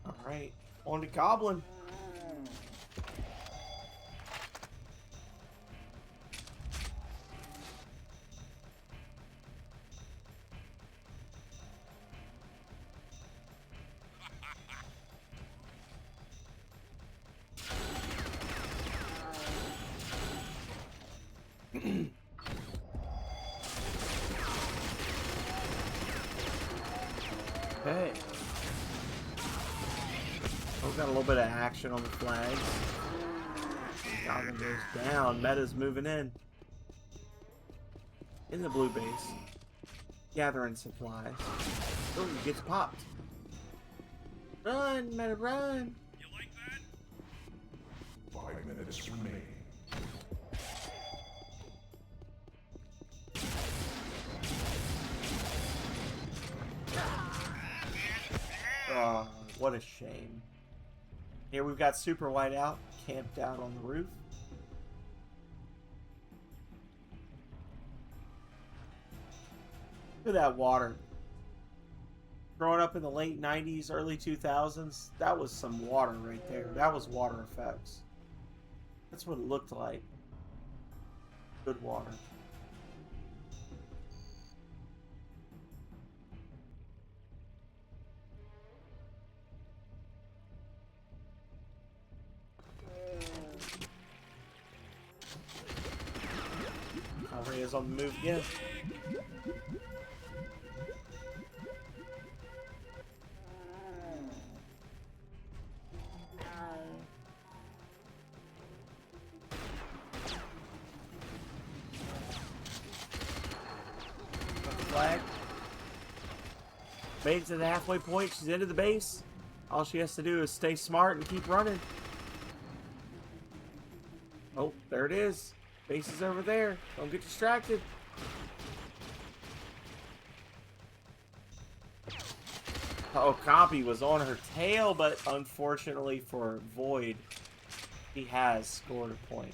Alright, on to Goblin. Okay. We've got a little bit of action on the flags. Goblin goes down. Meta's moving in. In the blue base. Gathering supplies. Oh, he gets popped. Run, Meta, run! You like that? 5 minutes remaining. Oh, what a shame. Here we've got Super Whiteout camped out on the roof. Look at that water. Growing up in the late 90s, early 2000s, that was some water right there. That was water effects. That's what it looked like. Good water. Is on the move again. Flag. Made it to the halfway point. She's into the base. All she has to do is stay smart and keep running. Oh, there it is. Base is over there. Don't get distracted. Oh, Compy was on her tail, but unfortunately for Void, he has scored a point.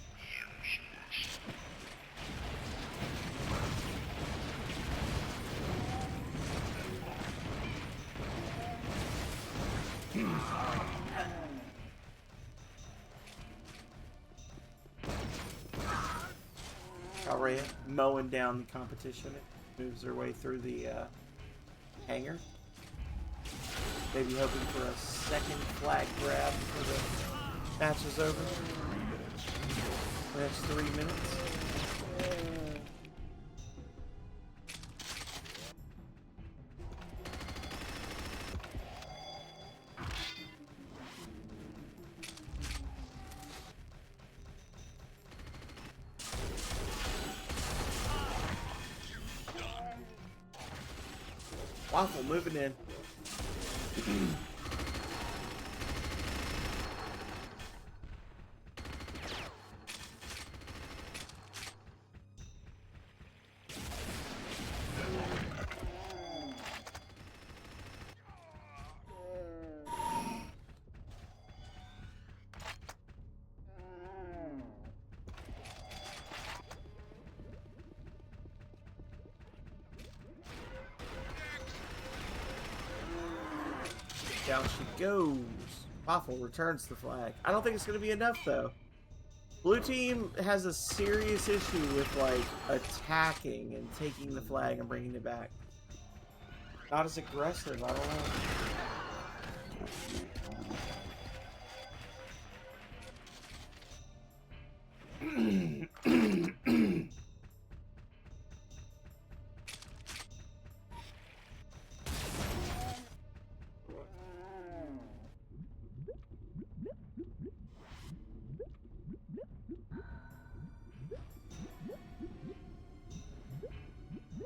Alrea mowing down the competition. It moves her way through the hangar. Maybe hoping for a second flag grab before the match is over. That's 3 minutes. Waffle moving in. Down she goes. Waffle returns the flag. I don't think it's going to be enough, though. Blue team has a serious issue with, like, attacking and taking the flag and bringing it back. Not as aggressive, I don't know.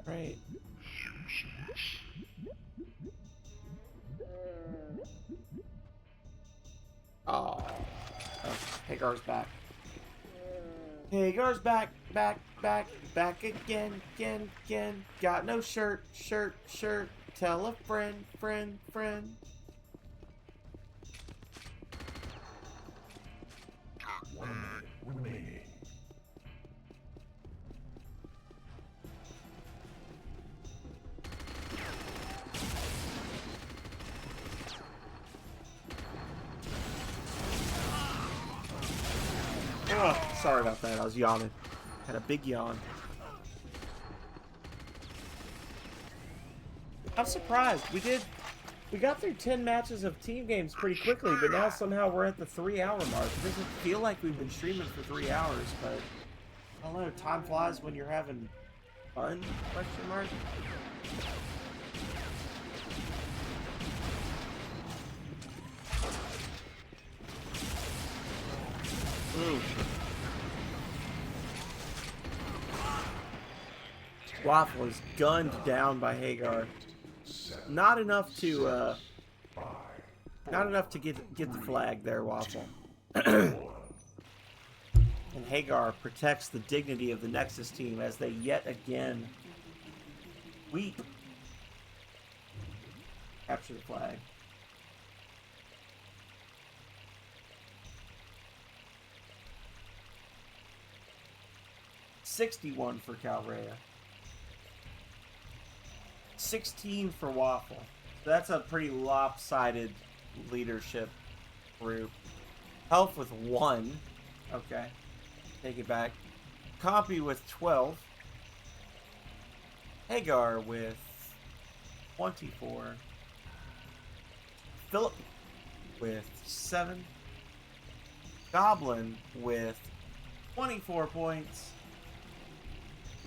Right. Oh. Hagar's back. Hagar's back. back again. Got no shirt. Tell a friend. 1 minute remaining. Oh, sorry about that. I was yawning. Had a big yawn. I'm surprised. We got through 10 matches of team games pretty quickly, but now somehow we're at the 3-hour mark. It doesn't feel like we've been streaming for 3 hours, but I don't know. Time flies when you're having fun? Question mark. Ooh. Waffle is gunned down by Hagar. Not enough to get the flag there, Waffle. And Hagar protects the dignity of the Nexus team as they yet again weep. Capture the flag. $61 for Calrea. 16 for Waffle. So that's a pretty lopsided leadership group. Health with 1. Okay. Take it back. Compy with 12. Hagar with 24. Philip with 7. Goblin with 24 points.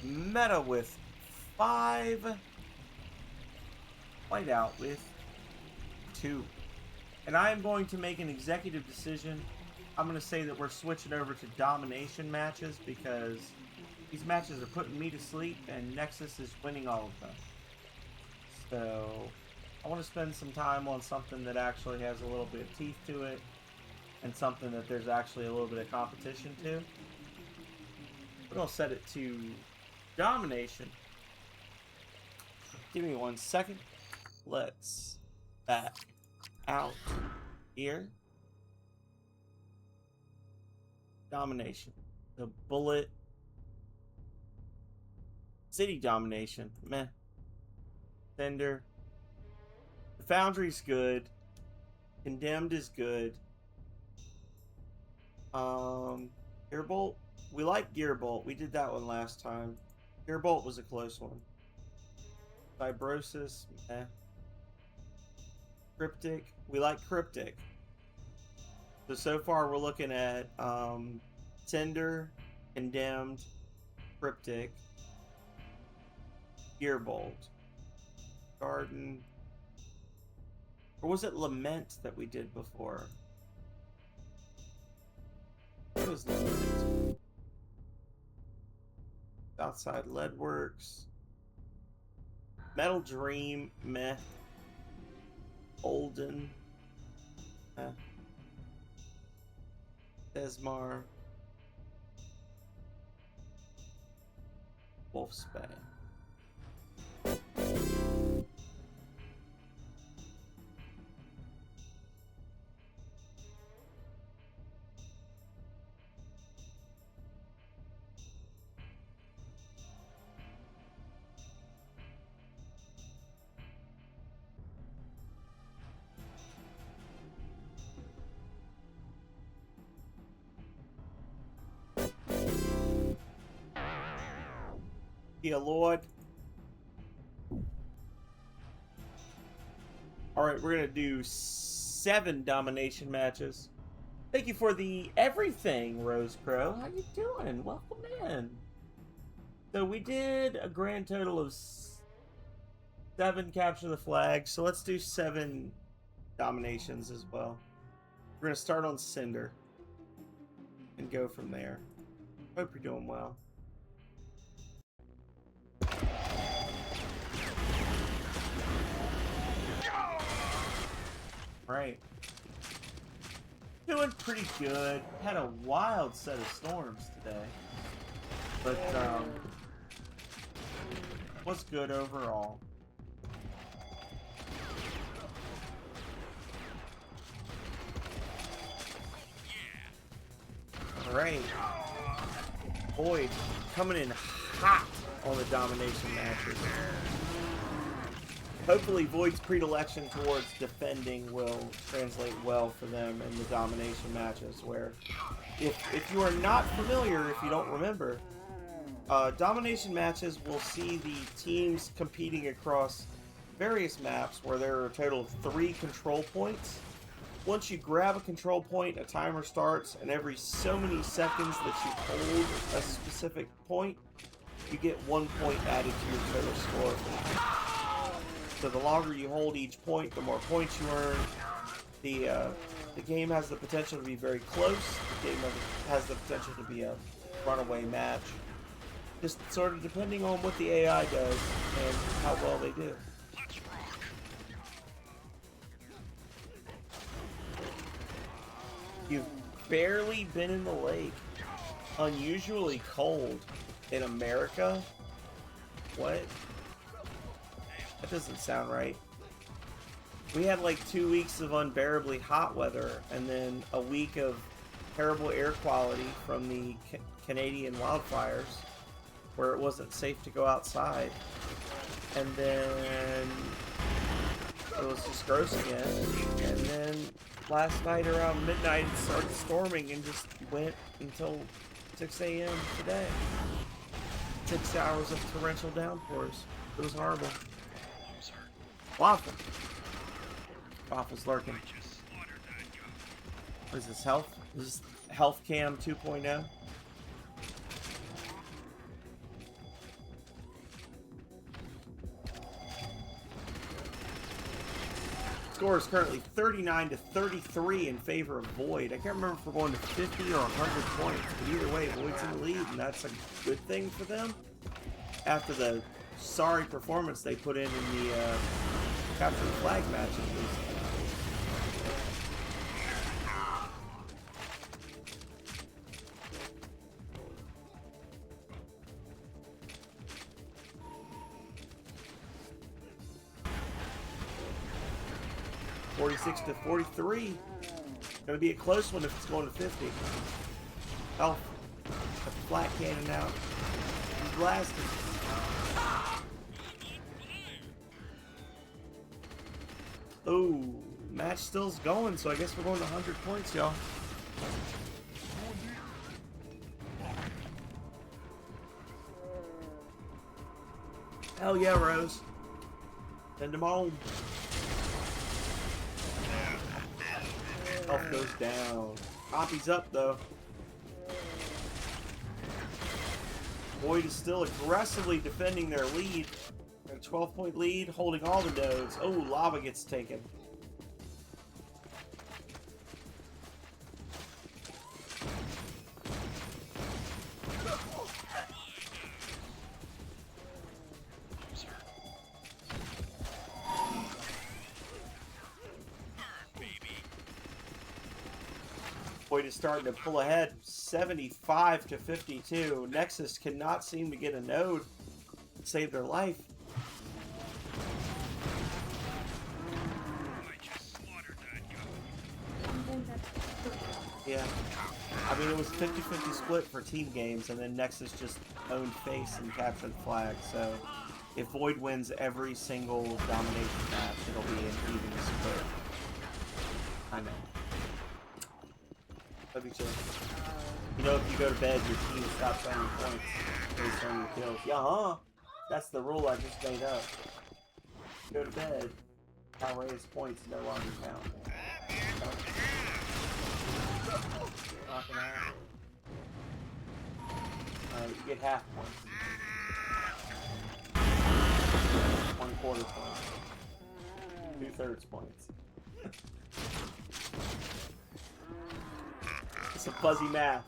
Meta with 5. Whiteout with 2. And I am going to make an executive decision. I'm going to say that we're switching over to domination matches because these matches are putting me to sleep and Nexus is winning all of them. So I want to spend some time on something that actually has a little bit of teeth to it and something that there's actually a little bit of competition to. We're going to set it to domination. Give me 1 second. Let's back out here. Domination. The bullet. City domination. Meh. Fender. The Foundry's good. Condemned is good. Gearbolt. We like Gearbolt. We did that one last time. Gearbolt was a close one. Fibrosis. Meh. Cryptic. We like Cryptic. So far we're looking at Tinder, Condemned, Cryptic, Gearbolt, Garden, or was it Lament that we did before? It was Lament. Outside Leadworks, Metal Dream, meh. Olden, meh. Desmar, Wolfsbane. Yeah, Lord. Alright, we're gonna do 7 domination matches. Thank you for the everything, Rose Crow. How you doing? Welcome in. So we did a grand total of 7 capture the flag, so let's do 7 dominations as well. We're gonna start on Cinder and go from there. Hope you're doing well. Right. Doing pretty good. Had a wild set of storms today. But was good overall. Alright. Void coming in hot on the domination matches. Hopefully Void's predilection towards defending will translate well for them in the domination matches, where if you are not familiar, if you don't remember, domination matches will see the teams competing across various maps where there are a total of 3 control points. Once you grab a control point, a timer starts, and every so many seconds that you hold a specific point, you get 1 point added to your total score. So the longer you hold each point, the more points you earn. The game has the potential to be very close. The game has the potential to be a runaway match. Just sort of depending on what the AI does and how well they do. You've barely been in the lake. Unusually cold in America? What? That doesn't sound right. We had like 2 weeks of unbearably hot weather and then a week of terrible air quality from the Canadian wildfires where it wasn't safe to go outside. And then it was just gross again. And then last night around midnight it started storming and just went until 6 a.m. today. 6 hours of torrential downpours. It was horrible. Waffle. Waffle's lurking. What is this, health? Is this Health Cam 2.0? Score is currently 39-33 in favor of Void. I can't remember if we're going to 50 or 100 points, but either way, Void's in the lead, and that's a good thing for them. After the sorry performance they put in the capture the flag match at least. (46-43). Gonna be a close one if it's going to 50. Health. A flat cannon out. He's blasted. Oh, match still's going, so I guess we're going to 100 points, y'all. Hell yeah, Rose. Send them home. Health goes down. Copy's up, though. Void is still aggressively defending their lead. A 12-point lead, holding all the nodes. Oh, lava gets taken. Void is starting to pull ahead, 75-52. Nexus cannot seem to get a node to save their life. Yeah. I mean, it was 50-50 split for team games, and then Nexus just owned face and captured flag, so if Void wins every single domination match, it'll be an even split. I know. That'd be chill. You know, if you go to bed, your team stops earning points based on your kills. Yeah, that's the rule I just made up. Go to bed, power raise points no longer count. You get half points. 1/4 points. 2/3 points. It's a fuzzy math.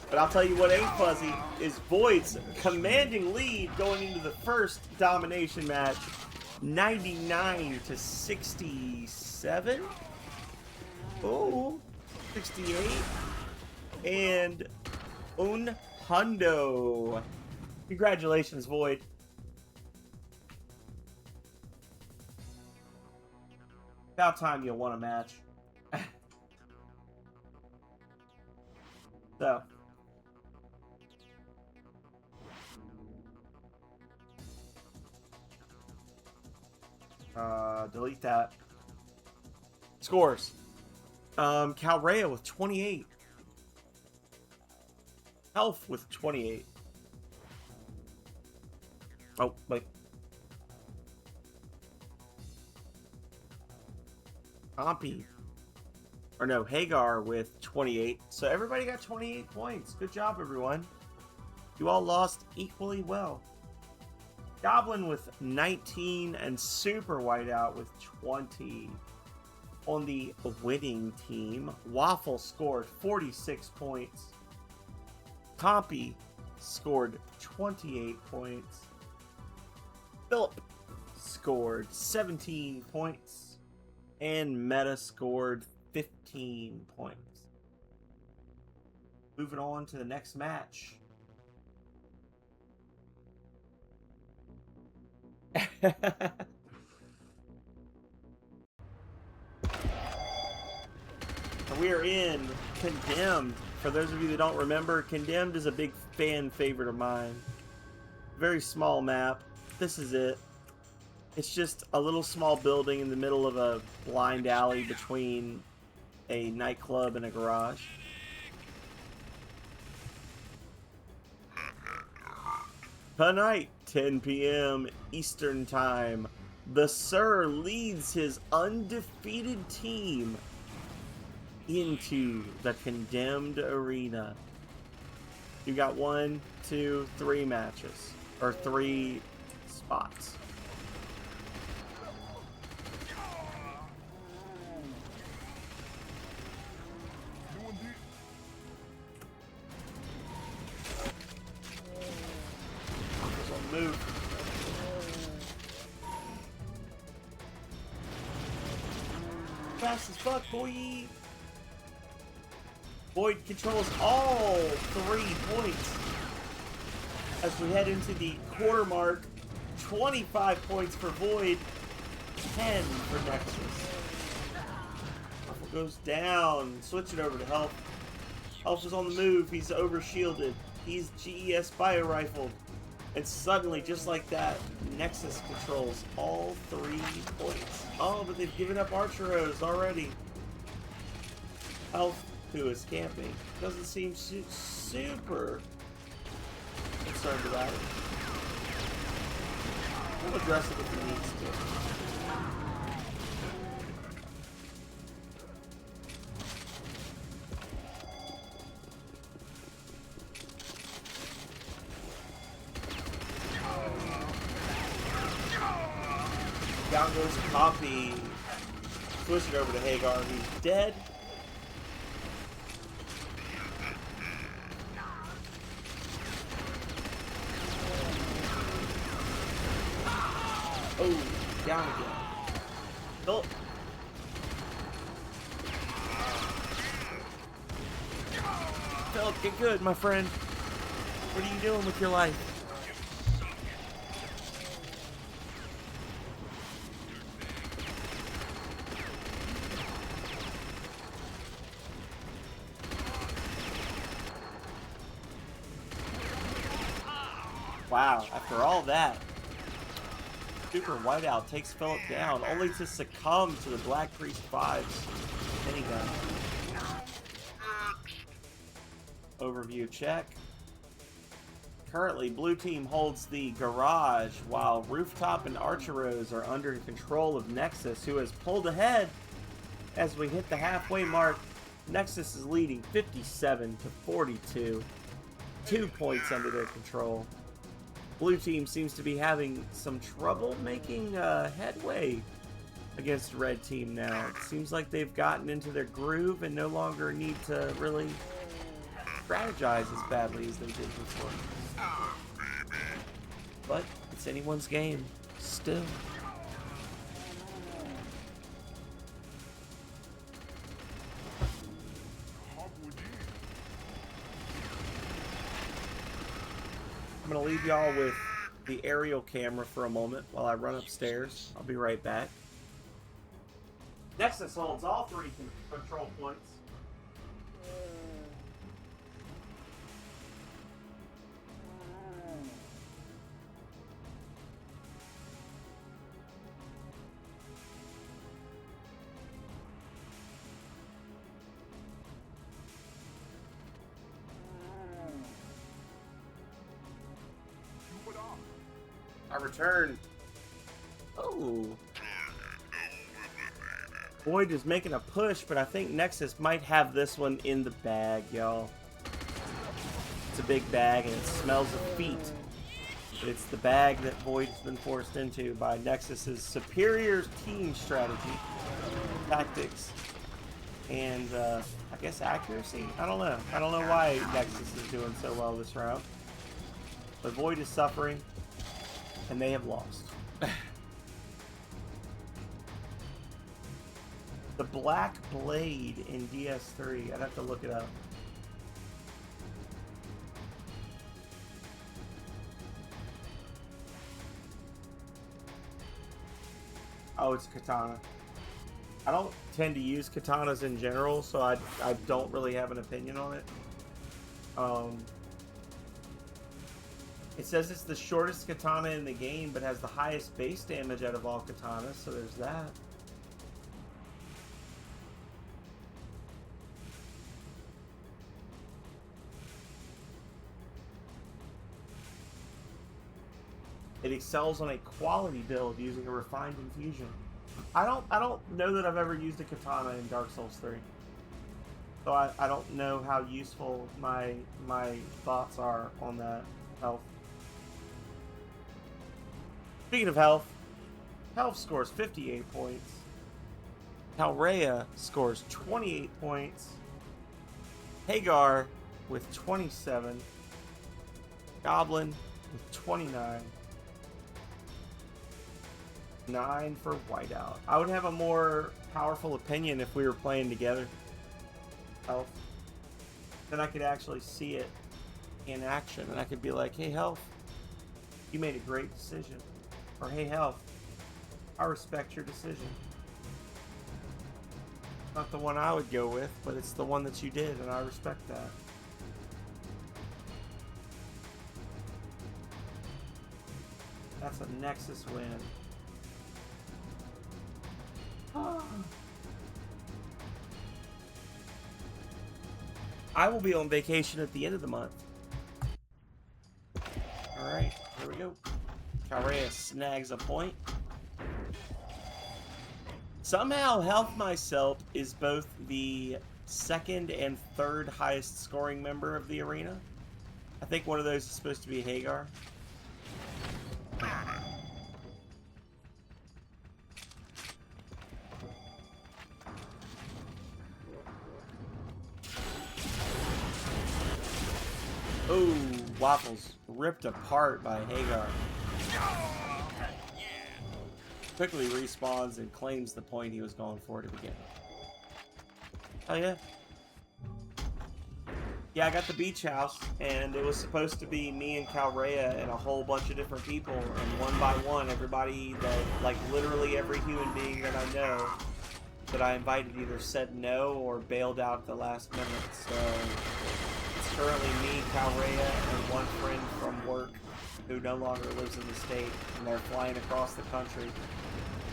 But I'll tell you what ain't fuzzy is Void's commanding lead going into the first domination match. 99-67. Oh, 68. and Un Hundo. Congratulations, Void. About time you won a match. So. Delete that. Scores. Calrea with 28. Health with 28. Oh, wait. Pompey. Or no, Hagar with 28. So everybody got 28 points. Good job, everyone. You all lost equally well. Goblin with 19 and Super Whiteout with 20. On the winning team, Waffle scored 46 points. Pompey scored 28 points. Philip scored 17 points. And Meta scored 15 points. Moving on to the next match. We are in Condemned. For those of you that don't remember, Condemned is a big fan favorite of mine. Very small map. This is it. It's just a little small building in the middle of a blind alley between a nightclub and a garage. Tonight, 10 p.m. Eastern Time, the Sir leads his undefeated team into the Condemned Arena. You got 1, 2, 3 matches, or 3 spots. Move. Fast as fuck, boy. Void controls all 3 points as we head into the quarter mark. 25 points for Void, 10 for Nexus. Waffle goes down. Switch it over to Health. Health is on the move. He's over shielded. He's GES bio rifled. And suddenly, just like that, Nexus controls all 3 points. Oh, but they've given up Archeros already. Elf, who is camping, doesn't seem super concerned about it. He'll address it if he needs to. Down goes Poppy. Switch it over to Hagar, who's dead. Oh, down again. Philip. Philip, get good, my friend. What are you doing with your life? Wow, after all that, Super Whiteout takes Philip down, only to succumb to the Black Priest 5's minigun. Overview check. Currently, Blue Team holds the garage, while Rooftop and Archeros are under control of Nexus, who has pulled ahead as we hit the halfway mark. Nexus is leading 57 to 42. 2 points under their control. Blue Team seems to be having some trouble making headway against Red Team now. It seems like they've gotten into their groove and no longer need to really strategize as badly as they did before. But it's anyone's game, still. I'm going to leave y'all with the aerial camera for a moment while I run upstairs. I'll be right back. Nexus holds all 3 control points. I return. Oh. Void is making a push, but I think Nexus might have this one in the bag, y'all. It's a big bag and it smells of feet. But it's the bag that Void has been forced into by Nexus's superior team strategy, tactics, and I guess accuracy? I don't know. I don't know why Nexus is doing so well this round. But Void is suffering. And they have lost. The Black Blade in DS3. I'd have to look it up. Oh, it's katana. I don't tend to use katanas in general, so I don't really have an opinion on it. It says it's the shortest katana in the game, but has the highest base damage out of all katanas, so there's that. It excels on a quality build using a refined infusion. I don't know that I've ever used a katana in Dark Souls 3. So I don't know how useful my thoughts are on that. Health. Speaking of health, Health scores 58 points. Calrea scores 28 points. Hagar with 27. Goblin with 29. 9 for Whiteout. I would have a more powerful opinion if we were playing together. Health. Then I could actually see it in action, and I could be like, hey, Health, you made a great decision. Or, hey, Health, I respect your decision. Not the one I would go with, but it's the one that you did, and I respect that. That's a Nexus win. I will be on vacation at the end of the month. Alright, here we go. Calrea snags a point. Somehow, Health Myself is both the second and third highest scoring member of the arena. I think one of those is supposed to be Hagar. Oh, Waffles ripped apart by Hagar. Quickly respawns and claims the point he was going for to begin with. Oh yeah? Yeah, I got the beach house, and it was supposed to be me and Calrea and a whole bunch of different people, and one by one, everybody that, like, literally every human being that I know that I invited either said no or bailed out at the last minute. So it's currently me, Calrea, and one friend from work who no longer lives in the state, and they're flying across the country.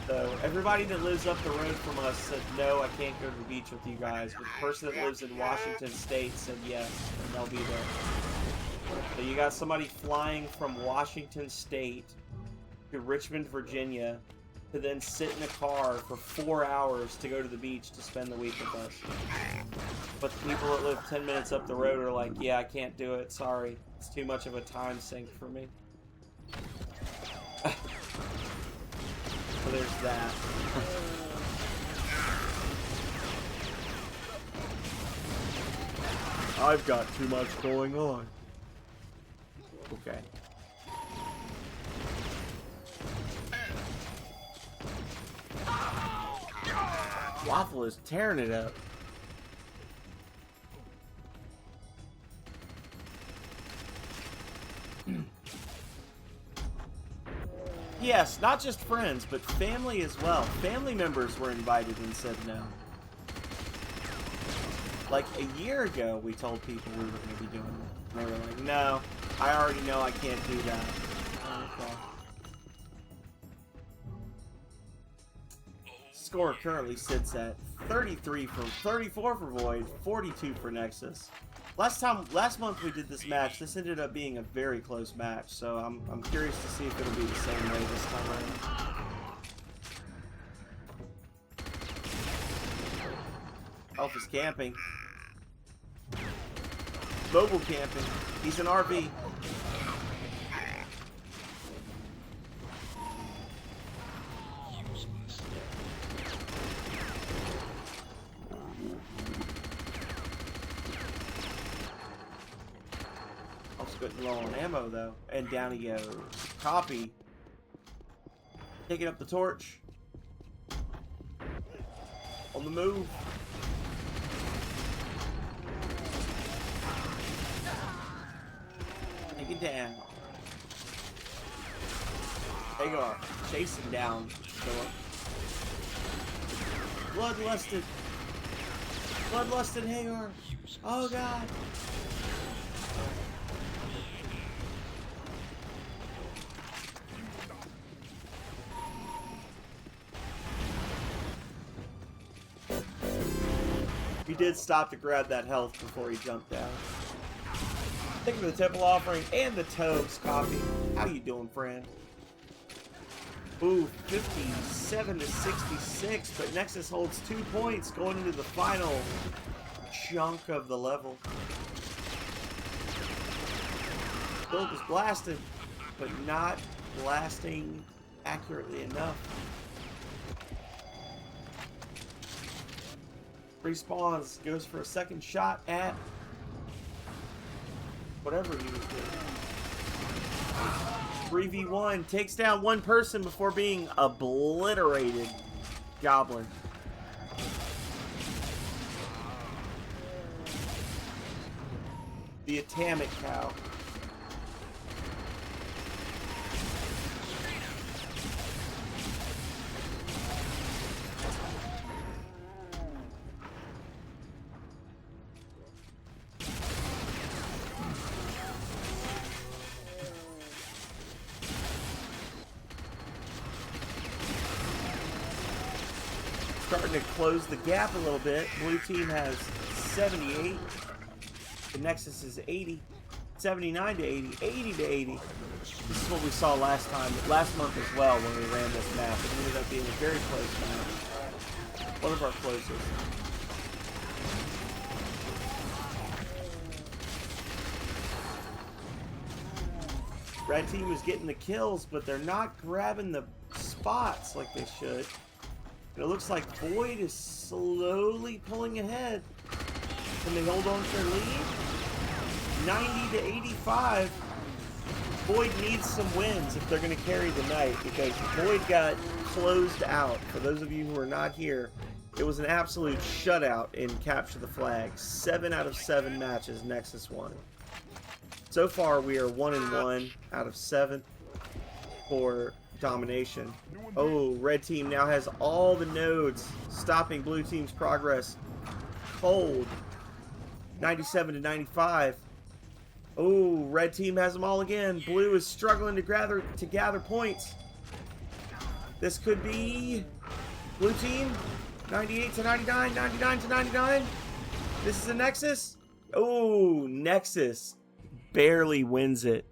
So everybody that lives up the road from us said, no, I can't go to the beach with you guys. But the person that lives in Washington State said yes, and they'll be there. So you got somebody flying from Washington State to Richmond, Virginia, to then sit in a car for 4 hours to go to the beach to spend the week with us. But the people that live 10 minutes up the road are like, yeah, I can't do it, sorry. It's too much of a time sink for me. So there's that. I've got too much going on. Okay. Waffle is tearing it up. Yes, not just friends, but family as well. Family members were invited and said no. Like a year ago, we told people we were going to be doing it. And they were like, no, I already know I can't do that. Okay. Score currently sits at 34 for Void, 42 for Nexus. Last month we did this match. This ended up being a very close match, so I'm curious to see if it'll be the same way this time around. Elf is camping. Mobile camping. He's an RV. Getting low on ammo though, and down he goes. Copy. Taking up the torch. On the move. Take it down. Hagar chasing down Philip. Bloodlusted. Bloodlusted Hagar. Oh god. He did stop to grab that health before he jumped down. Thank you for the temple offering and the Toads copy. How you doing, friend? Ooh, 57 to 66, but Nexus holds 2 points going into the final chunk of the level. Philip is blasted, but not blasting accurately enough. Respawns, goes for a second shot at whatever he was doing. 3v1, takes down one person before being obliterated. Goblin. The Atomic Cow. Starting to close the gap a little bit. Blue team has 78. The Nexus is 80. 79 to 80. 80 to 80. This is what we saw last month as well when we ran this map. It ended up being a very close match. One of our closest. Red team is getting the kills, but they're not grabbing the spots like they should. It looks like Void is slowly pulling ahead. Can they hold on to their lead? 90 to 85. Void needs some wins if they're going to carry the night, because Void got closed out. For those of you who are not here, it was an absolute shutout in Capture the Flag. 7 out of 7 matches Nexus won. So far, we are 1-1 out of 7 for domination. Oh, red team now has all the nodes, stopping blue team's progress. Cold. 97 to 95. Oh, red team has them all again. Blue is struggling to gather points. This could be blue team. 98 to 99, 99 to 99. This is a Nexus. Oh, Nexus barely wins it.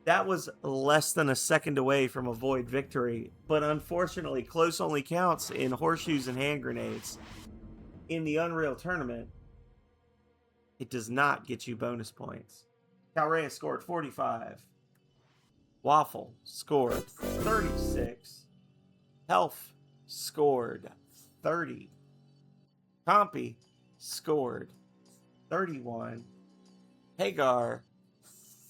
That was less than a second away from a Void victory, but unfortunately, close only counts in horseshoes and hand grenades. In the Unreal Tournament, it does not get you bonus points. Calrea scored 45. Waffle scored 36. Health scored 30. Compy scored 31. Hagar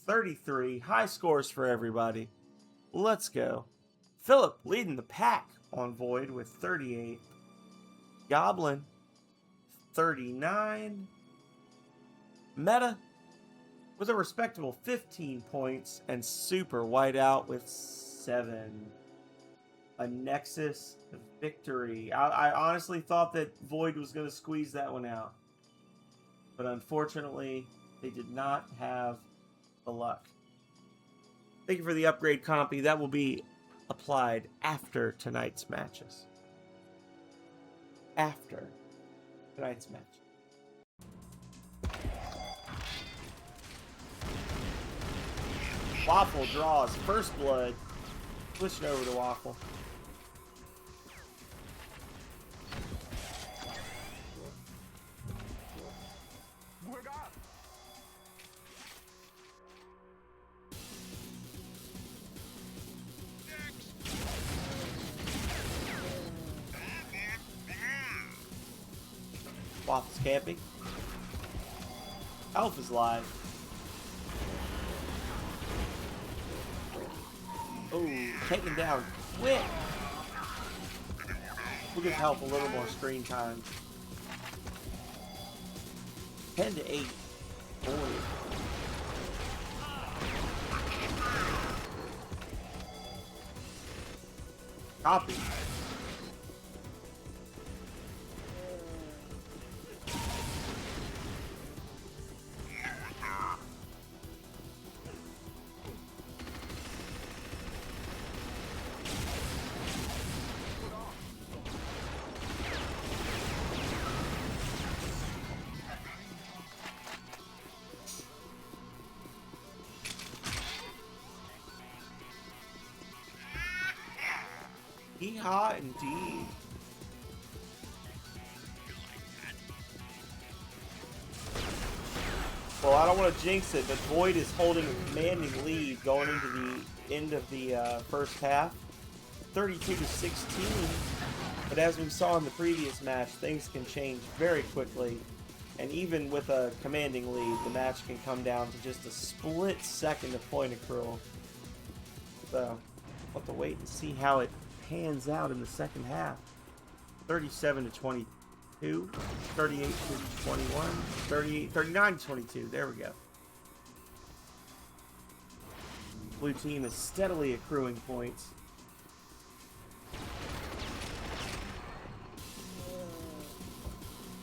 33. High scores for everybody. Let's go. Philip leading the pack on Void with 38. Goblin 39. Meta with a respectable 15 points, and Super Whiteout with 7. A Nexus victory. I honestly thought that Void was going to squeeze that one out. But unfortunately, they did not have the luck. Thank you for the upgrade, Compy. That will be applied after tonight's matches. After tonight's match. Waffle draws first blood. Switching over to Waffle. Waffle's camping. Elf is live. Oh, taken down quick. We'll give Help a little more screen time. 10 to 8. Boy. Copy. Yeehaw, indeed. Well, I don't want to jinx it, but Void is holding a commanding lead going into the end of the first half. 32 to 16. But as we saw in the previous match, things can change very quickly. And even with a commanding lead, the match can come down to just a split second of point accrual. So, we'll have to wait and see how it pans out in the second half. 37 to 22, 38 to 21, 39 to 22. There we go. Blue team is steadily accruing points.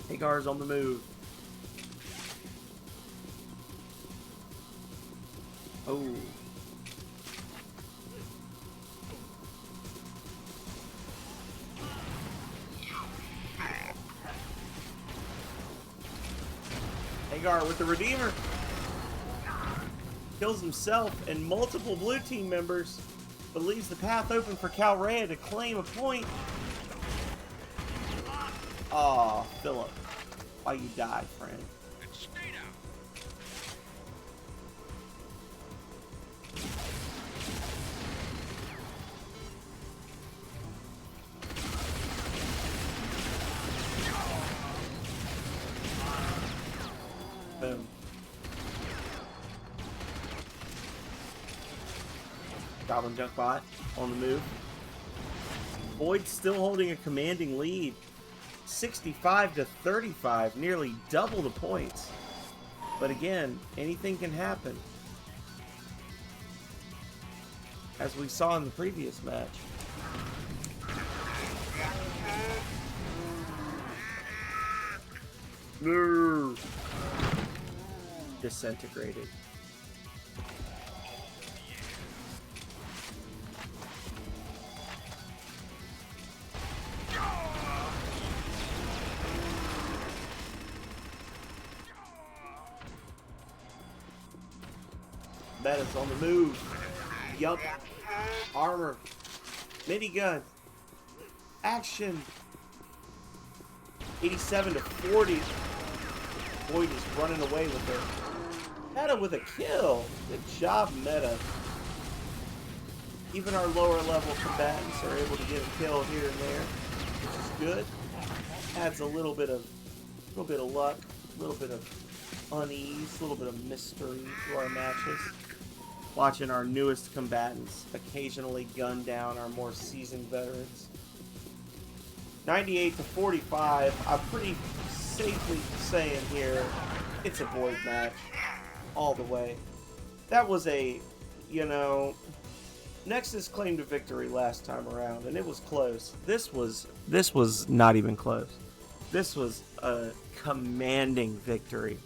Hagar's on the move. Oh. Hagar with the Redeemer. Kills himself and multiple blue team members, but leaves the path open for Calrea to claim a point. Aw, Philip. Why you die, friend? Boom. Goblin Junkbot on the move. Void still holding a commanding lead. 65 to 35, nearly double the points. But again, anything can happen. As we saw in the previous match. No. Disintegrated. Meta's on the move. Yup. Armor. Minigun. Action. 87 to 40. Void is running away with her. Meta with a kill. Good job, Meta. Even our lower level combatants are able to get a kill here and there, which is good. Adds a little bit of luck, a little bit of unease, a little bit of mystery to our matches. Watching our newest combatants occasionally gun down our more seasoned veterans. 98 to 45. I'm pretty safely saying here, it's a Void match all the way. That was a, Nexus claimed a victory last time around, and it was close. This was not even close. This was a commanding victory.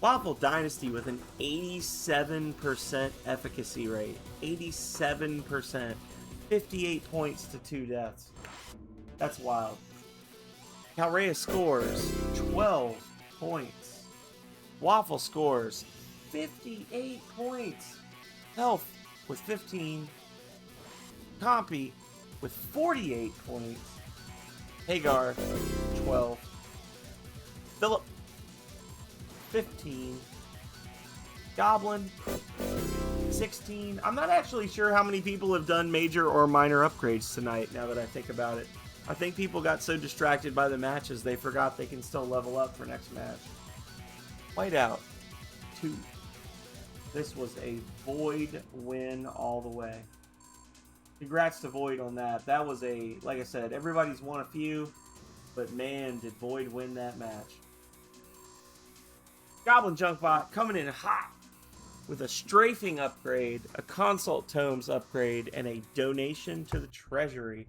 Waffle Dynasty with an 87% efficacy rate. 87%. 58 points to 2 deaths. That's wild. Calrea scores 12 points. Waffle scores 58 points. Health with 15. Compy with 48 points. Hagar, 12. Philip, 15. Goblin, 16. I'm not actually sure how many people have done major or minor upgrades tonight, now that I think about it. I think people got so distracted by the matches they forgot they can still level up for next match. Whiteout, 2. This was a Void win all the way. Congrats to Void on that. That was a, like I said, everybody's won a few, but man, did Void win that match. Goblin Junkbot coming in hot with a strafing upgrade, a Consult Tomes upgrade, and a donation to the Treasury.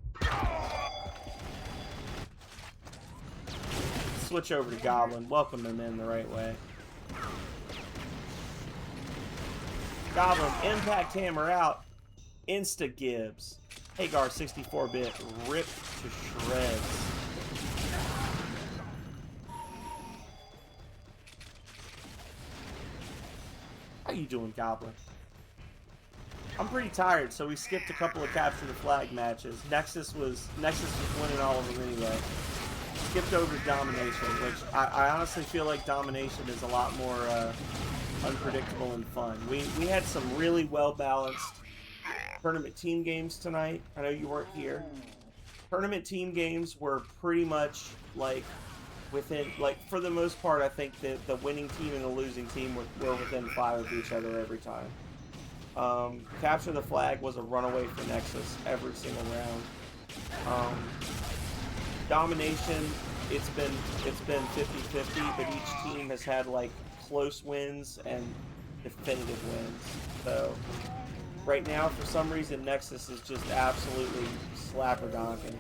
Switch over to Goblin. Welcome him in the right way. Goblin, Impact Hammer out. Insta Gibbs. Hagar 64-bit ripped to shreds. How you doing, Goblin? I'm pretty tired, so we skipped a couple of Capture the Flag matches. Nexus was winning all of them anyway. Skipped over to Domination, which I honestly feel like Domination is a lot more unpredictable and fun. We had some really well-balanced tournament team games tonight. I know you weren't here. Tournament team games were pretty much like within, like, for the most part, I think that the winning team and the losing team were within 5 of each other every time. Capture the Flag was a runaway for Nexus every single round. Domination, it's been 50-50, but each team has had like close wins and definitive wins. So right now, for some reason, Nexus is just absolutely slapper-donking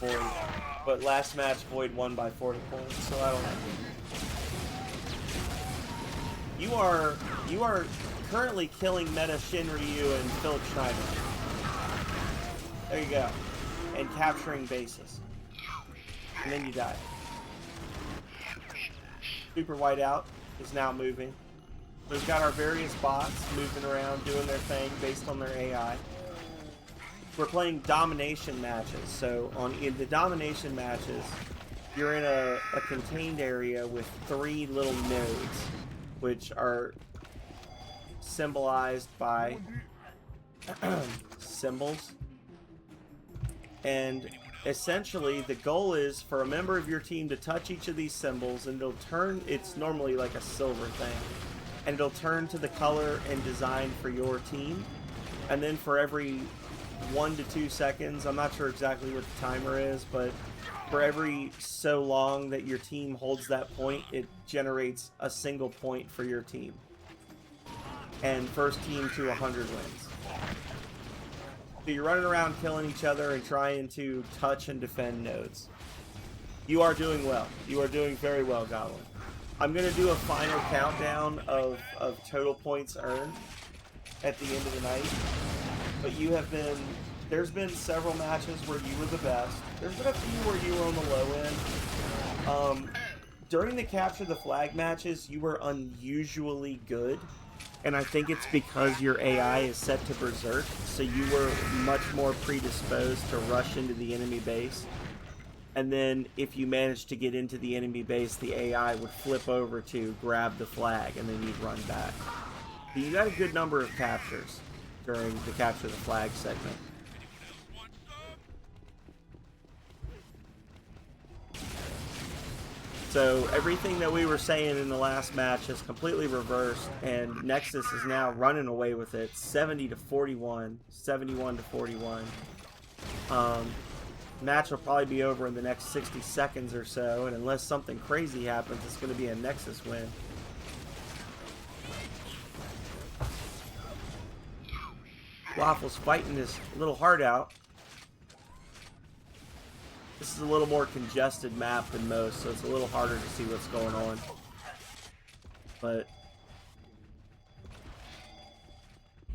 Void. But last match, Void won by 40 points, so I don't know. You are currently killing meta Shin Ryu and Philip Schneider. There you go. And capturing bases. And then you die. Super Whiteout is now moving. We've got our various bots moving around, doing their thing based on their AI. We're playing domination matches. So in the domination matches, you're in a contained area with 3 little nodes, which are symbolized by symbols. And essentially, the goal is for a member of your team to touch each of these symbols, and it'll turn, it's normally like a silver thing, and it'll turn to the color and design for your team. And then for every 1 to 2 seconds, I'm not sure exactly what the timer is, but for every so long that your team holds that point, it generates a single point for your team. And first team to 100 wins. So you're running around killing each other and trying to touch and defend nodes. You are doing well. You are doing very well, Goblin. I'm going to do a final countdown of total points earned at the end of the night. But you have been... There's been several matches where you were the best. There's been a few where you were on the low end. During the Capture the Flag matches, you were unusually good. And I think it's because your AI is set to Berserk, so you were much more predisposed to rush into the enemy base. And then if you managed to get into the enemy base, the AI would flip over to grab the flag, and then you'd run back. So you got a good number of captures during the Capture the Flag segment. So everything that we were saying in the last match is completely reversed, and Nexus is now running away with it, 70-41, 71-41. Match will probably be over in the next 60 seconds or so, and unless something crazy happens, it's going to be a Nexus win. Waffle's fighting his little heart out. This is a little more congested map than most, so it's a little harder to see what's going on. But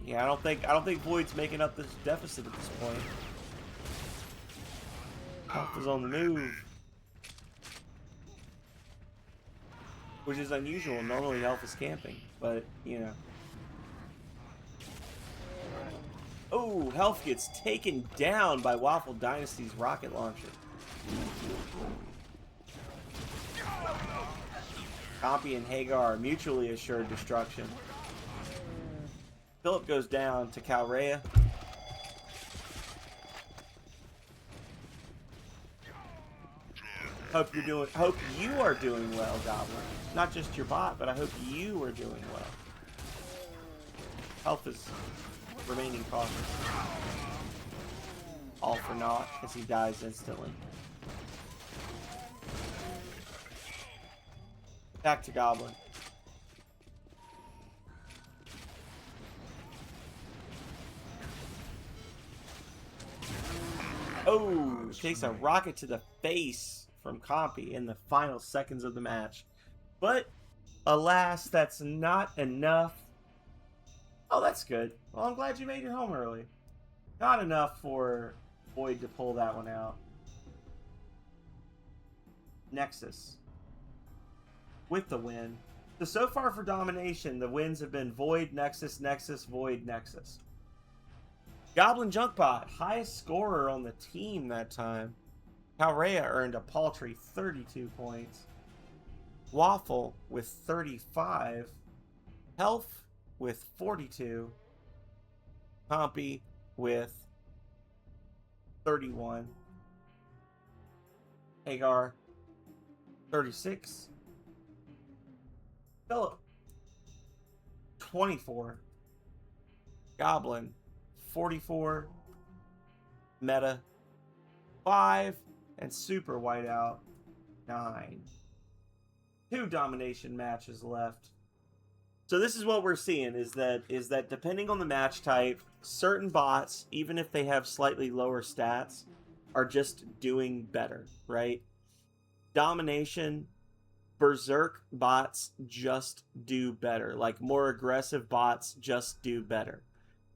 yeah, I don't think Void's making up this deficit at this point. Health is on the move, which is unusual. Normally, Health is camping, but you know. Oh, Health gets taken down by Waffle Dynasty's rocket launcher. Compy and Hagar are mutually assured destruction. Philip goes down to Calrea. Hope you are doing well, Goblin. Not just your bot, but I hope you are doing well. Health is remaining cautious. All for naught as he dies instantly. Back to Goblin. Oh, takes a rocket to the face from Compy in the final seconds of the match. But, alas, that's not enough. Oh, that's good. Well, I'm glad you made it home early. Not enough for Void to pull that one out. Nexus. With the win. So far for domination, the wins have been Void, Nexus, Nexus, Void, Nexus. Goblin Junkbot, highest scorer on the team that time. Calrea earned a paltry 32 points. Waffle with 35. Health with 42. Compy with 31. Hagar 36. Philip 24. Goblin 44. Meta 5. And Super Whiteout 9. 2 domination matches left. So this is what we're seeing is that depending on the match type, certain bots, even if they have slightly lower stats, are just doing better, right? Domination, Berserk bots just do better. Like more aggressive bots just do better.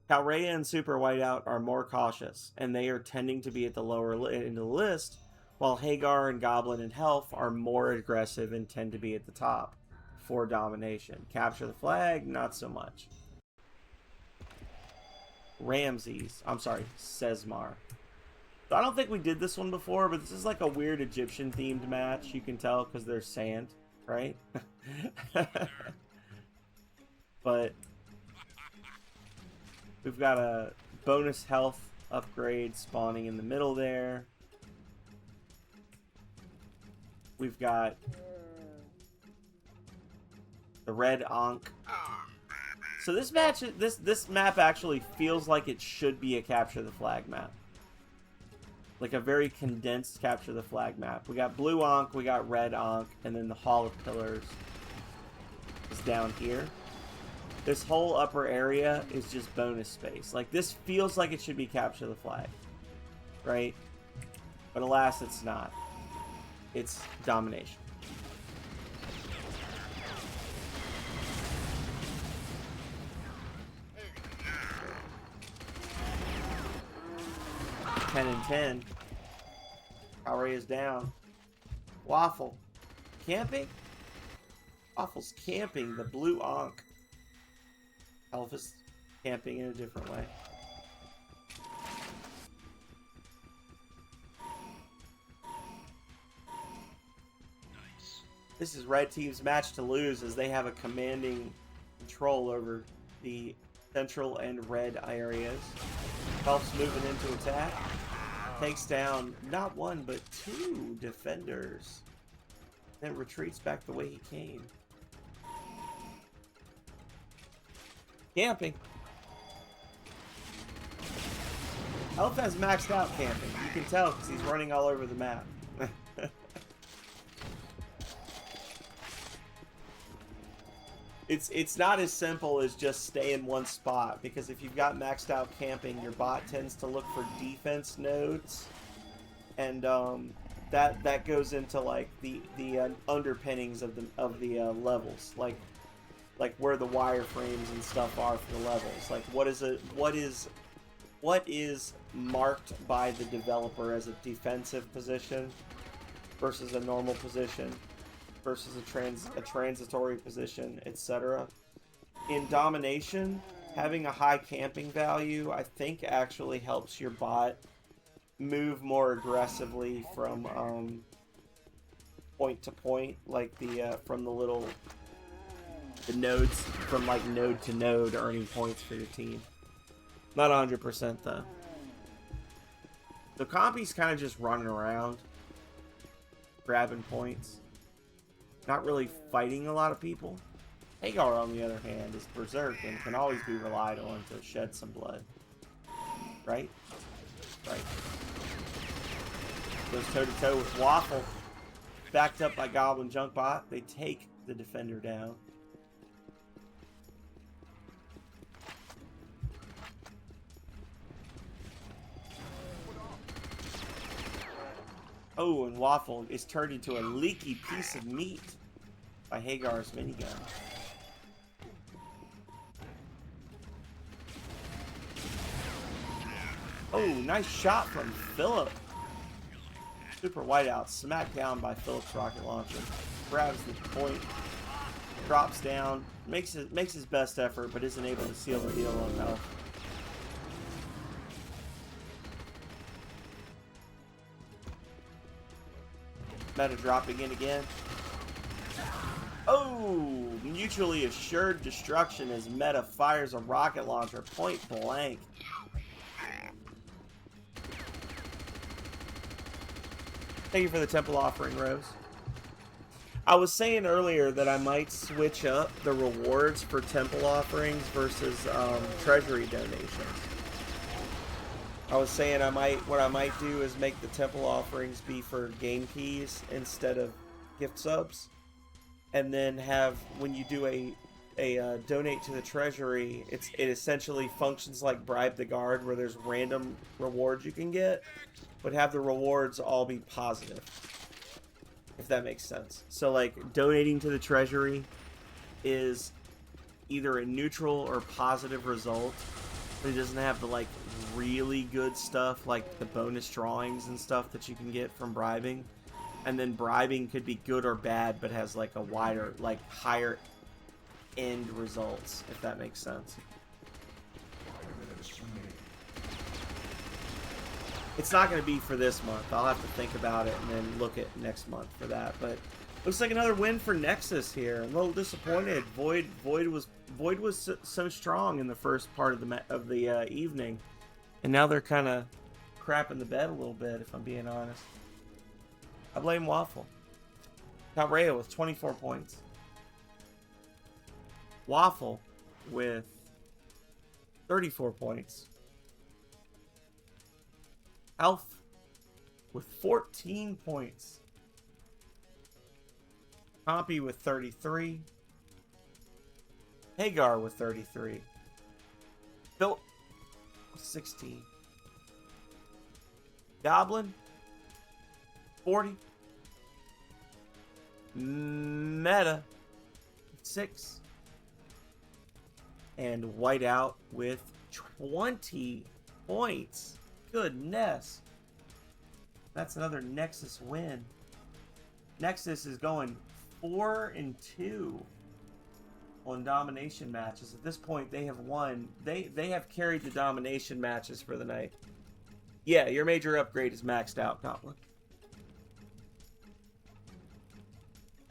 Calrea and Super Whiteout are more cautious, and they are tending to be at the lower end of the list, while Hagar and Goblin and Health are more aggressive and tend to be at the top for domination. Capture the flag, not so much. Sesmar. So I don't think we did this one before, but this is like a weird Egyptian themed match. You can tell because there's sand, right? But we've got a bonus health upgrade spawning in the middle there. We've got the red Ankh. So this match, this map actually feels like it should be a capture the flag map. Like a very condensed capture the flag map. We got blue Ankh, we got red Ankh, and then the Hall of Pillars is down here. This whole upper area is just bonus space. Like this feels like it should be capture the flag, right? But alas, it's not. It's domination. Ten and 10. Calrea is down. Waffle. Camping? Waffle's camping the blue Ankh. Elvis camping in a different way. This is Red Team's match to lose as they have a commanding control over the central and red areas. Elf's moving into attack. Takes down not one but 2 defenders. Then retreats back the way he came. Camping. Elf has maxed out camping. You can tell because he's running all over the map. It's not as simple as just stay in one spot, because if you've got maxed out camping, your bot tends to look for defense nodes, and that goes into like the underpinnings of the levels, like where the wireframes and stuff are for the levels. Like what is marked by the developer as a defensive position versus a normal position versus a transitory position, etc. In domination, having a high camping value, I think, actually helps your bot move more aggressively from point to point, like from the nodes, from like node to node, earning points for your team. Not 100% though. The compy's kind of just running around, grabbing points. Not really fighting a lot of people. Hagar, on the other hand, is berserk and can always be relied on to shed some blood. Right? Right. Goes toe-to-toe with Waffle. Backed up by Goblin Junkbot. They take the defender down. Oh, and Waffle is turned into a leaky piece of meat by Hagar's minigun. Oh, nice shot from Philip. Super whiteout, smacked down by Philip's rocket launcher. Grabs the point, drops down, makes his best effort, but isn't able to seal the deal on health. Meta dropping in again. Oh, mutually assured destruction as Meta fires a rocket launcher point blank. Thank you for the temple offering, Rose. I was saying earlier that I might switch up the rewards for temple offerings versus treasury donations. I was saying what I might do is make the temple offerings be for game keys instead of gift subs, and then have, when you do a donate to the treasury, it essentially functions like Bribe the Guard, where there's random rewards you can get, but have the rewards all be positive, if that makes sense. So like donating to the treasury is either a neutral or positive result, but it doesn't have the like really good stuff like the bonus drawings and stuff that you can get from bribing. And then bribing could be good or bad, but has like a wider, like higher end results, if that makes sense. It's not going to be for this month. I'll have to think about it and then look at next month for that. But looks like another win for Nexus here. I'm a little disappointed. Void was so strong in the first part of the evening, and now they're kind of crapping the bed a little bit, if I'm being honest. I blame Waffle. Got Rhea with 24 points. Waffle with 34 points. Alf with 14 points. Compy with 33. Hagar with 33. Phil with 16. Goblin 40. Meta 6. And Whiteout with 20 points. Goodness. That's another Nexus win. Nexus is going 4-2 on domination matches. At this point, they have won. They have carried the domination matches for the night. Yeah, your major upgrade is maxed out, Goblin.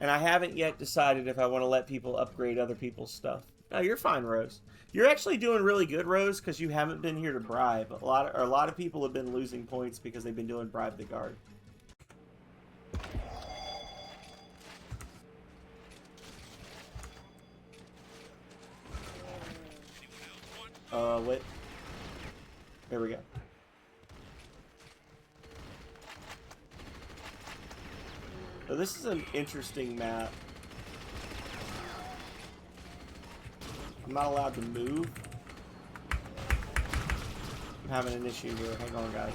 And I haven't yet decided if I want to let people upgrade other people's stuff. No, you're fine, Rose. You're actually doing really good, Rose, because you haven't been here to bribe. A lot of people have been losing points because they've been doing Bribe the Guard. Wait. There we go. So this is an interesting map. I'm not allowed to move. I'm having an issue here. Hang on, guys.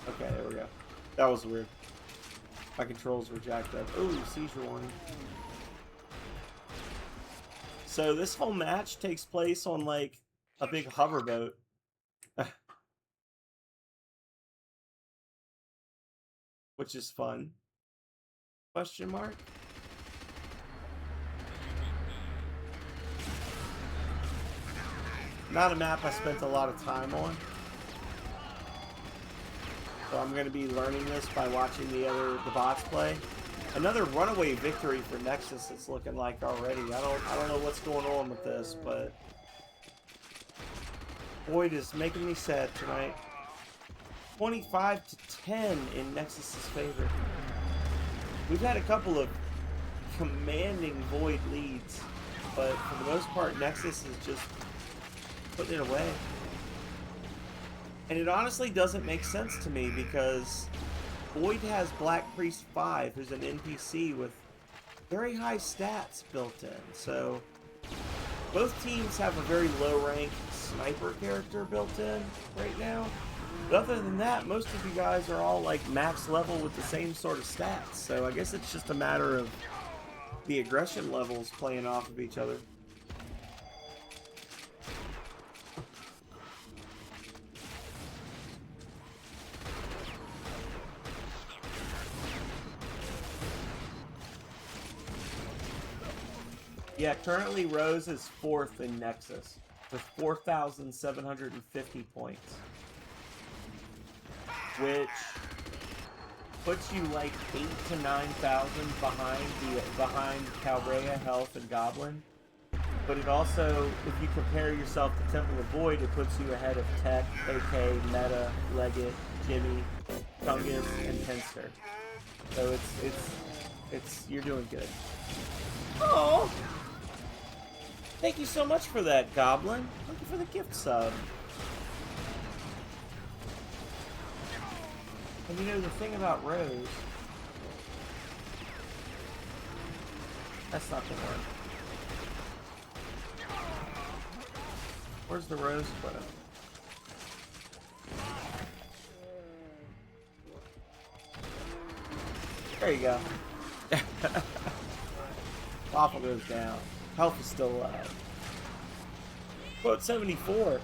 Okay, there we go. That was weird. My controls were jacked up. Ooh, seizure warning. So this whole match takes place on like a big hoverboat. Which is fun. Question mark? Not a map I spent a lot of time on. So I'm going to be learning this by watching the bots play. Another runaway victory for Nexus, it's looking like already. I don't know what's going on with this, but Void is making me sad tonight. 25-10 in Nexus's favor. We've had a couple of commanding Void leads, but for the most part, Nexus is just putting it away. And it honestly doesn't make sense to me because Void has Black Priest 5, who's an NPC with very high stats built in. So both teams have a very low-ranked sniper character built in right now. But other than that, most of you guys are all like max level with the same sort of stats. So I guess it's just a matter of the aggression levels playing off of each other. Yeah, currently Rose is 4th in Nexus with 4,750 points, which puts you like 8,000 to 9,000 behind Calrea, Health, and Goblin. But it also, if you compare yourself to Temple of Void, it puts you ahead of Tech, AK, Meta, Leggett, Jimmy, Tungus, and Penster. So it's you're doing good. Oh. Thank you so much for that, Goblin. Thank you for the gift sub. And you know the thing about Rose... That's not gonna work. Where's the Rose photo? There you go. Waffle goes down. Health is still alive. Quote 74.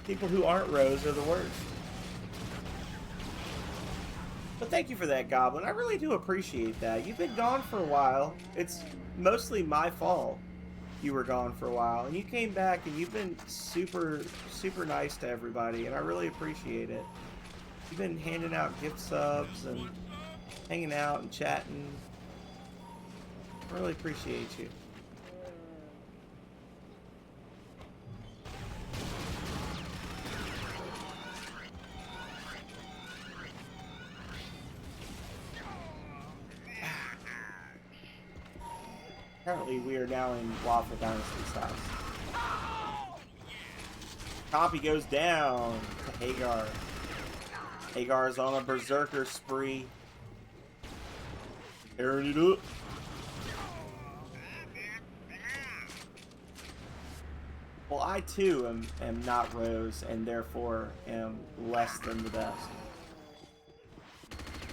People who aren't Rose are the worst. But thank you for that, Goblin. I really do appreciate that. You've been gone for a while. It's mostly my fault you were gone for a while. And you came back and you've been super, super nice to everybody. And I really appreciate it. You've been handing out gift subs and hanging out and chatting. I really appreciate you. Apparently we are now in Waffle Dynasty's house. Copy goes down to Hagar. Hagar is on a berserker spree. Tearing it up. Well, I too am not Rose and therefore am less than the best.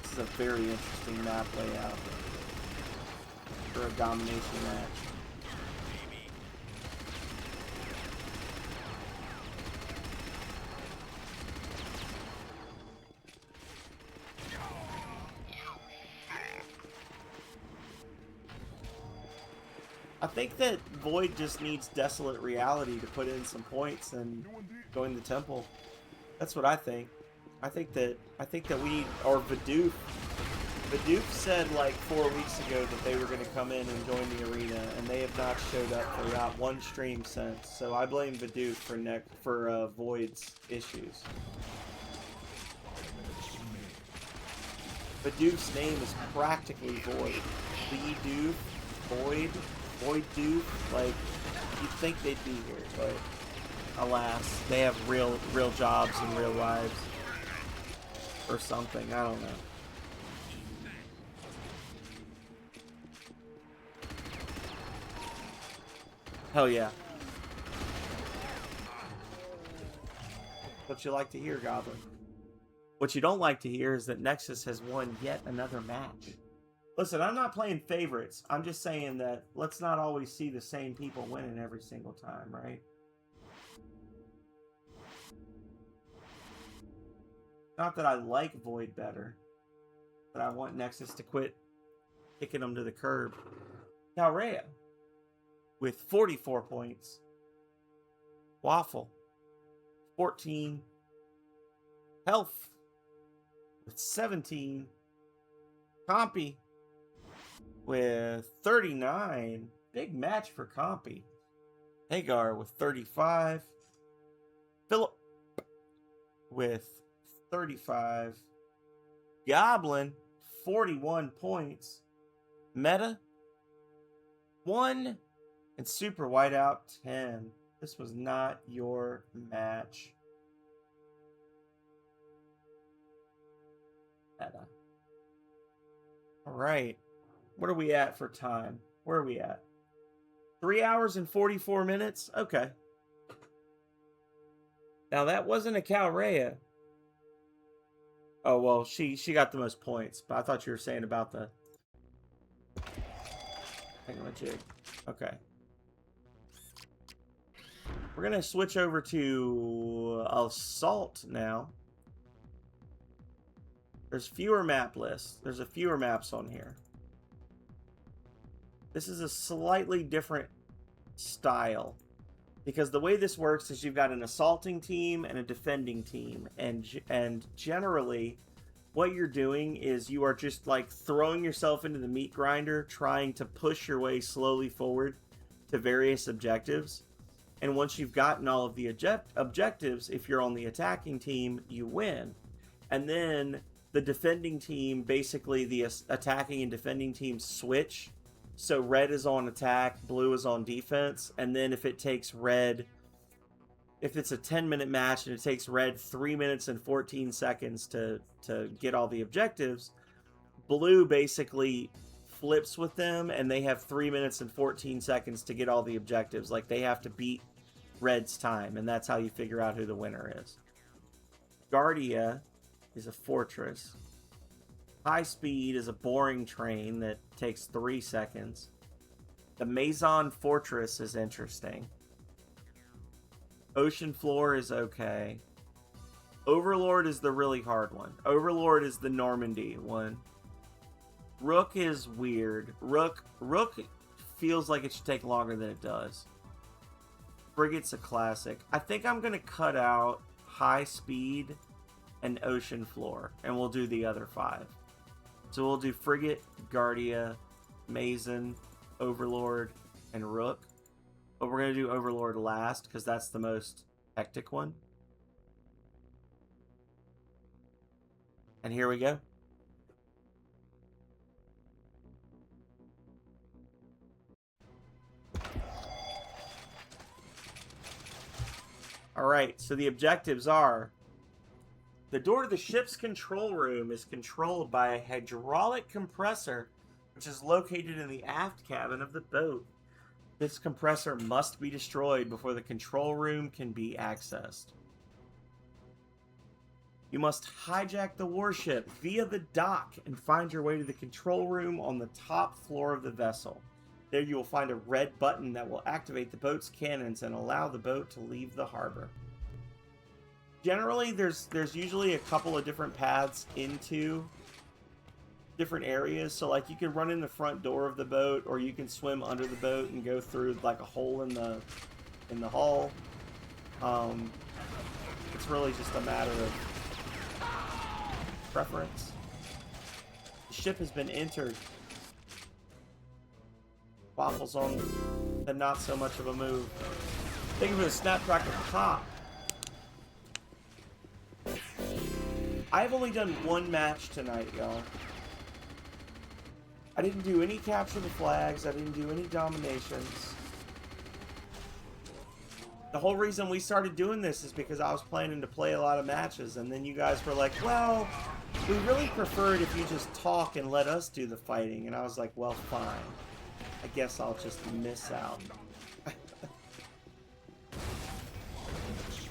This is a very interesting map layout for a domination match. I think that Void just needs Desolate Reality to put in some points and join the Temple. That's what I think. I think that we need, or Vidoof. Vidoof said like 4 weeks ago that they were going to come in and join the arena, and they have not showed up for not one stream since. So I blame Vidoof for Void's issues. Vidoof's name is practically Void. Vidoof, Void, Void Doof, like, you'd think they'd be here, but alas, they have real jobs and real lives. Or something, I don't know. Hell yeah. What you like to hear, Goblin. What you don't like to hear is that Nexus has won yet another match. Listen, I'm not playing favorites. I'm just saying that let's not always see the same people winning every single time, right? Not that I like Void better, but I want Nexus to quit kicking them to the curb. Calrea with 44 points. Waffle, 14. Health with 17. Compy with 39. Big match for Compy. Hagar with 35. Philip with 35. Goblin, 41 points. Meta, 1. And Super Whiteout, 10. This was not your match. Meta. All right. What are we at for time? Where are we at? 3 hours and 44 minutes? Okay. Now, that wasn't a Calrea. Oh, well, she got the most points. But I thought you were saying about the thingamajig. Okay. We're going to switch over to Assault now. There's fewer map lists. There's a fewer maps on here. This is a slightly different style. Because the way this works is you've got an assaulting team and a defending team. And generally, what you're doing is you are just like throwing yourself into the meat grinder, trying to push your way slowly forward to various objectives. And once you've gotten all of the objectives, if you're on the attacking team, you win. And then the defending team, basically the attacking and defending teams switch. So red is on attack, blue is on defense. And then if it takes red, if it's a 10-minute match and it takes red 3 minutes and 14 seconds to get all the objectives, blue basically flips with them and they have 3 minutes and 14 seconds to get all the objectives. Like they have to beat red's time, and that's how you figure out who the winner is. Guardia is a fortress. High Speed is a boring train that takes 3 seconds. The Maison Fortress is interesting. Ocean Floor is okay. Overlord is the really hard one. Overlord is the Normandy one. Rook is weird. Rook feels like it should take longer than it does. Frigate's a classic. I think I'm going to cut out High Speed and Ocean Floor, and we'll do the other 5. So we'll do Frigate, Guardia, Mason, Overlord, and Rook. But we're going to do Overlord last, because that's the most hectic one. And here we go. Alright, so the objectives are: the door to the ship's control room is controlled by a hydraulic compressor, which is located in the aft cabin of the boat. This compressor must be destroyed before the control room can be accessed. You must hijack the warship via the dock and find your way to the control room on the top floor of the vessel. There you will find a red button that will activate the boat's cannons and allow the boat to leave the harbor. Generally, there's usually a couple of different paths into different areas. So like you can run in the front door of the boat, or you can swim under the boat and go through like a hole in the hull. It's really just a matter of preference. The ship has been entered. Waffles on the not so much of a move. Thank you for the Snapcracker Pop. I've only done one match tonight, y'all. I didn't do any capture the flags. I didn't do any dominations. The whole reason we started doing this is because I was planning to play a lot of matches, and then you guys were like, well, we really prefer it if you just talk and let us do the fighting. And I was like, well, fine. I guess I'll just miss out.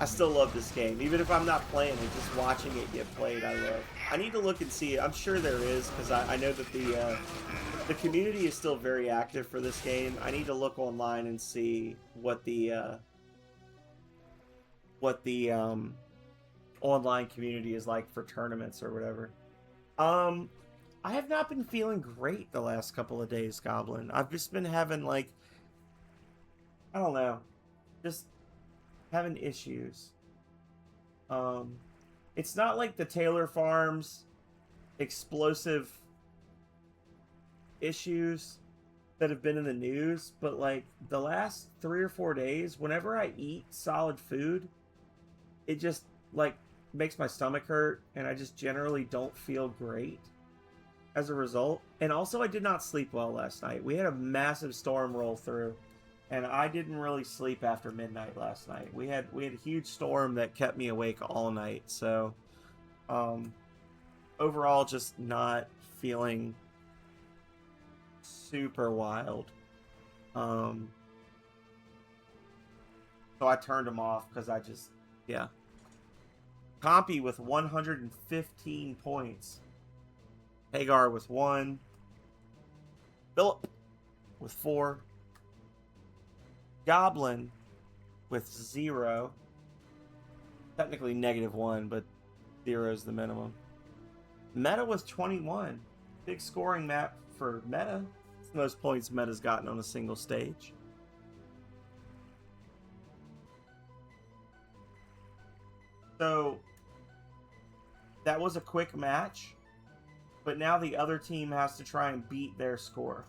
I still love this game. Even if I'm not playing it, just watching it get played, I love. I need to look and see. I'm sure there is, because I know that the community is still very active for this game. I need to look online and see what the online community is like for tournaments or whatever. I have not been feeling great the last couple of days, Goblin. I've just been having, like, I don't know, just having issues. It's not like the Taylor Farms explosive issues that have been in the news, but like the last 3 or 4 days, whenever I eat solid food, it just like makes my stomach hurt, and I just generally don't feel great as a result. And also, I did not sleep well last night. We had a massive storm roll through, and I didn't really sleep after midnight last night. We had a huge storm that kept me awake all night. So, overall, just not feeling super wild. So I turned them off because I just, yeah. Compy with 115 points. Hagar with 1. Philip with 4. Goblin with 0. Technically -1, but 0 is the minimum. Meta with 21. Big scoring map for Meta. It's the most points Meta's gotten on a single stage. So that was a quick match, but now the other team has to try and beat their score.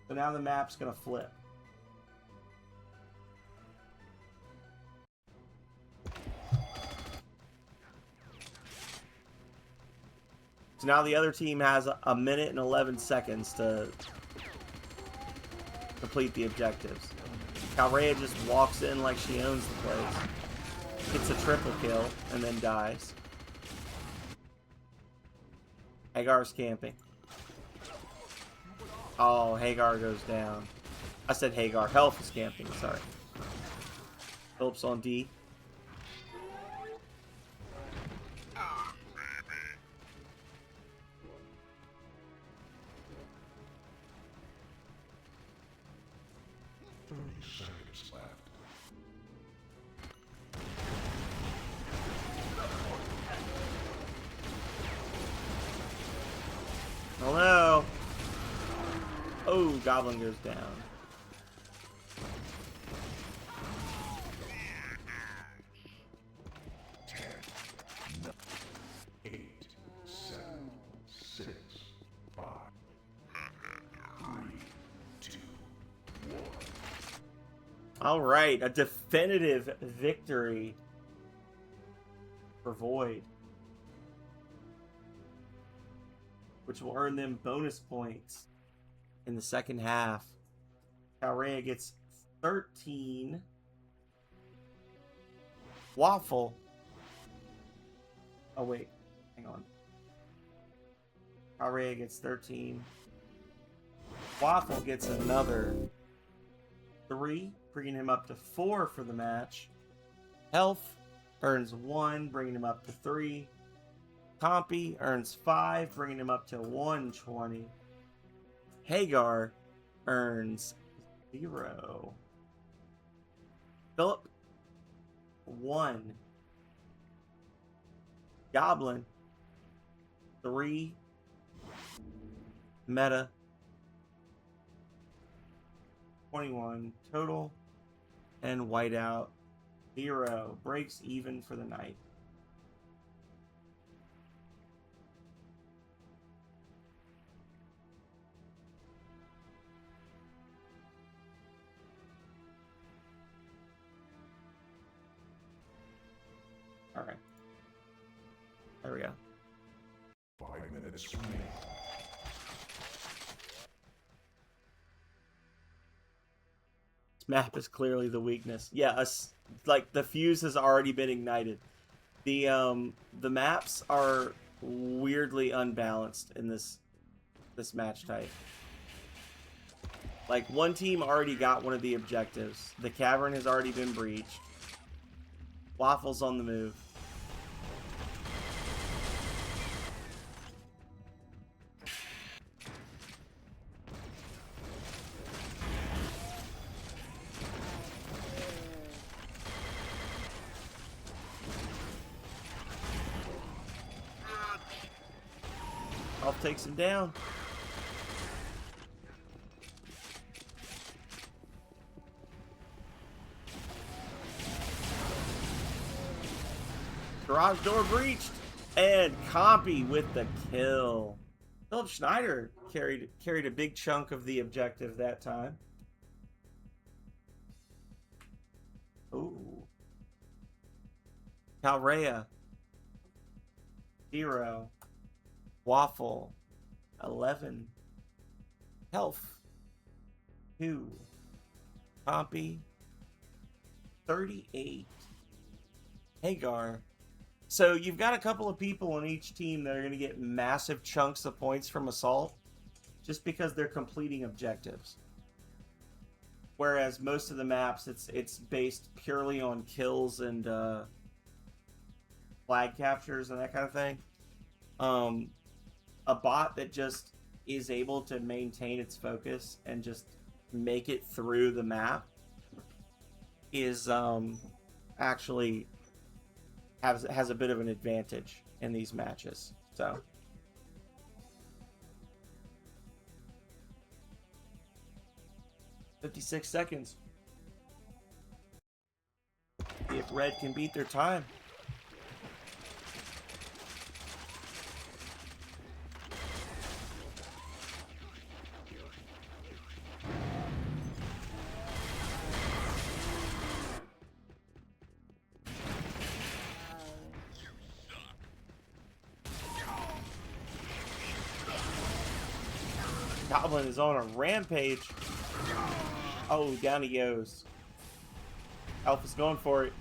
So now the map's going to flip. So now the other team has a minute and 11 seconds to complete the objectives. Calrea just walks in like she owns the place. Gets a triple kill and then dies. Hagar's camping. Oh, Hagar goes down. I said Hagar. Health is camping, sorry. Phillips on D. Oh no! Oh, Goblin goes down. All right, a definitive victory for Void, which will earn them bonus points in the second half. Calrea gets 13. Waffle. Oh, wait. Hang on. Calrea gets 13. Waffle gets another 3, bringing him up to 4 for the match. Health earns 1, bringing him up to 3. Compy earns 5, bringing him up to 120. Hagar earns 0. Philip, 1. Goblin, 3. Meta, 21 total. And Whiteout, 0. Breaks even for the night. All right. There we go. 5 minutes remaining. This map is clearly the weakness. Yeah, like the fuse has already been ignited. The maps are weirdly unbalanced in this match type. Like, one team already got one of the objectives. The cavern has already been breached. Waffle's on the move. Elf takes him down. Garage door breached, and Compy with the kill. Philip Schneider carried a big chunk of the objective that time. Ooh. Calrea 0. Waffle 11. Health 2. Compy 38. Hagar. So you've got a couple of people on each team that are going to get massive chunks of points from Assault just because they're completing objectives. Whereas most of the maps, it's based purely on kills and flag captures and that kind of thing. A bot that just is able to maintain its focus and just make it through the map is actually has a bit of an advantage in these matches. So 56 seconds. See if Red can beat their time. Goblin is on a rampage. Oh, down he goes. Elf is going for it.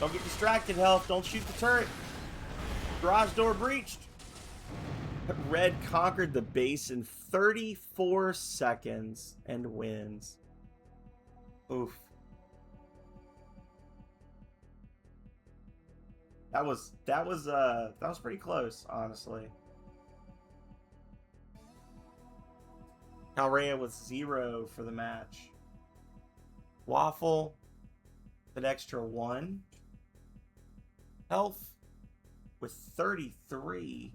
Don't get distracted, Elf. Don't shoot the turret. Garage door breached. Red conquered the base in 34 seconds and wins. Oof. That was pretty close, honestly. Calrea with 0 for the match. Waffle, an extra 1. Health with 33,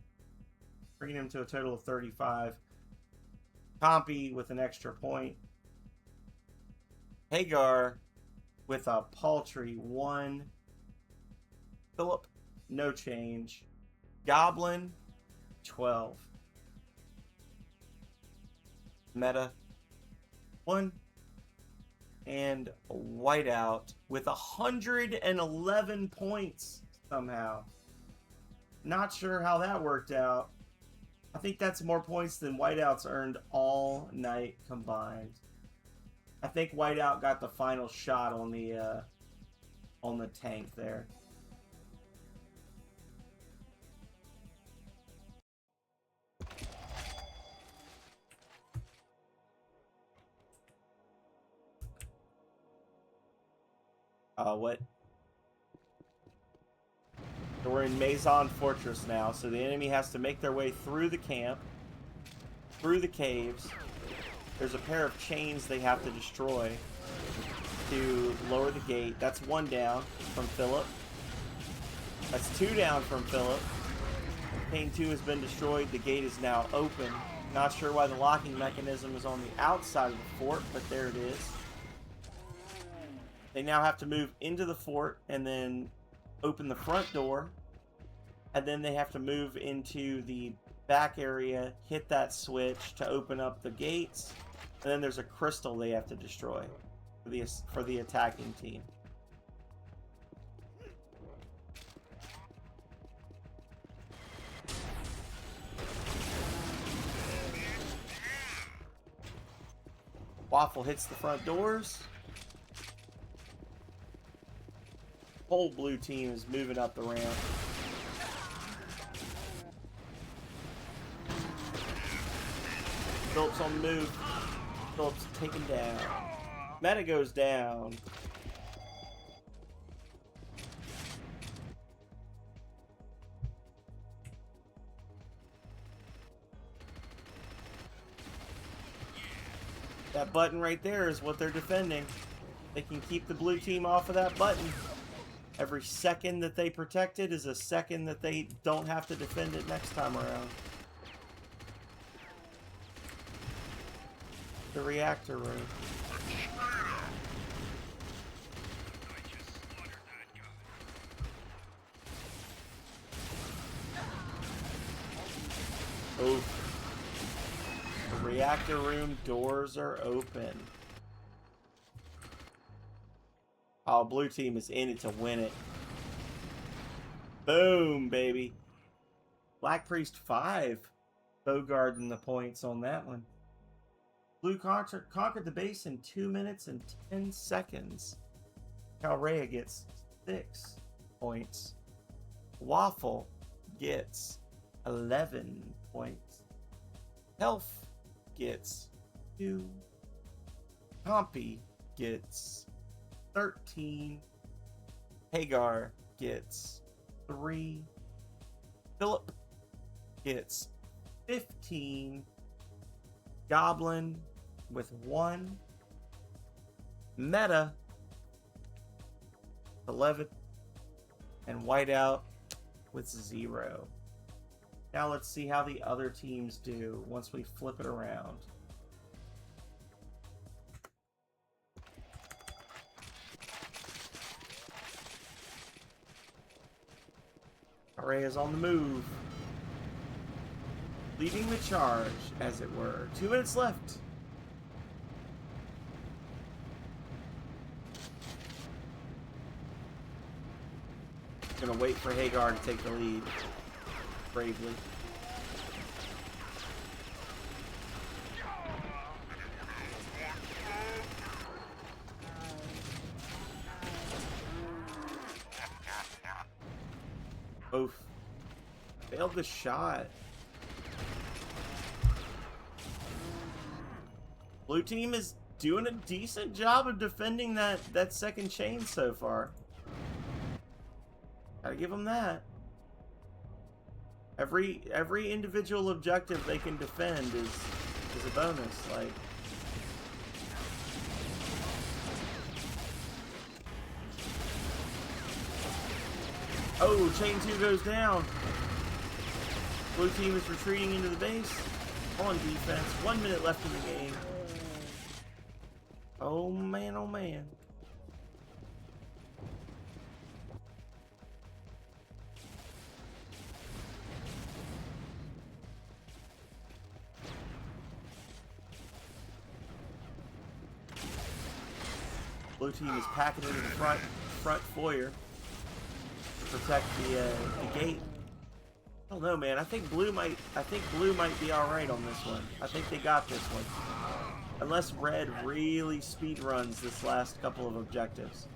bringing him to a total of 35. Compy with an extra point. Hagar with a paltry 1. Philip, no change. Goblin, 12. Meta 1, and Whiteout with 111 points somehow. Not sure how that worked out. I think that's more points than Whiteout's earned all night combined. I think Whiteout got the final shot on the tank there. What? So we're in Maison Fortress now, so the enemy has to make their way through the camp, through the caves. There's a pair of chains they have to destroy to lower the gate. That's 1 down from Philip. That's 2 down from Philip. Chain 2 has been destroyed. The gate is now open. Not sure why the locking mechanism is on the outside of the fort, but there it is. They now have to move into the fort and then open the front door. And then they have to move into the back area, hit that switch to open up the gates. And then there's a crystal they have to destroy for the attacking team. Waffle hits the front doors. Whole blue team is moving up the ramp. Phillips on the move. Phillips taken down. Meta goes down. That button right there is what they're defending. They can keep the blue team off of that button. Every second that they protect it is a second that they don't have to defend it next time around. The reactor room. Oh. The reactor room doors are open. Oh, blue team is in it to win it. Boom, baby. Black Priest 5. Bogarting the points on that one. Blue conquered the base in 2 minutes and 10 seconds. Calrea gets 6 points. Waffle gets 11 points. Health gets 2. Compy gets 13. Hagar gets 3. Philip gets 15. Goblin with 1. Meta 11. And Whiteout with 0. Now let's see how the other teams do once we flip it around. Array is on the move. Leading the charge, as it were. 2 minutes left. Gonna wait for Hagar to take the lead. Bravely. Oof. Failed the shot. Blue team is doing a decent job of defending that second chain so far. Gotta give them that. Every individual objective they can defend is a bonus. Like, oh, chain 2 goes down. Blue team is retreating into the base on defense. 1 minute left in the game. Oh man, oh man. Blue team is packing into the front foyer to protect the gate. I don't know, man. I think blue might be all right on this one. I think they got this one, unless red really speed runs this last couple of objectives.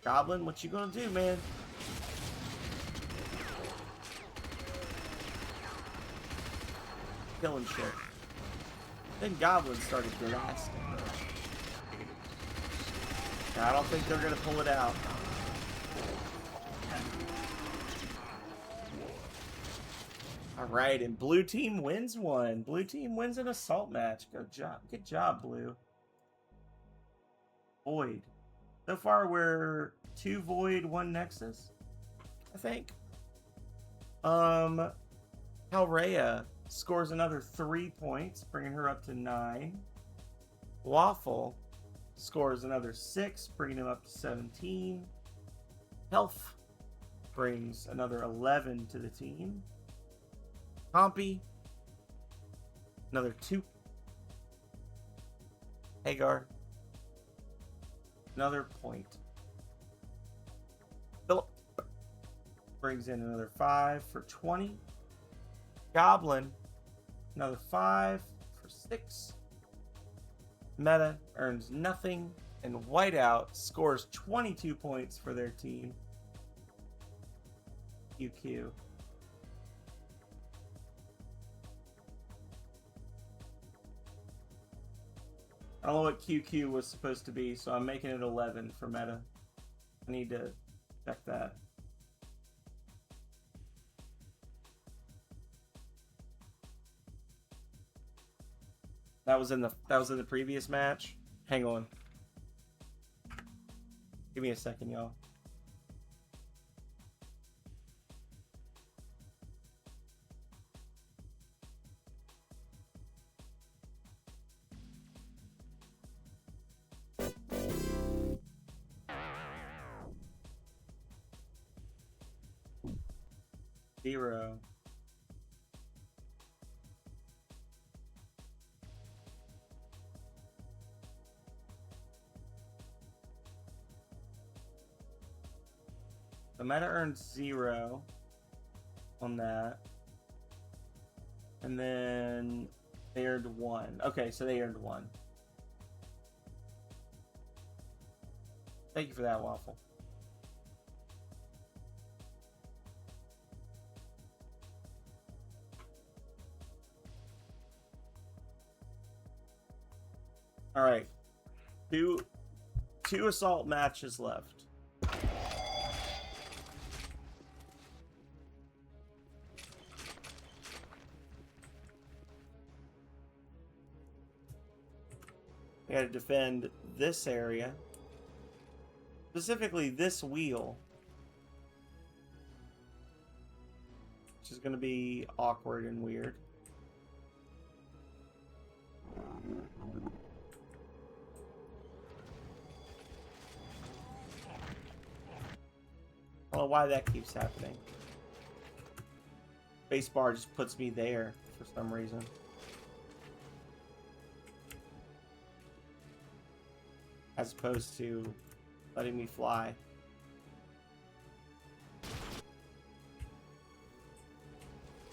Goblin, what you gonna do, man? Killing shit. Then Goblin started blasting. I don't think they're gonna pull it out. Alright, and blue team wins one. Blue team wins an assault match. Good job. Good job, blue. Void. So far we're 2 Void, 1 Nexus, I think. Calrea scores another 3 points, bringing her up to 9. Waffle scores another 6, bringing him up to 17. Health brings another 11 to the team. Compy, another 2. Hagar, another point. Philip brings in another 5 for 20. Goblin, another 5 for 6. Meta earns nothing, and Whiteout scores 22 points for their team. QQ. I don't know what QQ was supposed to be, so I'm making it 11 for meta. I need to check that. That was in the previous match. Hang on. Give me a second, y'all. Zero. The meta earned 0 on that. And then they earned 1. Okay, so they earned 1. Thank you for that, Waffle. All right, two assault matches left. I gotta defend this area, specifically this wheel, which is gonna be awkward and weird. I don't know why that keeps happening. Spacebar just puts me there for some reason. As opposed to letting me fly.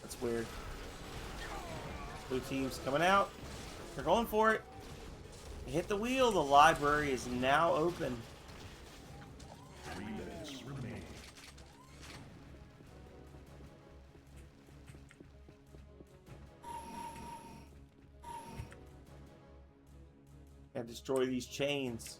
That's weird. Blue team's coming out. They're going for it. They hit the wheel. The library is now open. 3 minutes remaining. And destroy these chains.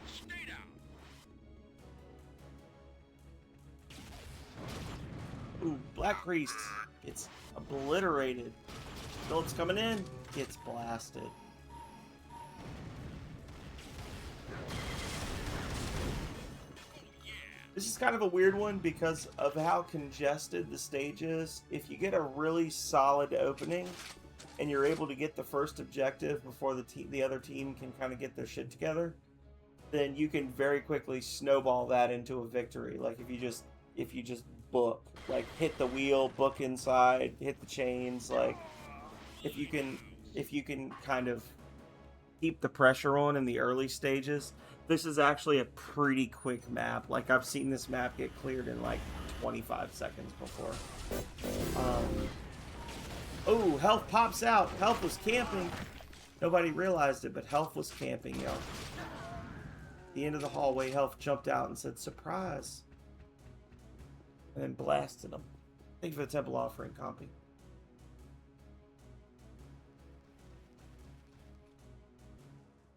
Stay down. Ooh, Black Priest gets obliterated. Phillips coming in, gets blasted. This is kind of a weird one because of how congested the stage is. If you get a really solid opening and you're able to get the first objective before the other team can kind of get their shit together, then you can very quickly snowball that into a victory. Like if you just book, like hit the wheel, book inside, hit the chains, like if you can kind of keep the pressure on in the early stages. This is actually a pretty quick map. Like I've seen this map get cleared in like 25 seconds before. Oh, Health pops out. Health was camping. Nobody realized it, but Health was camping, y'all. The end of the hallway, Health jumped out and said, "Surprise!" And then blasted him. Thank you for the temple offering, Compy.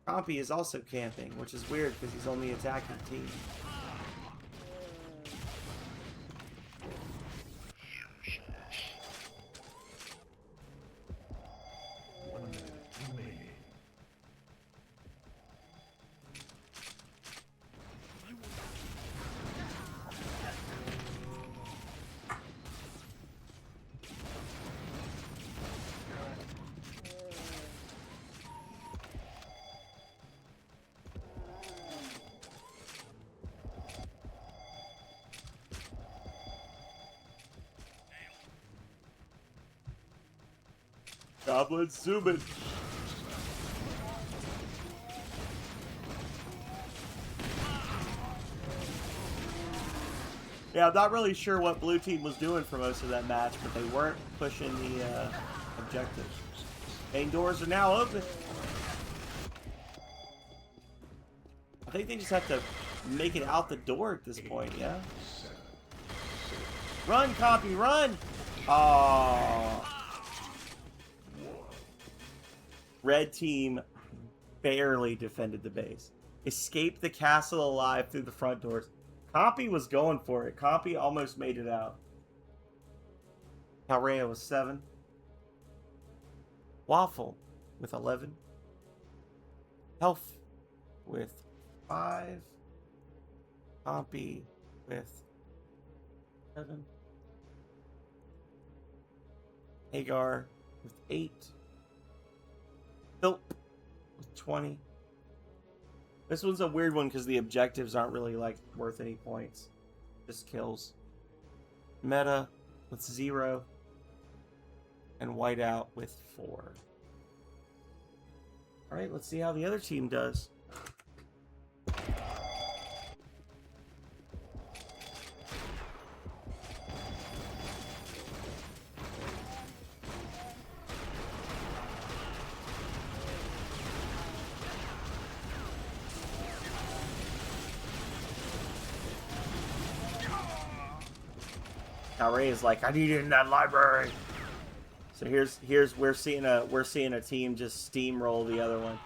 Compy is also camping, which is weird because he's on the attacking team. Goblin zooming. Yeah, I'm not really sure what blue team was doing for most of that match, but they weren't pushing the objectives. Main doors are now open. I think they just have to make it out the door at this point, yeah? Run, Copy, run! Oh. Red team barely defended the base. Escaped the castle alive through the front doors. Copy was going for it. Copy almost made it out. Calrea was 7. Waffle with 11. Health with 5. Copy with 7. Hagar with 8. Philp with 20. This one's a weird one because the objectives aren't really like worth any points. Just kills. Meta with 0. And Whiteout with 4. Alright, let's see how the other team does. Ray is like, I need it in that library. So here's we're seeing a team just steamroll the other one.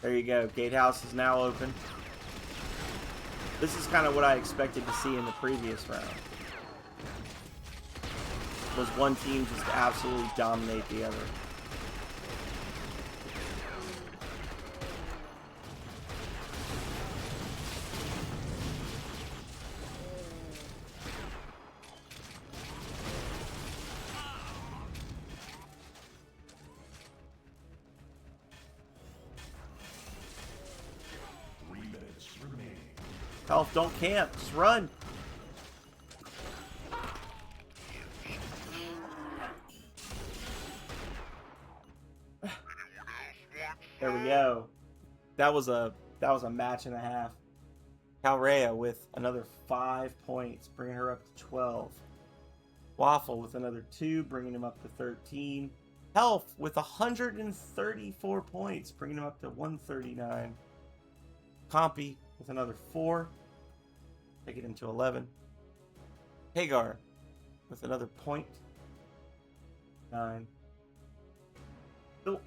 There you go. Gatehouse is now open. This is kind of what I expected to see in the previous round. Was one team just absolutely dominate the other. Health, don't camp. Just run. There we go. That was a match and a half. Calrea with another 5 points, bringing her up to 12. Waffle with another 2, bringing him up to 13. Health with 134 points, bringing him up to 139. Compy with another 4. Taking him to 11. Hagar with another point. 9. Philp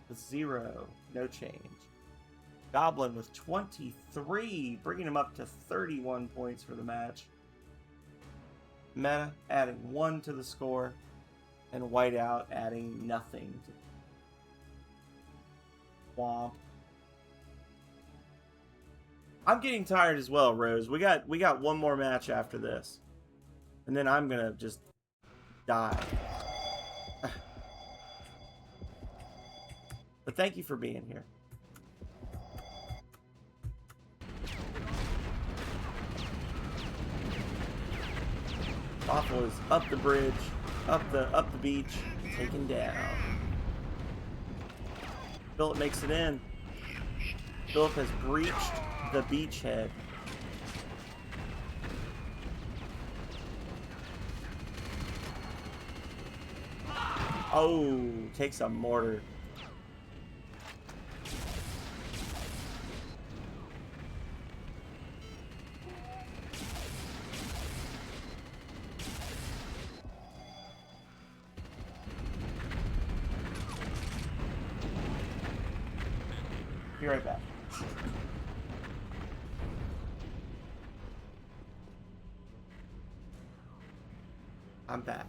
with 0. No change. Goblin with 23, bringing him up to 31 points for the match. Meta adding 1 to the score. And Whiteout adding nothing to Womp. I'm getting tired as well, Rose. We got one more match after this. And then I'm gonna just die. But thank you for being here. Waffle is up the bridge, up the beach, taken down. Philip makes it in. Philip has breached the beachhead. Oh, takes a mortar. Be right back. I'm back.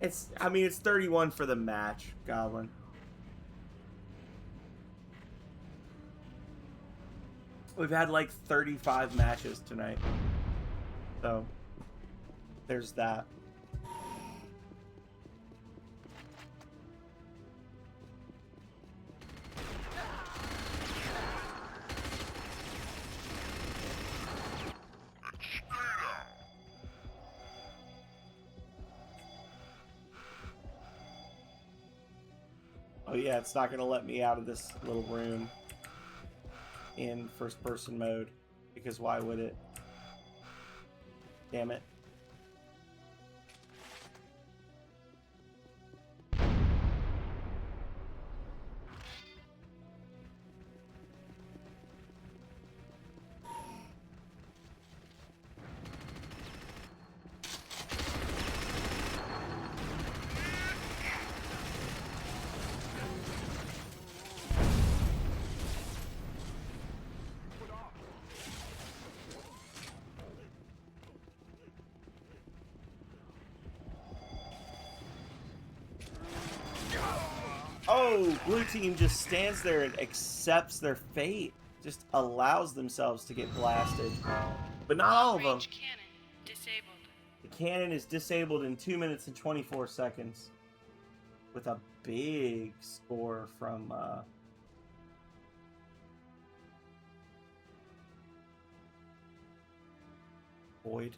It's 31 for the match, Goblin. We've had like 35 matches tonight. So, there's that. Oh yeah, it's not gonna let me out of this little room. in first-person mode, because why would it? Damn it. Oh, blue team just stands there and accepts their fate. Just allows themselves to get blasted. But not all of them. Cannon disabled. The cannon is disabled in 2 minutes and 24 seconds. With a big score from Void.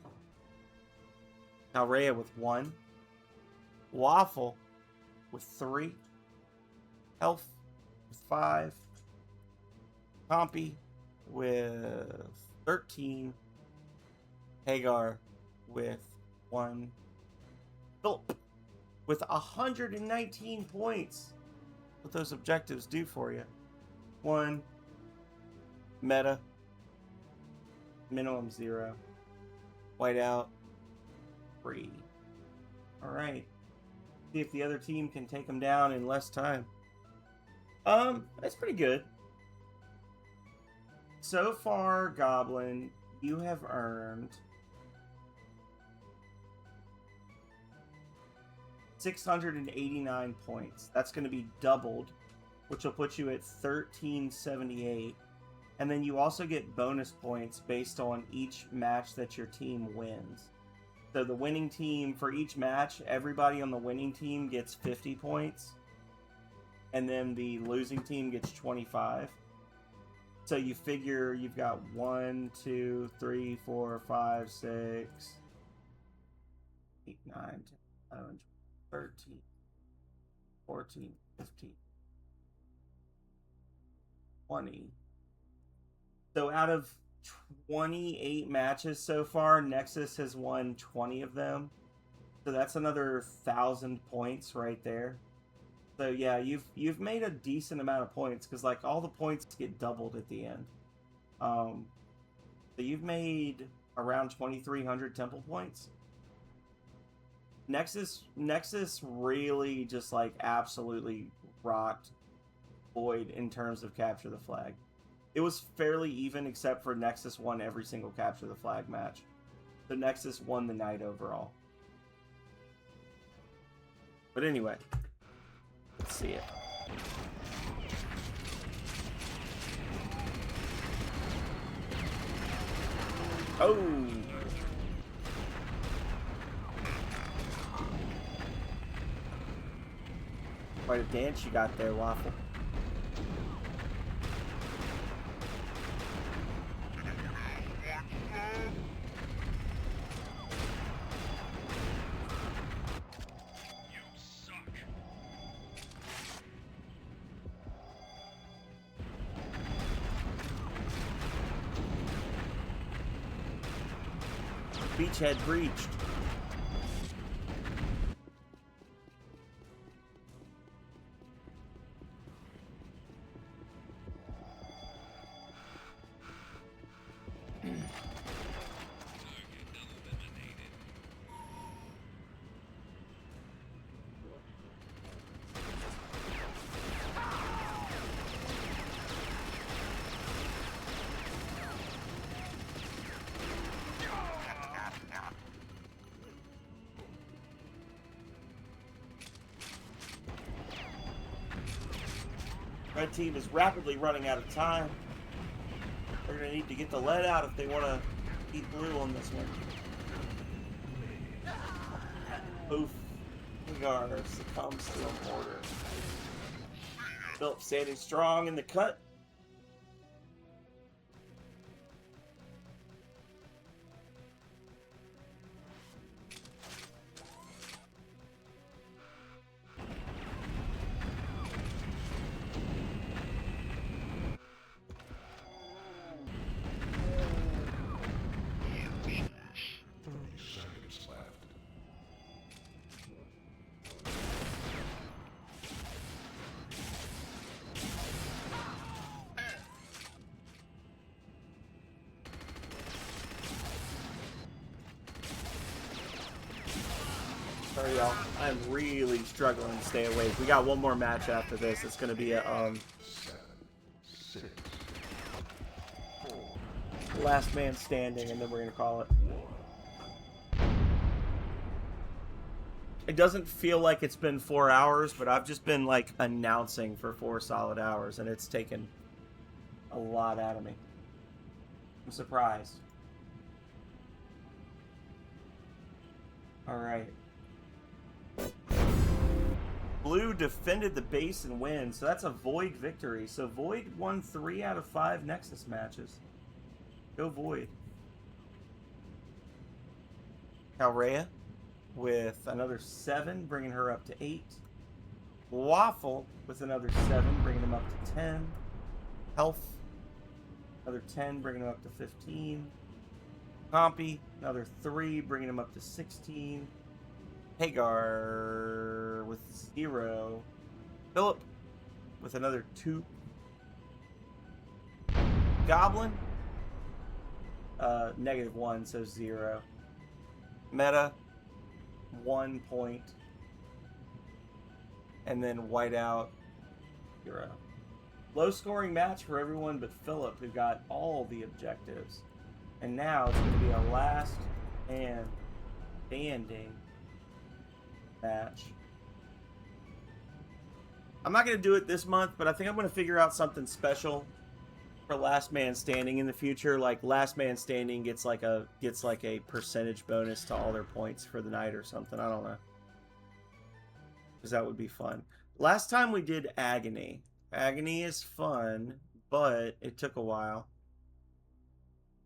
Now Rhea with 1. Waffle with 3. Elf with 5. Pompey with 13. Hagar with 1. Philip with 119 points. What those objectives do for you. 1. Meta. Minimum 0. Whiteout. 3. Alright. See if the other team can take them down in less time. That's pretty good. So far, Goblin, you have earned 689 points. That's going to be doubled, which will put you at 1378. And then you also get bonus points based on each match that your team wins. So the winning team, for each match, everybody on the winning team gets 50 points. And then the losing team gets 25. So you figure you've got 1, 2, 3, 4, 5, 6, 8, 9, 10, 11, 13, 14, 15, 20. So out of 28 matches so far, Nexus has won 20 of them. So that's another 1,000 points right there. So yeah, you've made a decent amount of points, because like all the points get doubled at the end. So you've made around 2,300 temple points. Nexus really just like absolutely rocked Void in terms of capture the flag. It was fairly even, except for Nexus won every single capture the flag match. So Nexus won the night overall. But anyway, let's see it. Oh! Quite a dance you got there, Waffle. Beachhead breached. Red team is rapidly running out of time. They're going to need to get the lead out if they want to beat blue on this one. Oof. Hagar succumbs to a mortar. Philip standing strong in the cut. Sorry, y'all. I'm really struggling to stay awake. We got one more match after this. It's gonna be a 7, 6, 4, last man standing, and then we're gonna call it. It doesn't feel like it's been 4 hours, but I've just been like announcing for 4 solid hours, and it's taken a lot out of me. I'm surprised. All right. Blue defended the base and wins, so that's a Void victory. So Void won 3 out of 5 Nexus matches. Go Void. Calrea with another 7, bringing her up to 8. Waffle with another 7, bringing him up to 10. Health, another 10, bringing him up to 15. Compy, another 3, bringing him up to 16. Hagar with 0. Philip with another 2. Goblin, -1, so 0. Meta, 1 point. And then Whiteout, 0. Low scoring match for everyone but Philip, who got all the objectives. And now it's going to be a last man standing match. I'm not going to do it this month, but I think I'm going to figure out something special for last man standing in the future. Like last man standing gets like a percentage bonus to all their points for the night or something. I don't know, because that would be fun. Last time we did Agony. Agony is fun, but it took a while.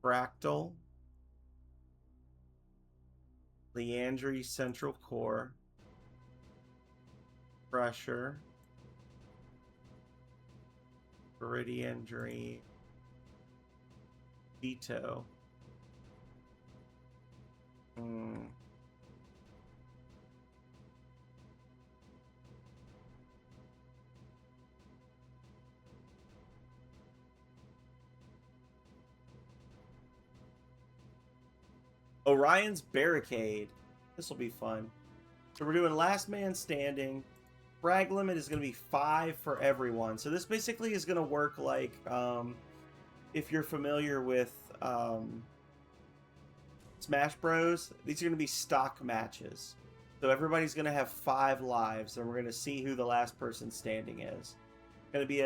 Fractal, Leandry Central Core, Pressure, Viridian Dream, Veto. Orion's Barricade. This will be fun. So we're doing last man standing. Frag limit is going to be 5 for everyone. So this basically is going to work like if you're familiar with Smash Bros. These are going to be stock matches. So everybody's going to have 5 lives, and we're going to see who the last person standing is. It's going to be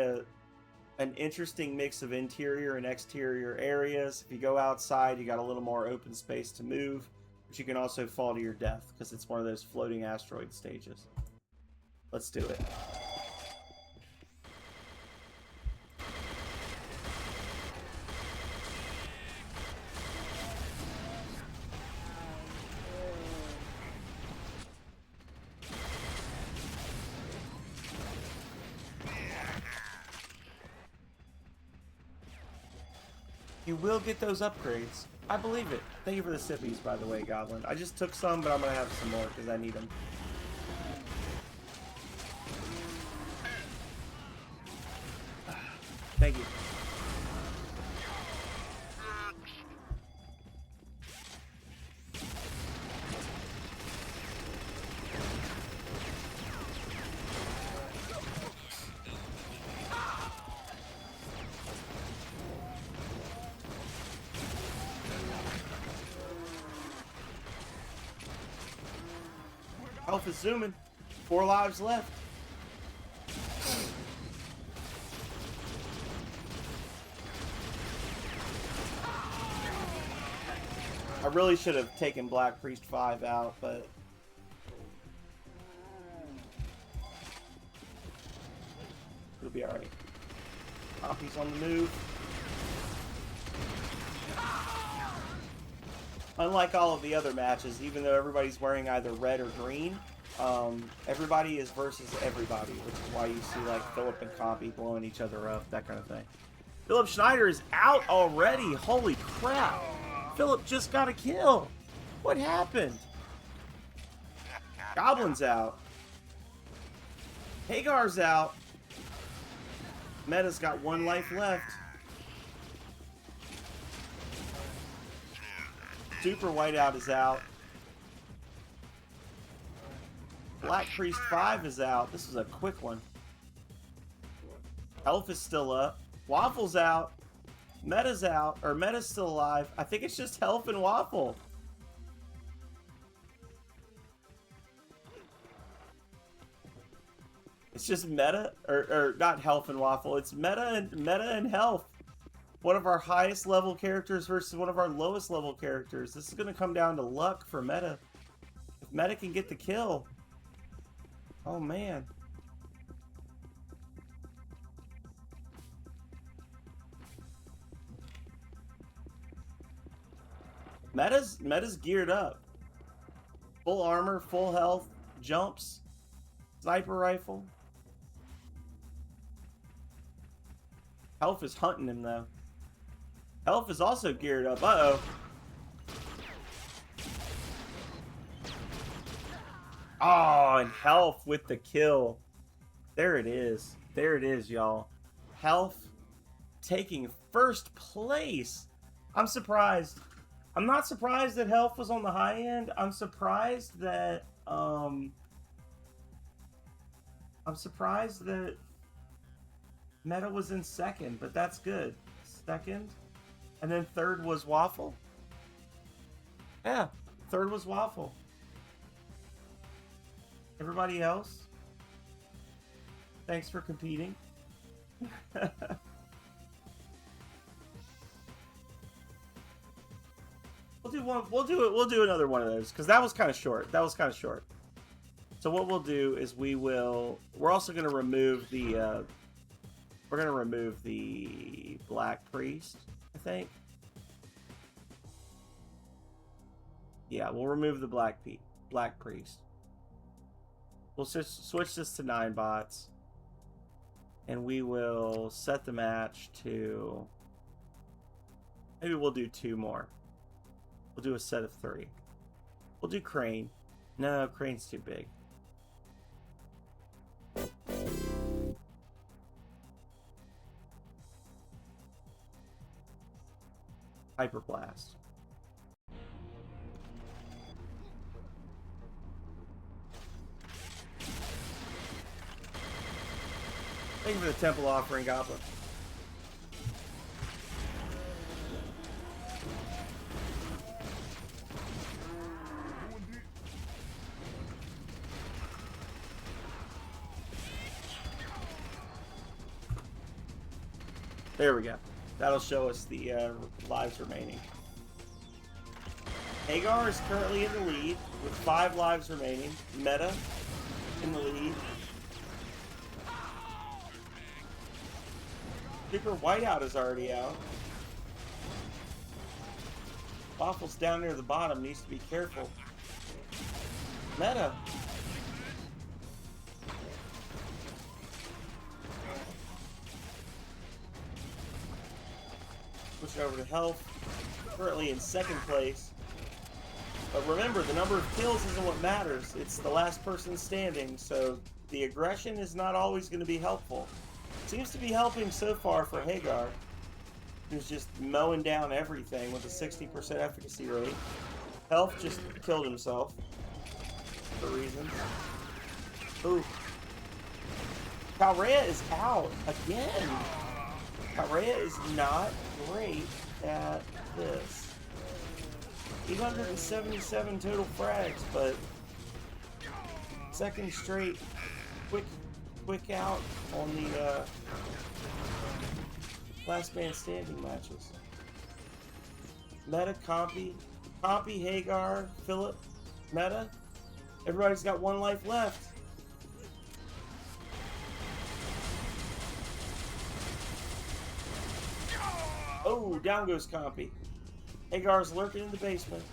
an interesting mix of interior and exterior areas. If you go outside, you got a little more open space to move, but you can also fall to your death because it's one of those floating asteroid stages. Let's do it. You will get those upgrades. I believe it. Thank you for the sippies, by the way, Goblin. I just took some, but I'm going to have some more because I need them. Thank you. Health is zooming. 4 lives left. I really should have taken Black Priest 5 out, but it'll be alright. Poppy's on the move. Unlike all of the other matches, even though everybody's wearing either red or green, everybody is versus everybody, which is why you see like Philip and Compy blowing each other up, that kind of thing. Philip Schneider is out already. Holy crap. Philip just got a kill. What happened? Goblin's out. Hagar's out. Meta's got 1 life left. Super Whiteout is out. Black Priest 5 is out. This is a quick one. Health is still up. Waffle's out. Meta's out. Or Meta's still alive. I think it's just Health and Waffle. It's just Meta, or not Health and Waffle. It's Meta and Health. One of our highest level characters versus one of our lowest level characters. This is going to come down to luck for Meta. If Meta can get the kill. Oh, man. Meta's geared up. Full armor, full health, jumps, sniper rifle. Health is hunting him, though. Health is also geared up. Uh-oh. Oh, and Health with the kill. There it is. There it is, y'all. Health taking first place. I'm surprised. I'm not surprised that Health was on the high end. I'm surprised that Meta was in second, but that's good. Second. And then third was Waffle. Yeah, third was Waffle. Everybody else, thanks for competing. We'll do another one of those because that was kind of short. So what we'll do is we're also going to remove the Black Priest, I think. Yeah, we'll remove the Black Priest. We'll switch this to 9 bots. And we will set the match to... Maybe we'll do 2 more. We'll do a set of 3. We'll do Crane. No, Crane's too big. Hyper Blast. Thank you for the temple offering, Goblin. There we go. That'll show us the lives remaining. Hagar is currently in the lead with 5 lives remaining. Meta in the lead. Super Whiteout is already out. Waffle's down near the bottom, needs to be careful. Meta. Switching over to Health. Currently in second place. But remember, the number of kills isn't what matters. It's the last person standing, so the aggression is not always going to be helpful. Seems to be helping so far for Hagar, who's just mowing down everything with a 60% efficacy rate. Health just killed himself for reasons. Ooh. Calrea is out again. Calrea is not great at this. 877 total frags, but second straight quick out on the last man standing matches. Meta, Compy, Hagar, Philip, Meta. Everybody's got 1 life left. Oh, down goes Compy. Hagar's lurking in the basement.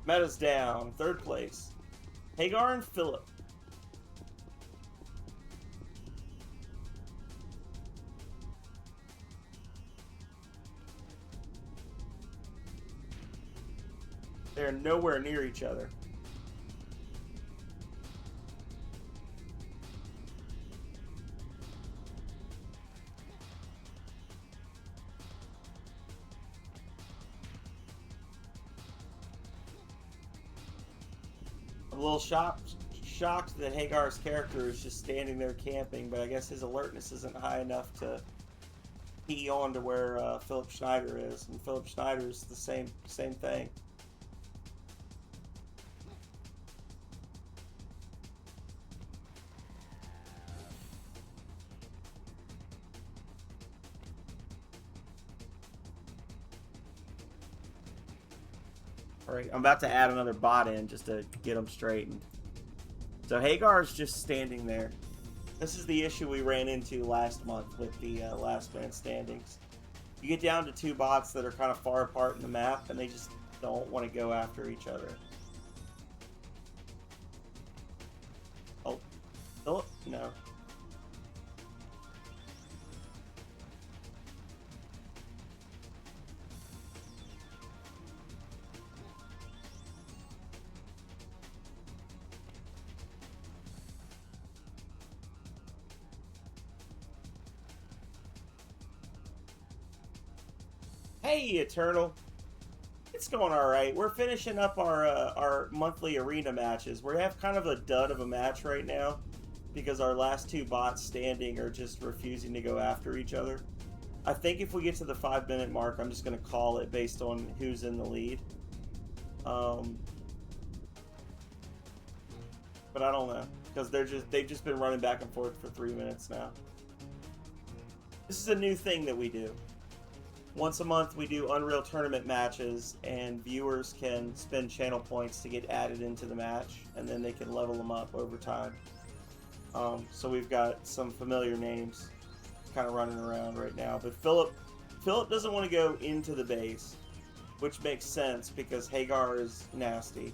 Meta's down. 3rd place. Hagar and Philip. They're nowhere near each other. little shocked that Hagar's character is just standing there camping, but I guess his alertness isn't high enough to key on to where Philip Schneider is, and Philip Schneider's the same thing. Alright, I'm about to add another bot in just to get them straightened. So Hagar's just standing there. This is the issue we ran into last month with the Last Man Standings. You get down to two bots that are kind of far apart in the map, and they just don't want to go after each other. Oh, Philip? No. Hey, Eternal. It's going all right. We're finishing up our monthly arena matches. We have kind of a dud of a match right now because our last two bots standing are just refusing to go after each other. I think if we get to the 5-minute mark, I'm just going to call it based on who's in the lead. But I don't know because they've just been running back and forth for 3 minutes now. This is a new thing that we do. Once a month, we do Unreal Tournament matches, and viewers can spend channel points to get added into the match, and then they can level them up over time. So we've got some familiar names kind of running around right now. But Philip doesn't want to go into the base, which makes sense because Hagar is nasty.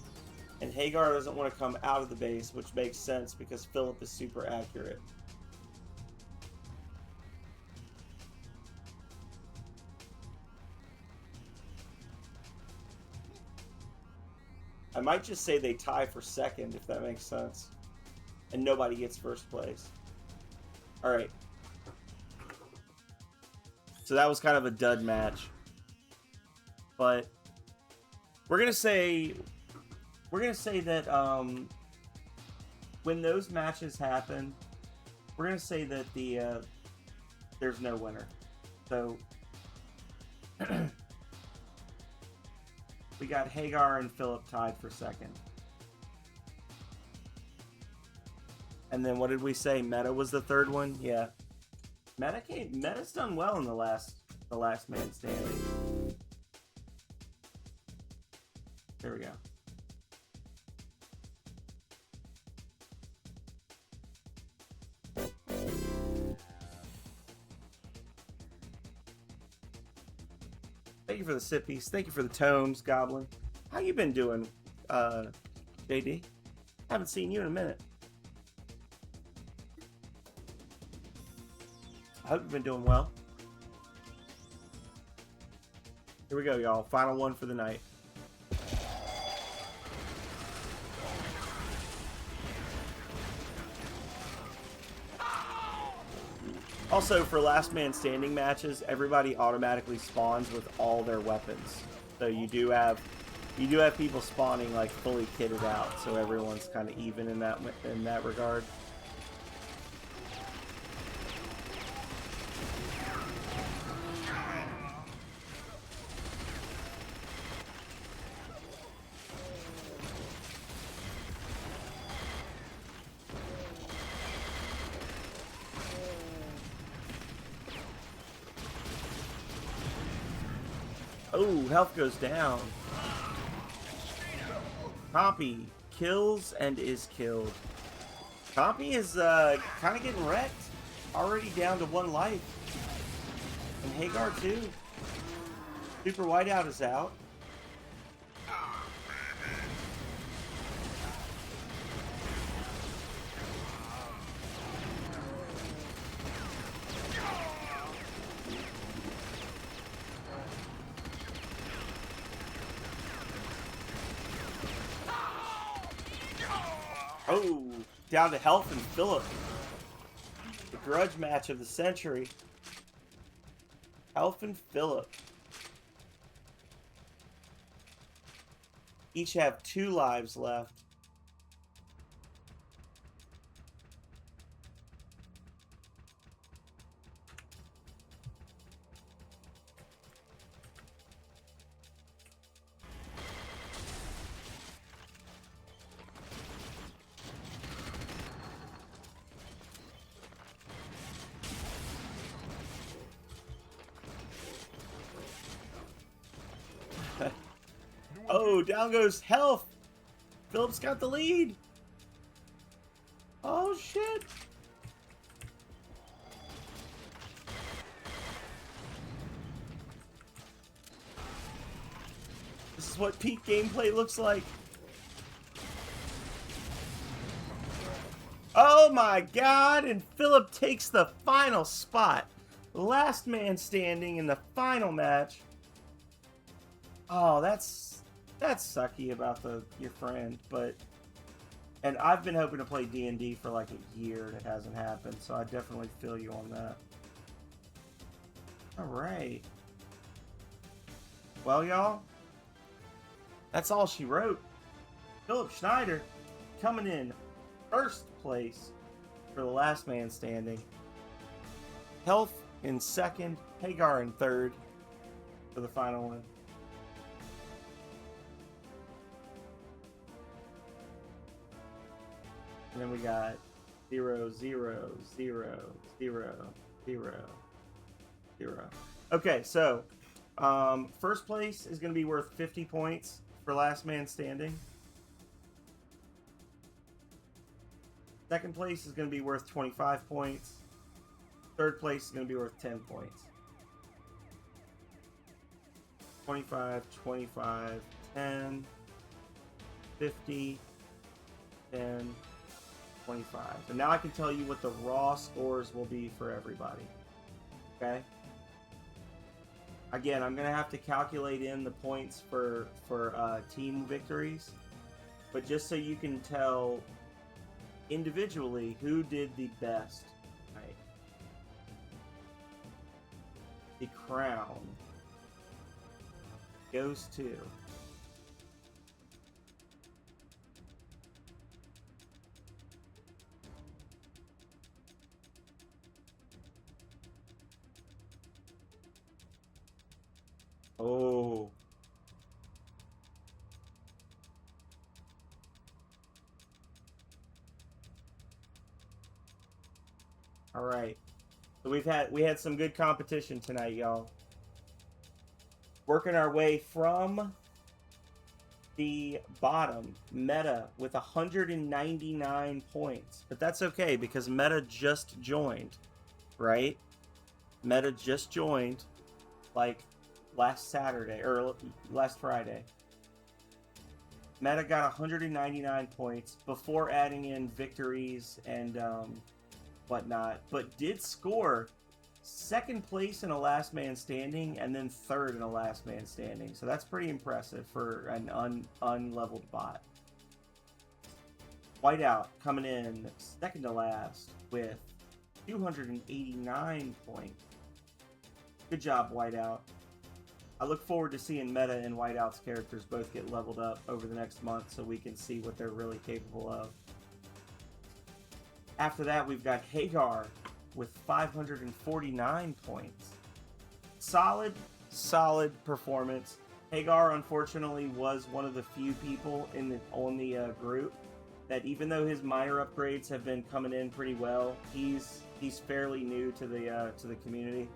And Hagar doesn't want to come out of the base, which makes sense because Philip is super accurate. I might just say they tie for second, if that makes sense. And nobody gets first place. Alright. So that was kind of a dud match. But we're gonna say that when those matches happen, we're gonna say that there's no winner. So we got Hagar and Philip tied for second. And then what did we say? Meta was the third one? Yeah. Meta's done well in the last man standing. There we go. Thank you for the sippies. Thank you for the tomes, Goblin. How you been doing, JD? Haven't seen you in a minute. I hope you've been doing well. Here we go, y'all. Final one for the night. Also, for last man standing matches, everybody automatically spawns with all their weapons. So you do have people spawning like fully kitted out, so everyone's kind of even in that regard. Oh, health goes down. Compy kills and is killed. Compy is kind of getting wrecked. Already down to 1 life. And Hagar too. Super Whiteout is out. Oh, down to health and Philip. The grudge match of the century. Health and Philip. Each have 2 lives left. Oh, down goes Health. Philip's got the lead. Oh, shit. This is what peak gameplay looks like. Oh my god, and Philip takes the final spot. Last man standing in the final match. Oh, that's sucky about your friend, but... And I've been hoping to play D&D for like a year and it hasn't happened, so I definitely feel you on that. Alright. Well, y'all, that's all she wrote. Philip Schneider coming in first place for the last man standing. Health in second. Hagar in third for the final one. And then we got 0, 0, 0, 0, 0, 0. Okay, so first place is going to be worth 50 points for last man standing. Second place is going to be worth 25 points. Third place is going to be worth 10 points. 25, 25, 10, 50, 10, 25. And now I can tell you what the raw scores will be for everybody. Okay? Again, I'm going to have to calculate in the points for team victories. But just so you can tell individually who did the best. Right? The crown goes to... Oh. All right. So we had some good competition tonight, y'all. Working our way from the bottom, Meta with 199 points. But that's okay because Meta just joined, right? Meta just joined like last Saturday or last Friday. Meta got 199 points before adding in victories and whatnot, but did score second place in a last man standing and then third in a last man standing. So that's pretty impressive for an unleveled bot. Whiteout coming in second to last with 289 points. Good job, Whiteout. I look forward to seeing Meta and Whiteout's characters both get leveled up over the next month so we can see what they're really capable of. After that, we've got Hagar with 549 points. Solid performance. Hagar, unfortunately, was one of the few people on the group that, even though his minor upgrades have been coming in pretty well, he's fairly new to the community.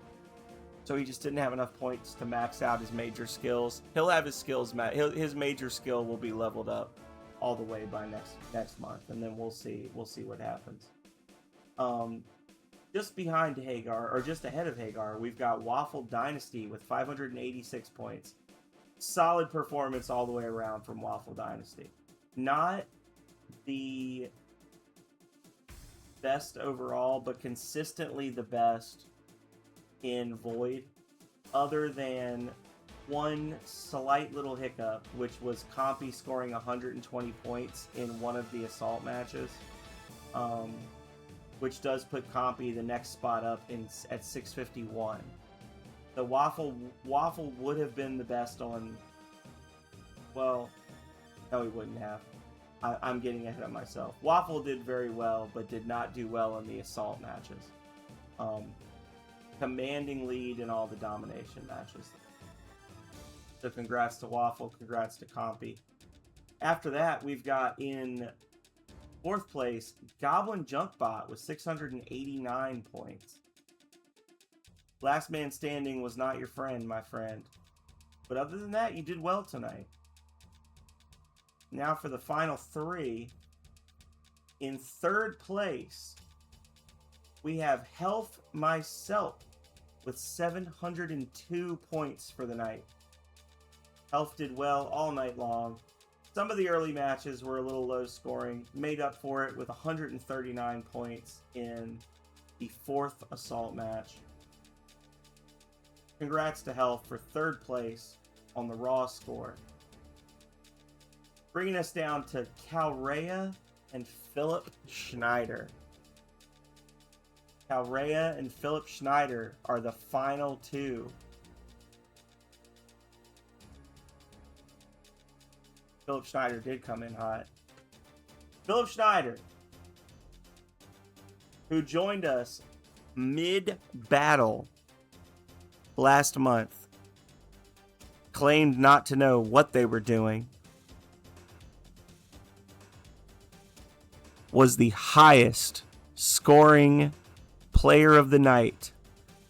So he just didn't have enough points to max out his major skills. He'll have his skills his major skill will be leveled up all the way by next month, and then we'll see what happens. Just behind Hagar, or just ahead of Hagar, we've got Waffle Dynasty with 586 points. Solid performance all the way around from Waffle Dynasty. Not the best overall, but consistently the best in Void, other than one slight little hiccup, which was Compy scoring 120 points in one of the assault matches, which does put Compy the next spot up at 651. The Waffle would have been the best on... Well, no, he wouldn't have. I'm getting ahead of myself. Waffle did very well, but did not do well in the assault matches. Commanding lead in all the domination matches. So congrats to Waffle, congrats to Compy. After that, we've got in fourth place, Goblin Junkbot with 689 points. Last man standing was not your friend, my friend. But other than that, you did well tonight. Now for the final three. In third place, we have Health Myself with 702 points for the night. Health did well all night long. Some of the early matches were a little low scoring, made up for it with 139 points in the fourth assault match. Congrats to Health for third place on the raw score. Bringing us down to Calrea and Philip Schneider. Calrea and Philip Schneider are the final two. Philip Schneider did come in hot. Philip Schneider, who joined us mid-battle last month, claimed not to know what they were doing, was the highest scoring player of the night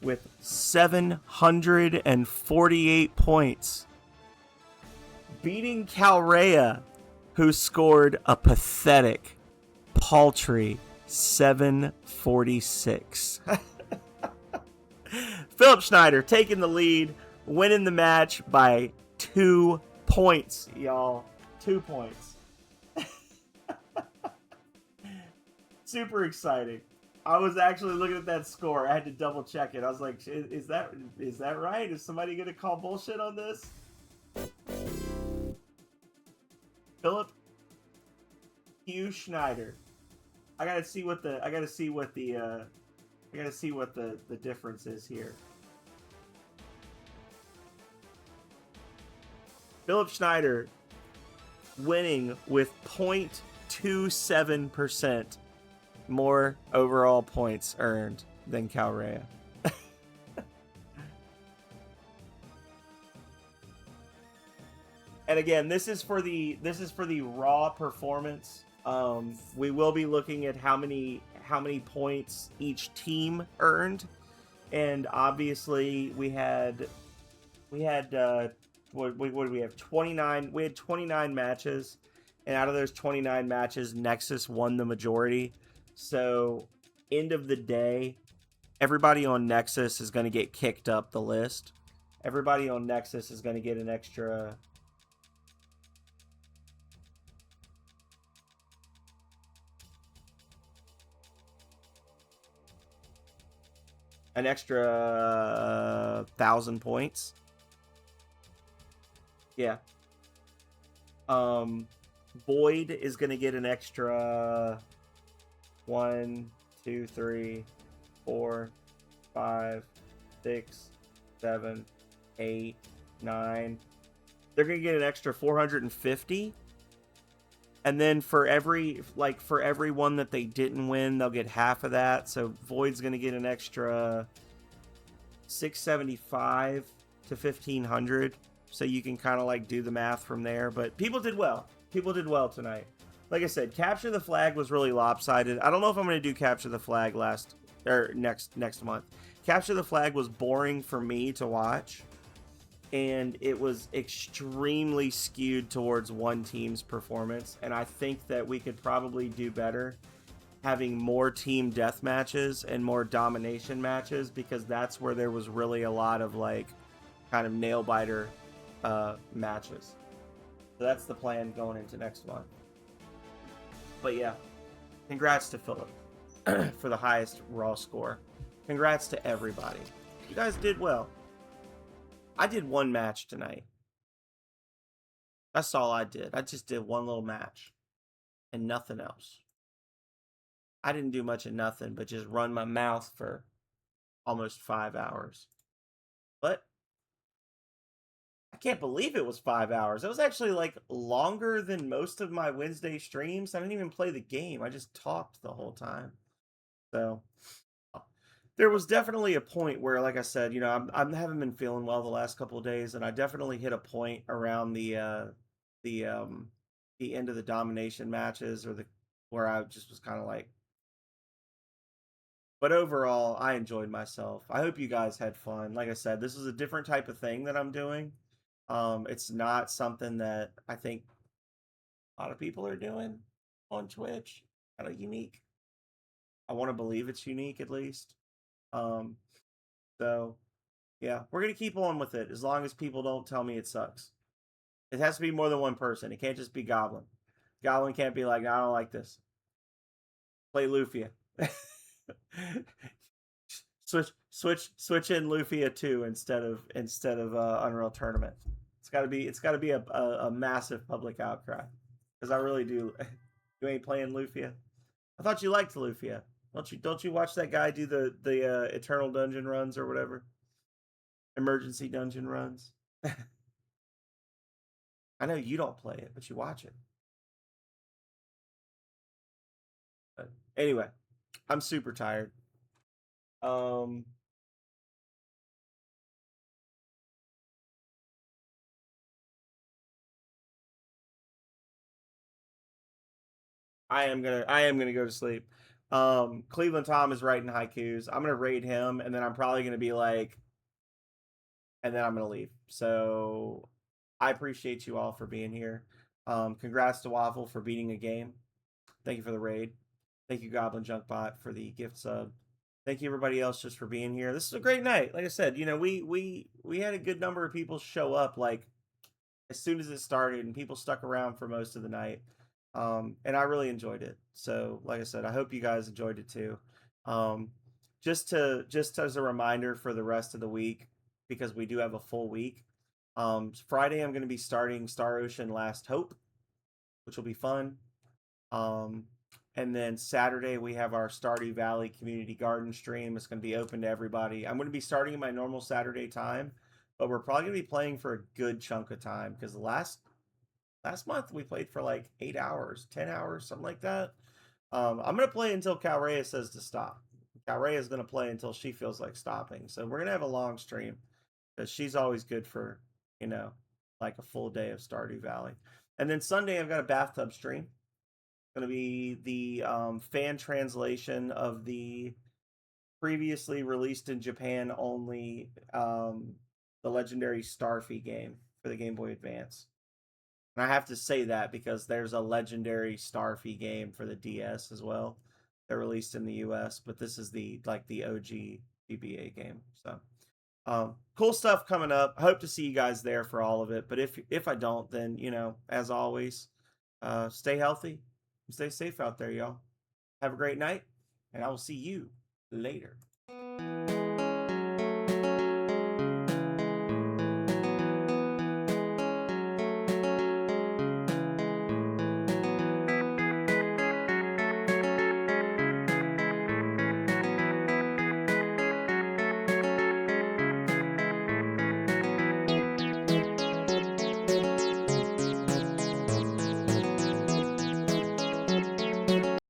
with 748 points, beating Calrea, who scored a pathetic, paltry 746. Philip Schneider taking the lead, winning the match by 2 points, y'all. 2 points. Super exciting. I was actually looking at that score. I had to double check it. I was like, is that right? Is somebody going to call bullshit on this? Philip Hugh Schneider. I gotta see what the difference is here. Philip Schneider winning with 0.27% more overall points earned than Calrea. And again, this is for the raw performance. We will be looking at how many points each team earned, and obviously we had what did we have? 29. We had 29 matches, and out of those 29 matches, Nexus won the majority. So, end of the day, everybody on Nexus is going to get kicked up the list. Everybody on Nexus is going to get an extra. An extra 1,000 points. Yeah. Void is going to get an extra 1, 2, 3, 4, 5, 6, 7, 8, 9. They're going to get an extra 450. And then for every one that they didn't win, they'll get half of that. So Void's going to get an extra 675 to 1,500. So you can kind of like do the math from there. But people did well. People did well tonight. Like I said, Capture the Flag was really lopsided. I don't know if I'm going to do Capture the Flag next month. Capture the Flag was boring for me to watch. And it was extremely skewed towards one team's performance. And I think that we could probably do better having more team death matches and more domination matches, because that's where there was really a lot of like kind of nail biter matches. So that's the plan going into next month. But yeah, congrats to Philip for the highest raw score. Congrats to everybody. You guys did well. I did one match tonight. That's all I did. I just did one little match and nothing else. I didn't do much of nothing but just run my mouth for almost 5 hours. But I can't believe it was 5 hours. It was actually like longer than most of my Wednesday streams. I didn't even play the game. I just talked the whole time. So there was definitely a point where, like I said, you know, I haven't been feeling well the last couple of days, and I definitely hit a point around the end of the domination matches, or where I just was kind of like. But overall, I enjoyed myself. I hope you guys had fun. Like I said, this is a different type of thing that I'm doing. It's not something that I think a lot of people are doing on Twitch. Kind of unique. I want to believe it's unique at least. So yeah, we're gonna keep on with it as long as people don't tell me it sucks. It has to be more than one person. It can't just be Goblin. Goblin can't be like, I don't like this. Play Lufia. switch in Lufia 2 instead of Unreal Tournament. It's gotta be a massive public outcry. Because I really do. You ain't playing Lufia? I thought you liked Lufia. Don't you watch that guy do the Eternal Dungeon runs or whatever? Emergency dungeon runs. I know you don't play it, but you watch it. But anyway, I'm super tired. I am gonna go to sleep. Cleveland Tom is writing haikus. I'm gonna raid him, and then I'm probably gonna be like, and then I'm gonna leave. So I appreciate you all for being here. Congrats to Waffle for beating a game. Thank you for the raid. Thank you, Goblin Junkbot, for the gift sub. Thank you, everybody else, just for being here. This is a great night. Like I said, you know, we had a good number of people show up like as soon as it started, and people stuck around for most of the night. And I really enjoyed it. So, like I said, I hope you guys enjoyed it too. Just as a reminder for the rest of the week, because we do have a full week. Friday, I'm going to be starting Star Ocean Last Hope, which will be fun. And then Saturday, we have our Stardew Valley Community Garden stream. It's going to be open to everybody. I'm going to be starting my normal Saturday time, but we're probably going to be playing for a good chunk of time because last month we played for like 8 hours, 10 hours, something like that. I'm going to play until Calrea says to stop. Calrea is going to play until she feels like stopping. So we're going to have a long stream because she's always good for, you know, like a full day of Stardew Valley. And then Sunday, I've got a bathtub stream. It's going to be the fan translation of the previously released in Japan only the legendary Starfy game for the Game Boy Advance. And I have to say that because there's a legendary Starfy game for the DS as well. They're released in the US, but this is the OG GBA game. So cool stuff coming up. I hope to see you guys there for all of it. But if I don't, then, you know, as always, stay healthy and stay safe out there, y'all. Have a great night, and I will see you later.